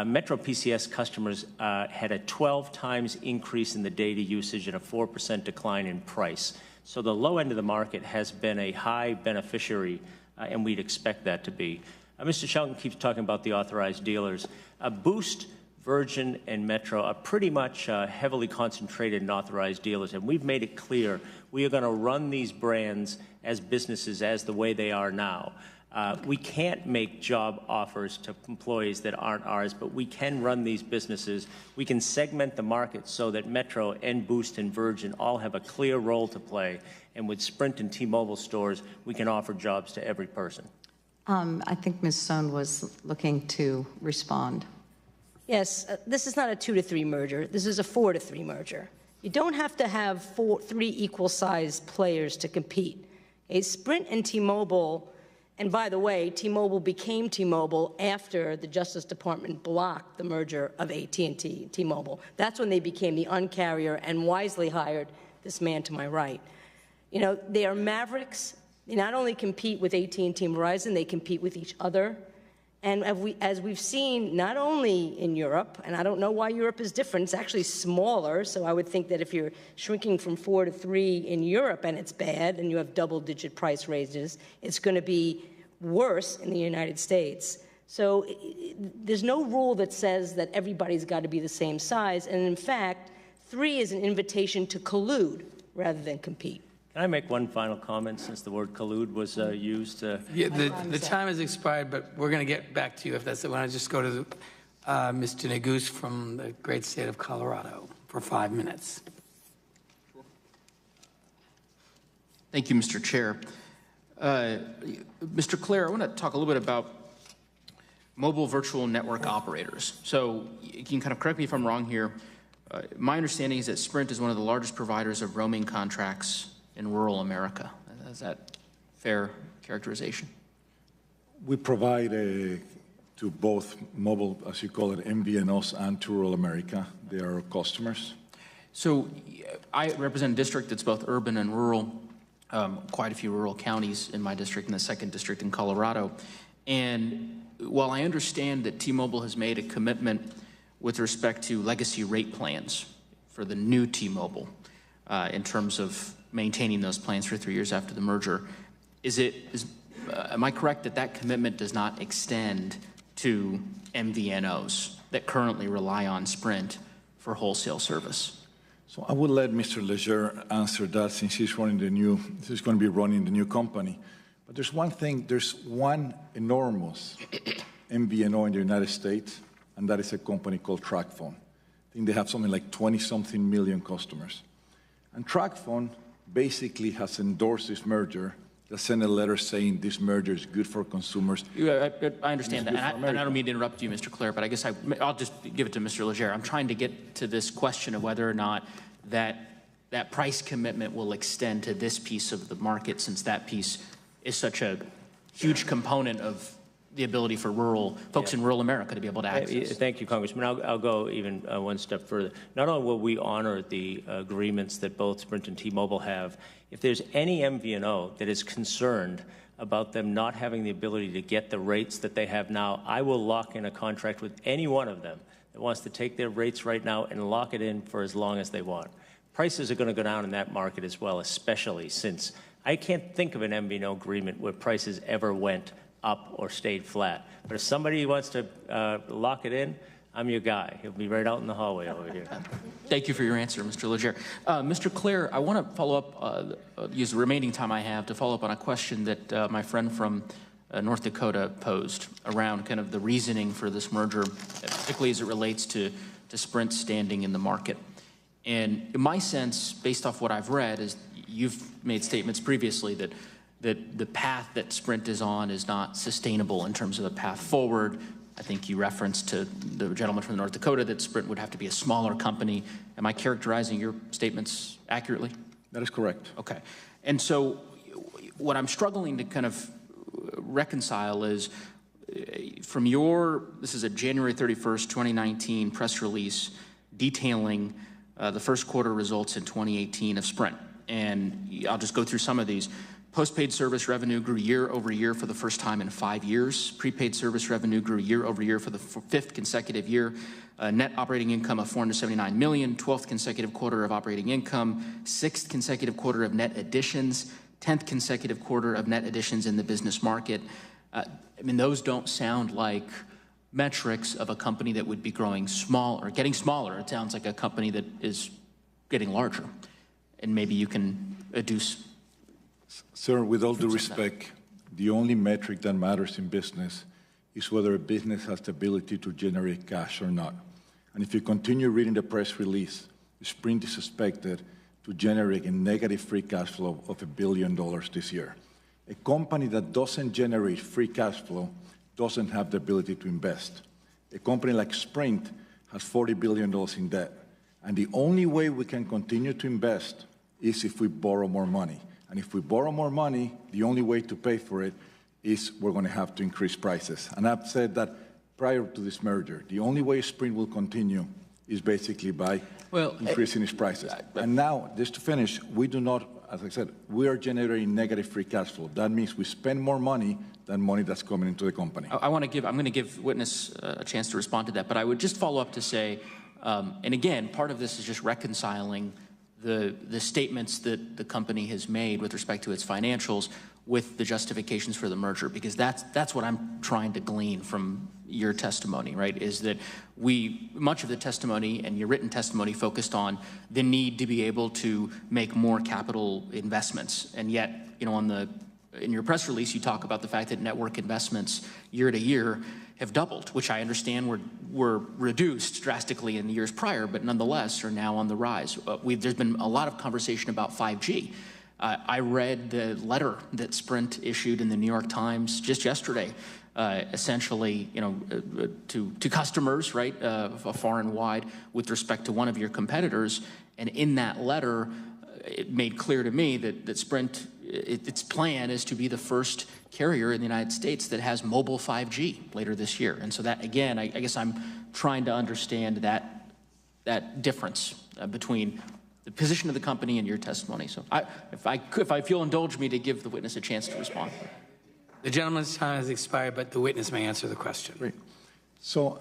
Metro PCS customers had a 12 times increase in the data usage and a 4% decline in price. So the low end of the market has been a high beneficiary, and we'd expect that to be. Mr. Shelton keeps talking about the authorized dealers. Boost, Virgin, and Metro are pretty much heavily concentrated in authorized dealers, and we've made it clear we are going to run these brands as businesses as the way they are now. We can't make job offers to employees that aren't ours, but we can run these businesses. We can segment the market so that Metro and Boost and Virgin all have a clear role to play, and with Sprint and T-Mobile stores, we can offer jobs to every person. I think Ms. Sohn was looking to respond. Yes, this is not a 2 to 3 merger. This is a 4 to 3 merger. You don't have to have 3 equal-sized players to compete. Sprint and T-Mobile, and by the way, T-Mobile became T-Mobile after the Justice Department blocked the merger of AT&T and T-Mobile. That's when they became the Un-carrier and wisely hired this man to my right. You know, they are mavericks. They not only compete with AT&T and Verizon, they compete with each other. And as we've seen, not only in Europe, and I don't know why Europe is different, it's actually smaller, so I would think that if you're shrinking from 4 to 3 in Europe and it's bad and you have double-digit price raises, it's going to be worse in the United States. So there's no rule that says that everybody's got to be the same size, and in fact, 3 is an invitation to collude rather than compete. Can I make one final comment since the word collude was used? Yeah, the time has expired, but we're going to get back to you if that's it. When I just go to Mr. Neguse from the great state of Colorado for 5 minutes. Thank you, Mr. Chair. Mr. Clare, I want to talk a little bit about mobile virtual network operators. So you can kind of correct me if I'm wrong here. My understanding is that Sprint is one of the largest providers of roaming contracts in rural America. Is that fair characterization? We provide to both mobile, as you call it, MVNOs, and to rural America. They are our customers. So I represent a district that's both urban and rural, quite a few rural counties in my district and the 2nd district in Colorado. And while I understand that T-Mobile has made a commitment with respect to legacy rate plans for the new T-Mobile in terms of maintaining those plans for 3 years after the merger, am I correct that that commitment does not extend to MVNOs that currently rely on Sprint for wholesale service? So I will let Mr. Leger answer that since he's going to be running the new company. But there's one thing, there's one enormous MVNO in the United States, and that is a company called TracFone. I think they have something like 20-something million customers. And TracFone basically has endorsed this merger. They sent a letter saying this merger is good for consumers. I understand that, and I don't mean to interrupt you, Mr. Clare, but I guess I'll just give it to Mr. Leger. I'm trying to get to this question of whether or not that price commitment will extend to this piece of the market, since that piece is such a huge component of the ability for folks in rural America to be able to access. Thank you, Congressman. I'll go even one step further. Not only will we honor the agreements that both Sprint and T-Mobile have, if there's any MVNO that is concerned about them not having the ability to get the rates that they have now, I will lock in a contract with any one of them that wants to take their rates right now and lock it in for as long as they want. Prices are going to go down in that market as well, especially since I can't think of an MVNO agreement where prices ever went up or stayed flat. But if somebody wants to lock it in, I'm your guy. He'll be right out in the hallway over here. Thank you for your answer, Mr. Leger. Mr. Clare, I want to follow up, use the remaining time I have to follow up on a question that my friend from North Dakota posed around kind of the reasoning for this merger, particularly as it relates to Sprint's standing in the market. And in my sense, based off what I've read, is you've made statements previously that the path that Sprint is on is not sustainable in terms of the path forward. I think you referenced to the gentleman from North Dakota that Sprint would have to be a smaller company. Am I characterizing your statements accurately? That is correct. Okay. And so what I'm struggling to kind of reconcile is from this is a January 31st, 2019 press release detailing the first quarter results in 2018 of Sprint. and I'll just go through some of these. Postpaid service revenue grew year over year for the first time in 5 years. Prepaid service revenue grew year over year for the fifth consecutive year. Net operating income of $479 million, 12th consecutive quarter of operating income, 6th consecutive quarter of net additions, 10th consecutive quarter of net additions in the business market. I mean, those don't sound like metrics of a company that would be growing small or getting smaller. It sounds like a company that is getting larger. And maybe you can adduce. Sir, with all due respect, the only metric that matters in business is whether a business has the ability to generate cash or not. And if you continue reading the press release, Sprint is expected to generate a negative free cash flow of $1 billion this year. A company that doesn't generate free cash flow doesn't have the ability to invest. A company like Sprint has $40 billion in debt. And the only way we can continue to invest is if we borrow more money. And if we borrow more money, the only way to pay for it is we're going to have to increase prices. And I've said that prior to this merger, the only way Sprint will continue is basically by increasing its prices. And now, just to finish, we do not, as I said, we are generating negative free cash flow. That means we spend more money than money that's coming into the company. I'm going to give witness a chance to respond to that, but I would just follow up to say, and again, part of this is just reconciling the statements that the company has made with respect to its financials with the justifications for the merger, because that's what I'm trying to glean from your testimony, right, is that much of the testimony and your written testimony focused on the need to be able to make more capital investments. And yet, you know, in your press release, you talk about the fact that network investments year to year have doubled, which I understand were reduced drastically in the years prior, but nonetheless are now on the rise. There's been a lot of conversation about 5G. I read the letter that Sprint issued in the New York Times just yesterday, essentially, you know, to customers, right, far and wide, with respect to one of your competitors. And in that letter, it made clear to me that Sprint, its plan is to be the first carrier in the United States that has mobile 5G later this year. And so that, again, I guess I'm trying to understand that difference between the position of the company and your testimony. So if you'll indulge me to give the witness a chance to respond. The gentleman's time has expired, but the witness may answer the question. Great. So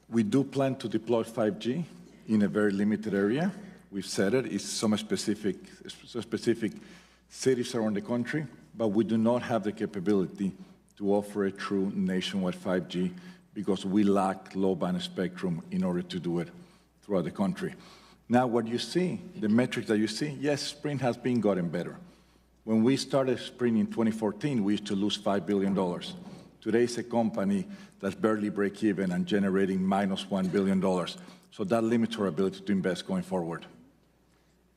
we do plan to deploy 5G in a very limited area. We've said it. It's some specific cities around the country, but we do not have the capability to offer a true nationwide 5G because we lack low-band spectrum in order to do it throughout the country. Now, what you see, the metrics that you see, yes, Sprint has been gotten better. When we started Sprint in 2014, we used to lose $5 billion. Today, it's a company that's barely break even and generating minus $1 billion. So that limits our ability to invest going forward.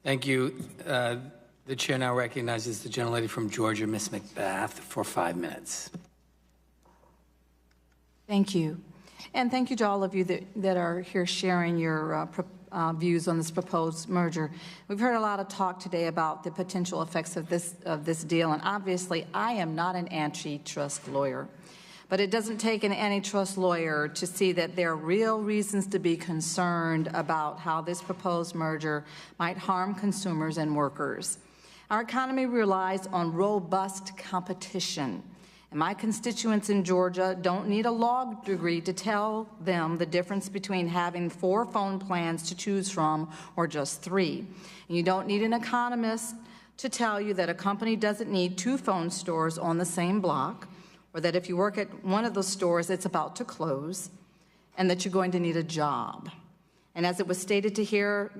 Thank you. The chair now recognizes the gentlelady from Georgia, Ms. McBath, for 5 minutes. Thank you. And thank you to all of you that are here sharing your views on this proposed merger. We've heard a lot of talk today about the potential effects of this deal, and obviously I am not an antitrust lawyer. But it doesn't take an antitrust lawyer to see that there are real reasons to be concerned about how this proposed merger might harm consumers and workers. Our economy relies on robust competition. And my constituents in Georgia don't need a law degree to tell them the difference between having 4 phone plans to choose from or just 3. And you don't need an economist to tell you that a company doesn't need 2 phone stores on the same block, or that if you work at one of those stores, it's about to close, and that you're going to need a job. And as it was stated here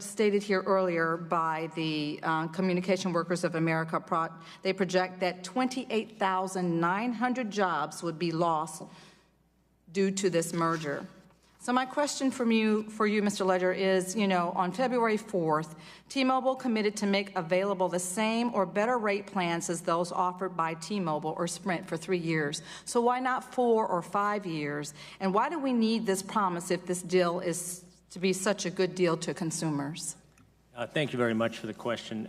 earlier by the Communication Workers of America, they project that 28,900 jobs would be lost due to this merger. So my question for you, Mr. Ledger, is, on February 4th, T-Mobile committed to make available the same or better rate plans as those offered by T-Mobile or Sprint for 3 years. So why not 4 or 5 years? And why do we need this promise if this deal is to be such a good deal to consumers? Thank you very much for the question.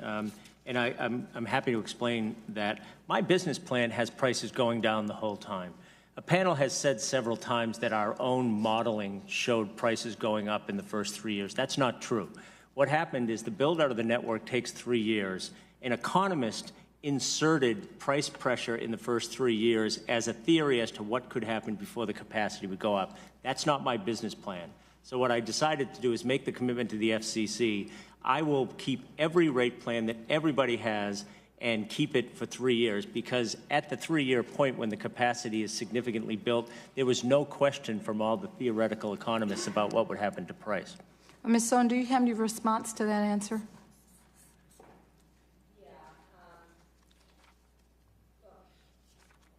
And I'm happy to explain that my business plan has prices going down the whole time. A panel has said several times that our own modeling showed prices going up in the first 3 years. That's not true. What happened is the build-out of the network takes 3 years. An economist inserted price pressure in the first 3 years as a theory as to what could happen before the capacity would go up. That's not my business plan. So what I decided to do is make the commitment to the FCC. I will keep every rate plan that everybody has and keep it for 3 years, because at the 3-year point when the capacity is significantly built, there was no question from all the theoretical economists about what would happen to price. Ms. Sohn, do you have any response to that answer?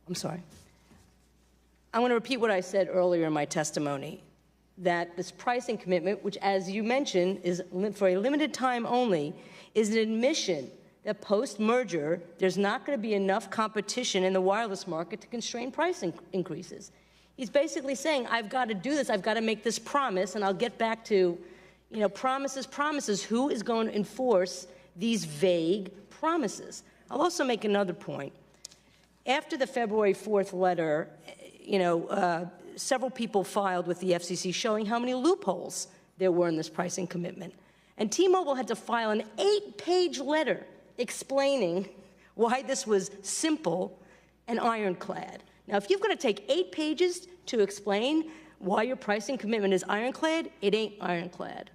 I'm sorry. I want to repeat what I said earlier in my testimony, that this pricing commitment, which, as you mentioned, is for a limited time only, is an admission that post-merger, there's not going to be enough competition in the wireless market to constrain price increases. He's basically saying, I've got to do this, I've got to make this promise, and I'll get back to, promises. Who is going to enforce these vague promises? I'll also make another point. After the February 4th letter, several people filed with the FCC showing how many loopholes there were in this pricing commitment. And T-Mobile had to file an 8-page letter explaining why this was simple and ironclad. Now, if you're going to take 8 pages to explain why your pricing commitment is ironclad, it ain't ironclad.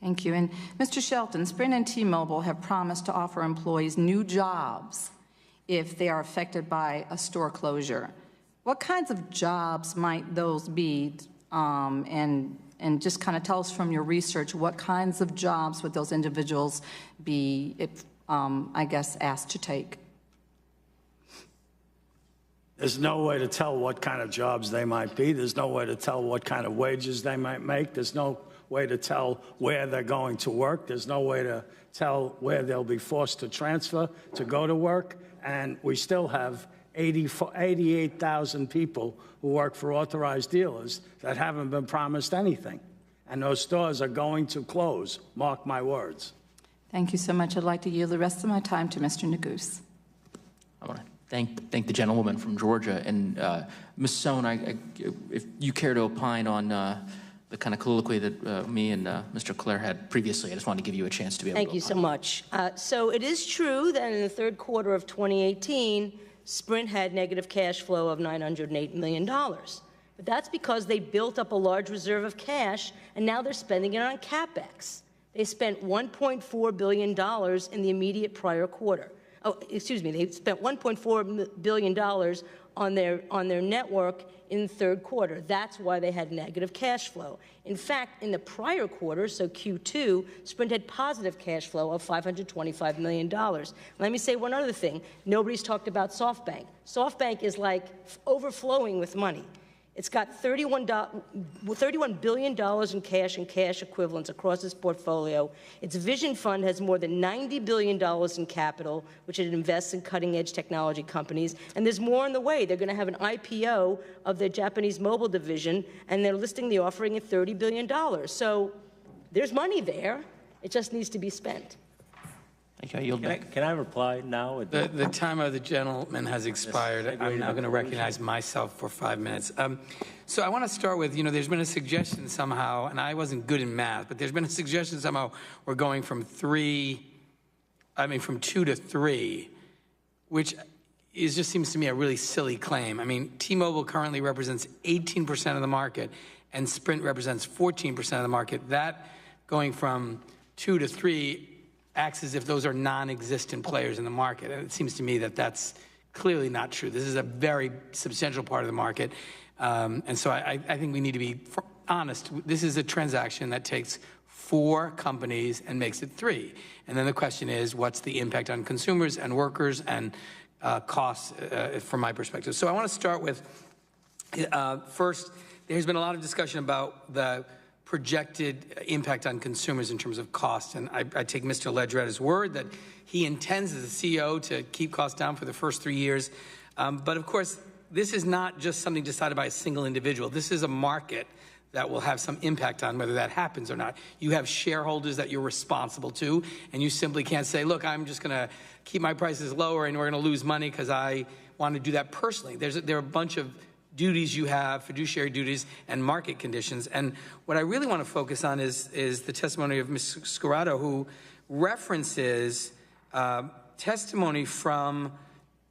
Thank you. And Mr. Shelton, Sprint and T-Mobile have promised to offer employees new jobs if they are affected by a store closure. What kinds of jobs might those be? And just kind of tell us from your research, what kinds of jobs would those individuals be, asked to take? There's no way to tell what kind of jobs they might be. There's no way to tell what kind of wages they might make. There's no way to tell where they're going to work. There's no way to tell where they'll be forced to transfer to go to work. And we still have 88,000 people who work for authorized dealers that haven't been promised anything. And those stores are going to close, mark my words. Thank you so much. I'd like to yield the rest of my time to Mr. Neguse. I want to thank the gentlewoman from Georgia. And Ms. Sohn, if you care to opine on the kind of colloquy that me and Mr. Clare had previously, I just wanted to give you a chance to be able to opine. Thank you so much. So it is true that in the third quarter of 2018, Sprint had negative cash flow of $908 million. But that's because they built up a large reserve of cash, and now they're spending it on CapEx. They spent $1.4 billion in the immediate prior quarter. They spent $1.4 billion on their network in the third quarter. That's why they had negative cash flow. In fact, in the prior quarter, so Q2, Sprint had positive cash flow of $525 million. Let me say one other thing. Nobody's talked about SoftBank. SoftBank is like overflowing with money. It's got $31 billion in cash and cash equivalents across its portfolio. Its Vision Fund has more than $90 billion in capital, which it invests in cutting-edge technology companies. And there's more on the way. They're going to have an IPO of their Japanese mobile division, and they're listing the offering at $30 billion. So there's money there. It just needs to be spent. Can I reply now? The time of the gentleman has expired. I'm now going to recognize myself for 5 minutes. So I want to start with, there's been a suggestion somehow, and I wasn't good in math, but there's been a suggestion somehow we're going from 2 to 3, which just seems to me a really silly claim. I mean, T-Mobile currently represents 18% of the market, and Sprint represents 14% of the market. That going from 2 to 3 acts as if those are non-existent players in the market. And it seems to me that that's clearly not true. This is a very substantial part of the market. And so I think we need to be honest. This is a transaction that takes 4 companies and makes it 3. And then the question is, what's the impact on consumers and workers and costs from my perspective? So I want to start with, first, there's been a lot of discussion about the projected impact on consumers in terms of cost. And I take Mr. Ledger at his word that he intends as a CEO to keep costs down for the first 3 years. But of course, this is not just something decided by a single individual. This is a market that will have some impact on whether that happens or not. You have shareholders that you're responsible to, and you simply can't say, look, I'm just going to keep my prices lower and we're going to lose money because I want to do that personally. There are a bunch of duties you have, fiduciary duties, and market conditions. And what I really want to focus on is the testimony of Ms. Scurato, who references testimony from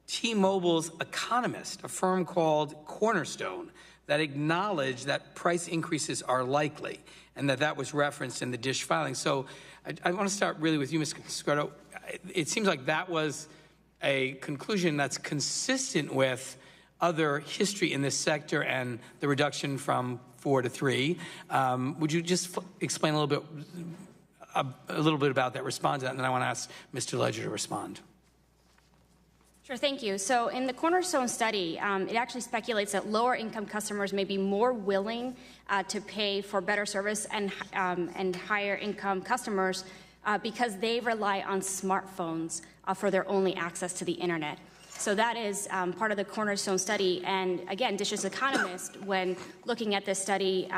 T-Mobile's economist, a firm called Cornerstone, that acknowledged that price increases are likely, and that was referenced in the DISH filing. So I want to start really with you, Ms. Scurato. It seems like that was a conclusion that's consistent with other history in this sector and the reduction from 4 to 3. Would you just explain a little bit about that, respond to that, and then I want to ask Mr. Ledger to respond. Sure, thank you. So in the Cornerstone study, it actually speculates that lower income customers may be more willing to pay for better service and higher income customers because they rely on smartphones for their only access to the internet. So that is part of the Cornerstone study. And again, DISH's economist, when looking at this study,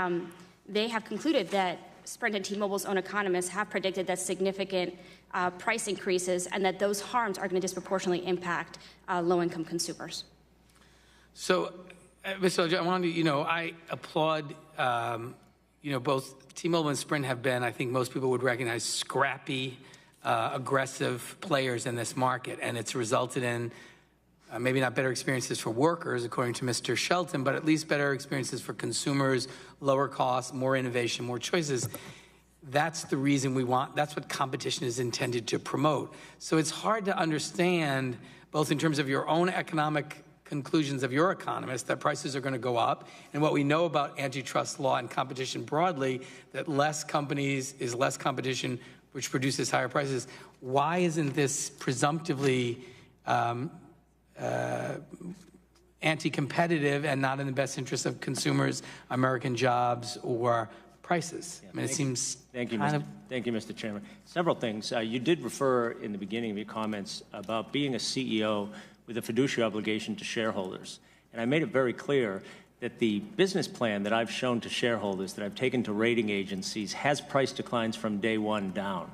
they have concluded that Sprint and T-Mobile's own economists have predicted that significant price increases and that those harms are going to disproportionately impact low-income consumers. So, Mr. Ledger, I wanted to, I applaud, both T-Mobile and Sprint have been, I think most people would recognize, scrappy, aggressive players in this market, and it's resulted in maybe not better experiences for workers, according to Mr. Shelton, but at least better experiences for consumers, lower costs, more innovation, more choices. That's the reason that's what competition is intended to promote. So it's hard to understand, both in terms of your own economic conclusions of your economist, that prices are going to go up, and what we know about antitrust law and competition broadly, that less companies is less competition, which produces higher prices. Why isn't this presumptively anti-competitive and not in the best interest of consumers, American jobs, or prices? I mean, it seems Thank you, Mr. Chairman. Several things. You did refer in the beginning of your comments about being a CEO with a fiduciary obligation to shareholders. And I made it very clear that the business plan that I've shown to shareholders, that I've taken to rating agencies, has price declines from day one down.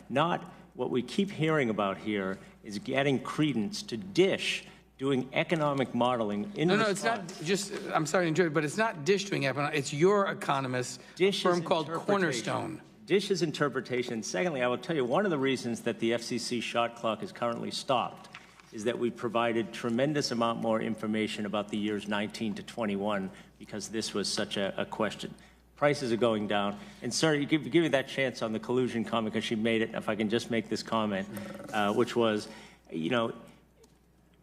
Not what we keep hearing about here is getting credence to DISH doing economic modeling in No, it's not just, I'm sorry to interrupt, but it's not DISH doing economic, it's your economist, a firm called Cornerstone. DISH's interpretation. Secondly, I will tell you, one of the reasons that the FCC shot clock is currently stopped is that we provided tremendous amount more information about the years 19 to 21 because this was such a question. Prices are going down. And sir, you give me that chance on the collusion comment because she made it. If I can just make this comment, which was,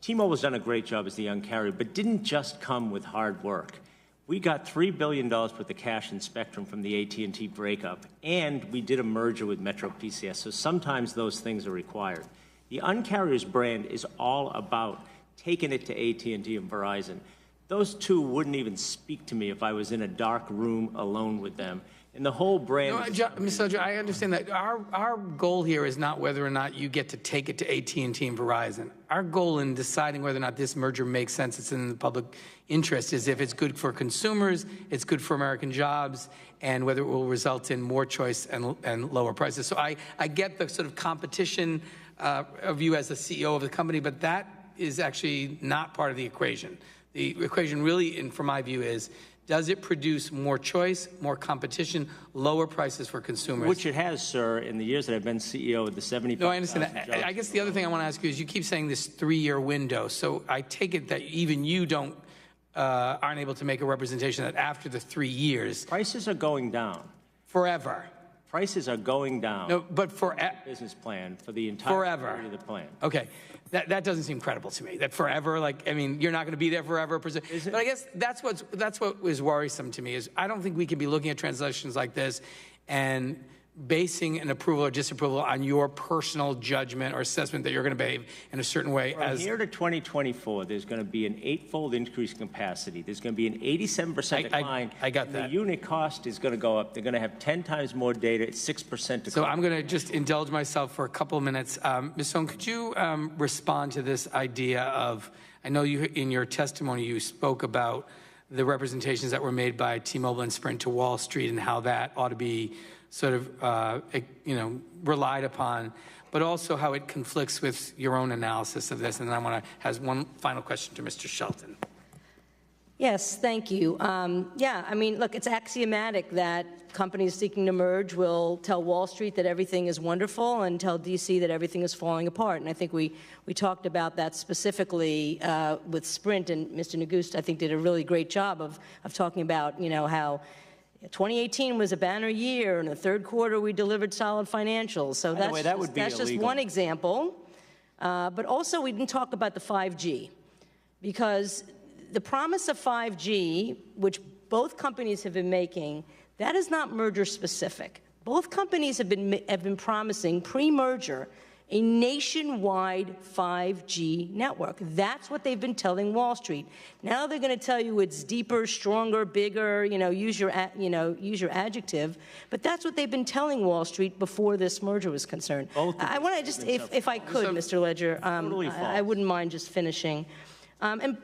T-Mobile's done a great job as the young carrier, but didn't just come with hard work. We got $3 billion worth of cash and spectrum from the AT&T breakup, and we did a merger with Metro PCS, so sometimes those things are required. The Un-carrier's brand is all about taking it to AT&T and Verizon. Those two wouldn't even speak to me if I was in a dark room alone with them. And the whole brand... No, Mr. Ledger, I understand that. Our goal here is not whether or not you get to take it to AT&T and Verizon. Our goal in deciding whether or not this merger makes sense, it's in the public interest, is if it's good for consumers, it's good for American jobs, and whether it will result in more choice and lower prices. So I get the sort of competition of you as the CEO of the company, but that is actually not part of the equation. The equation really, from my view, is does it produce more choice, more competition, lower prices for consumers? Which it has, sir, in the years that I've been CEO of the 75,000 No, I understand that. I guess the other thing I want to ask you is you keep saying this 3-year window. So I take it that even you aren't able to make a representation that after the 3 years... Prices are going down. Forever. Prices are going down. No, but for... business plan for the entire period of the plan. Okay. That doesn't seem credible to me. That forever, you're not going to be there forever. But I guess that's what was worrisome to me is I don't think we can be looking at transactions like this and basing an approval or disapproval on your personal judgment or assessment that you're going to behave in a certain way. From here to 2024, there's going to be an 8-fold increase in capacity. There's going to be an 87% decline. I got that. The unit cost is going to go up. They're going to have 10 times more data. It's 6% decline. So I'm going to just indulge myself for a couple of minutes. Ms. Stone, could you respond to this idea of, I know you in your testimony you spoke about the representations that were made by T-Mobile and Sprint to Wall Street and how that ought to be sort of, relied upon, but also how it conflicts with your own analysis of this. And then I want to have one final question to Mr. Shelton. Yes, thank you. Yeah, I mean, look, it's axiomatic that companies seeking to merge will tell Wall Street that everything is wonderful and tell D.C. that everything is falling apart. And I think we talked about that specifically with Sprint, and Mr. Nagust, I think, did a really great job of talking about, how 2018 was a banner year, and the third quarter we delivered solid financials. So that's just one example. But also we didn't talk about the 5G, because the promise of 5G, which both companies have been making, that is not merger specific. Both companies have been promising pre-merger a nationwide 5G network. That's what they've been telling Wall Street. Now they're going to tell you it's deeper, stronger, bigger, use your adjective, but that's what they've been telling Wall Street before this merger was concerned. I want to just, if I could, Mr. Ledger, I wouldn't mind just finishing. And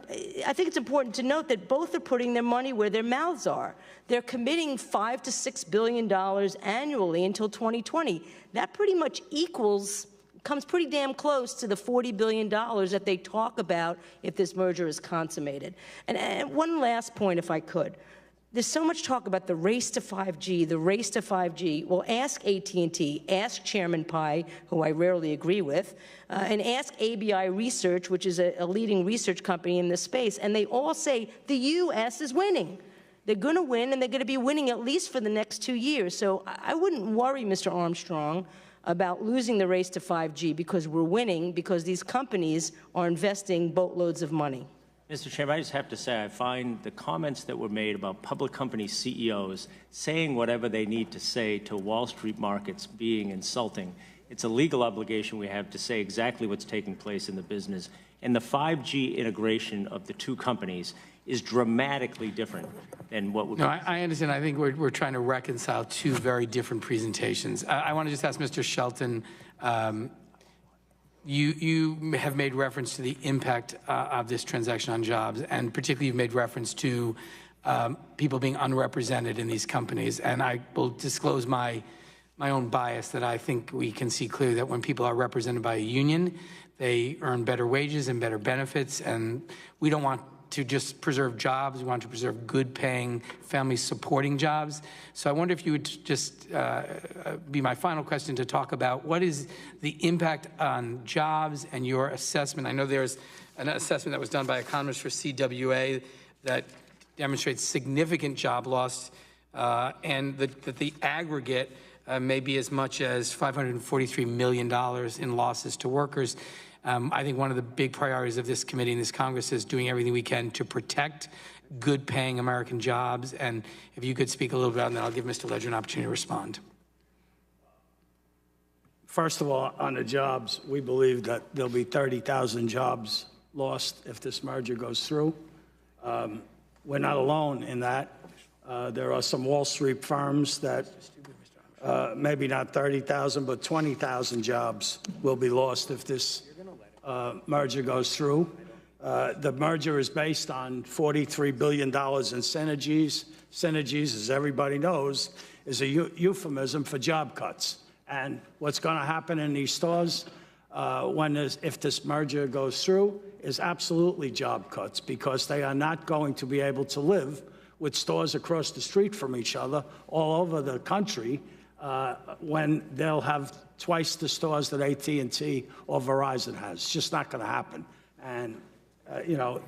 I think it's important to note that both are putting their money where their mouths are. They're committing $5 to $6 billion annually until 2020. That pretty much comes pretty damn close to the $40 billion that they talk about if this merger is consummated. And one last point, if I could. There's so much talk about the race to 5G, the race to 5G. Well, ask AT&T, ask Chairman Pai, who I rarely agree with, and ask ABI Research, which is a leading research company in this space, and they all say the U.S. is winning. They're going to win, and they're going to be winning at least for the next 2 years. So I wouldn't worry, Mr. Armstrong, about losing the race to 5G, because we're winning, because these companies are investing boatloads of money. Mr. Chairman, I just have to say I find the comments that were made about public company CEOs saying whatever they need to say to Wall Street markets being insulting. It's a legal obligation we have to say exactly what's taking place in the business. And the 5G integration of the two companies is dramatically different than what would be. No, I understand. I think we're trying to reconcile two very different presentations. I want to just ask Mr. Shelton, you have made reference to the impact of this transaction on jobs, and particularly you've made reference to people being unrepresented in these companies. And I will disclose my own bias that I think we can see clearly that when people are represented by a union, they earn better wages and better benefits, and we don't want to just preserve jobs. We want to preserve good-paying, family-supporting jobs. So I wonder if you would just be my final question to talk about what is the impact on jobs and your assessment. I know there's an assessment that was done by economists for CWA that demonstrates significant job loss and that the aggregate may be as much as $543 million in losses to workers. I think one of the big priorities of this committee and this Congress is doing everything we can to protect good-paying American jobs. And if you could speak a little bit on that, I'll give Mr. Ledger an opportunity to respond. First of all, on the jobs, we believe that there'll be 30,000 jobs lost if this merger goes through. We're not alone in that. There are some Wall Street firms that maybe not 30,000, but 20,000 jobs will be lost if this merger goes through. The merger is based on $43 billion in synergies. Synergies, as everybody knows, is a euphemism for job cuts. And what's going to happen in these stores if this merger goes through is absolutely job cuts, because they are not going to be able to live with stores across the street from each other all over the country when they'll have twice the stores that AT&T or Verizon has. It's just not going to happen. And,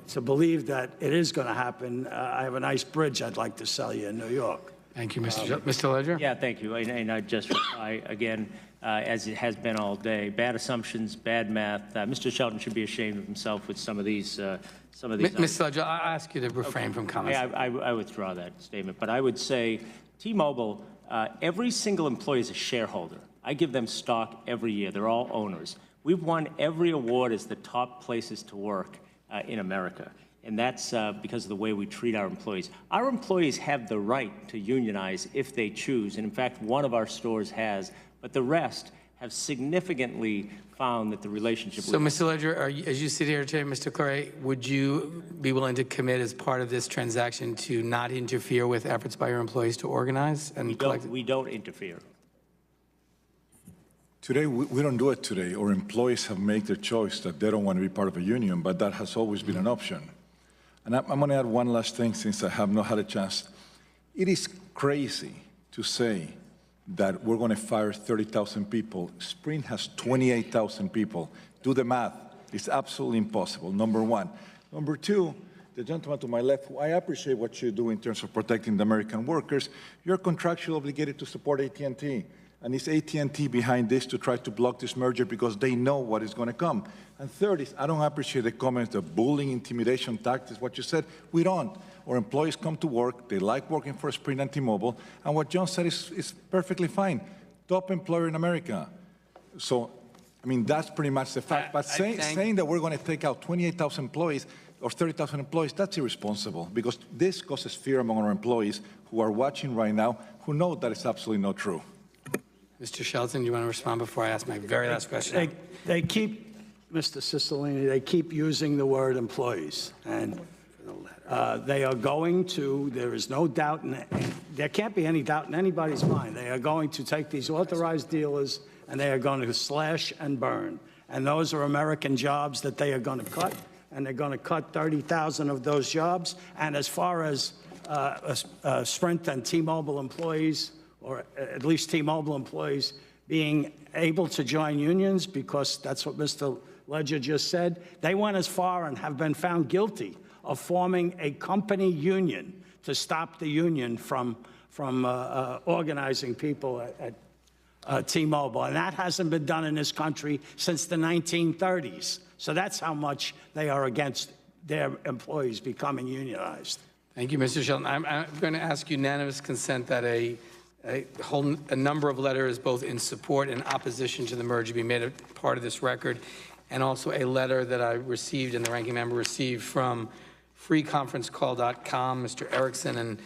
to believe that it is going to happen, I have a nice bridge I'd like to sell you in New York. Thank you, Mr. Ledger. Yeah, thank you. And I just reply again, as it has been all day, bad assumptions, bad math. Mr. Shelton should be ashamed of himself with some of these. Mr. Ledger, I ask you to refrain from comments. I withdraw that statement. But I would say T-Mobile, every single employee is a shareholder. I give them stock every year. They're all owners. We've won every award as the top places to work in America. And that's because of the way we treat our employees. Our employees have the right to unionize if they choose. And in fact, one of our stores has, but the rest have significantly found that the relationship... So, Mr. Ledger, as you sit here today, Mr. Clary, would you be willing to commit as part of this transaction to not interfere with efforts by your employees to organize and collect? We don't interfere. Today, we don't do it today. Our employees have made their choice that they don't want to be part of a union, but that has always been an option. And I'm going to add one last thing since I have not had a chance. It is crazy to say that we're going to fire 30,000 people. Sprint has 28,000 people. Do the math. It's absolutely impossible, number one. Number two, the gentleman to my left, I appreciate what you do in terms of protecting the American workers. You're contractually obligated to support AT&T. And it's AT&T behind this to try to block this merger because they know what is going to come. And third is, I don't appreciate the comments, the bullying, intimidation tactics, what you said. We don't. Our employees come to work. They like working for Sprint and T-Mobile. And what John said is perfectly fine. Top employer in America. So, I mean, that's pretty much the fact. But saying that we're going to take out 28,000 employees or 30,000 employees, that's irresponsible because this causes fear among our employees who are watching right now who know that it's absolutely not true. Mr. Shelton, do you want to respond before I ask my very last question? They keep, Mr. Cicilline, they keep using the word employees. And they are going to, there is no doubt, there can't be any doubt in anybody's mind, they are going to take these authorized dealers and they are going to slash and burn. And those are American jobs that they are going to cut, and they're going to cut 30,000 of those jobs. And as far as Sprint and T-Mobile employees, or at least T-Mobile employees being able to join unions, because that's what Mr. Ledger just said, they went as far and have been found guilty of forming a company union to stop the union from organizing people at T-Mobile. And that hasn't been done in this country since the 1930s. So that's how much they are against their employees becoming unionized. Thank you, Mr. Shelton. I'm going to ask unanimous consent that a number of letters, both in support and opposition to the merger, be made a part of this record, and also a letter that I received and the ranking member received from freeconferencecall.com, Mr. Erickson. And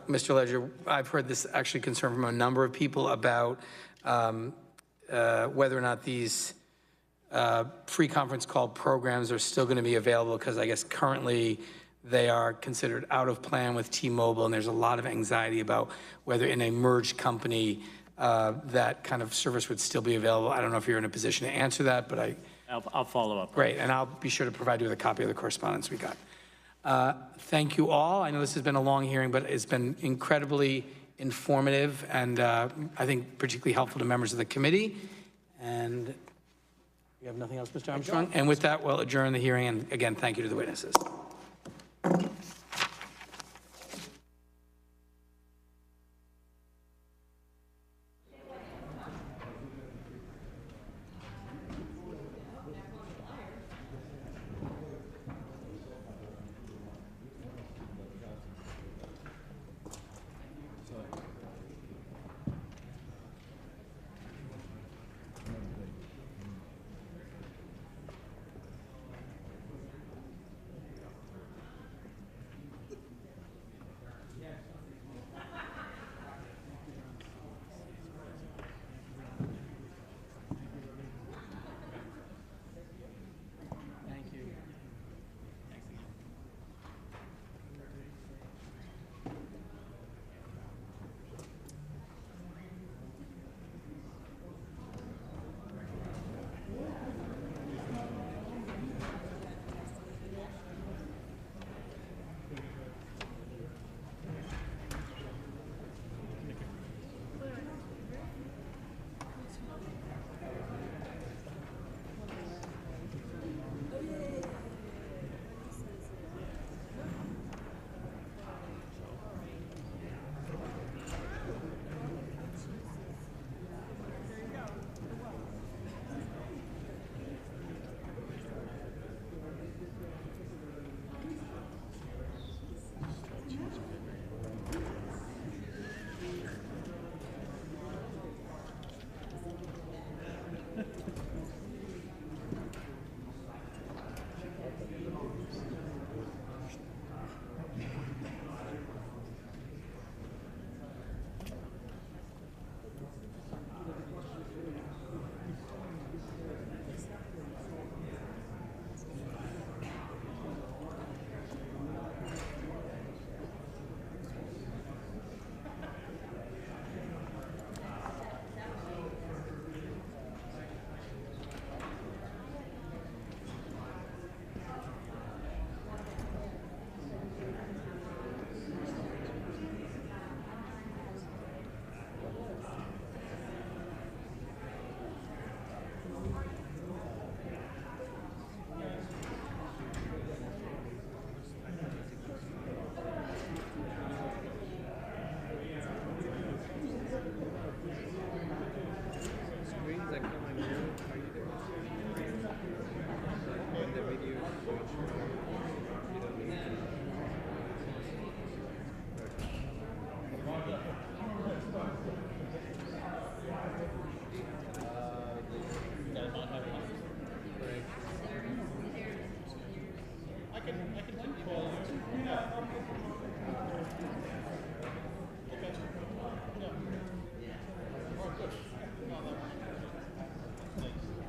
Mr. Ledger, I've heard this actually concern from a number of people about whether or not these free conference call programs are still going to be available, because I guess currently they are considered out of plan with T-Mobile, and there's a lot of anxiety about whether in a merged company that kind of service would still be available. I don't know if you're in a position to answer that, but I'll follow up. Great, and I'll be sure to provide you with a copy of the correspondence we got. Thank you all. I know this has been a long hearing, but it's been incredibly informative and I think particularly helpful to members of the committee. And you have nothing else, Mr. Armstrong? And with that, we'll adjourn the hearing, and again, thank you to the witnesses.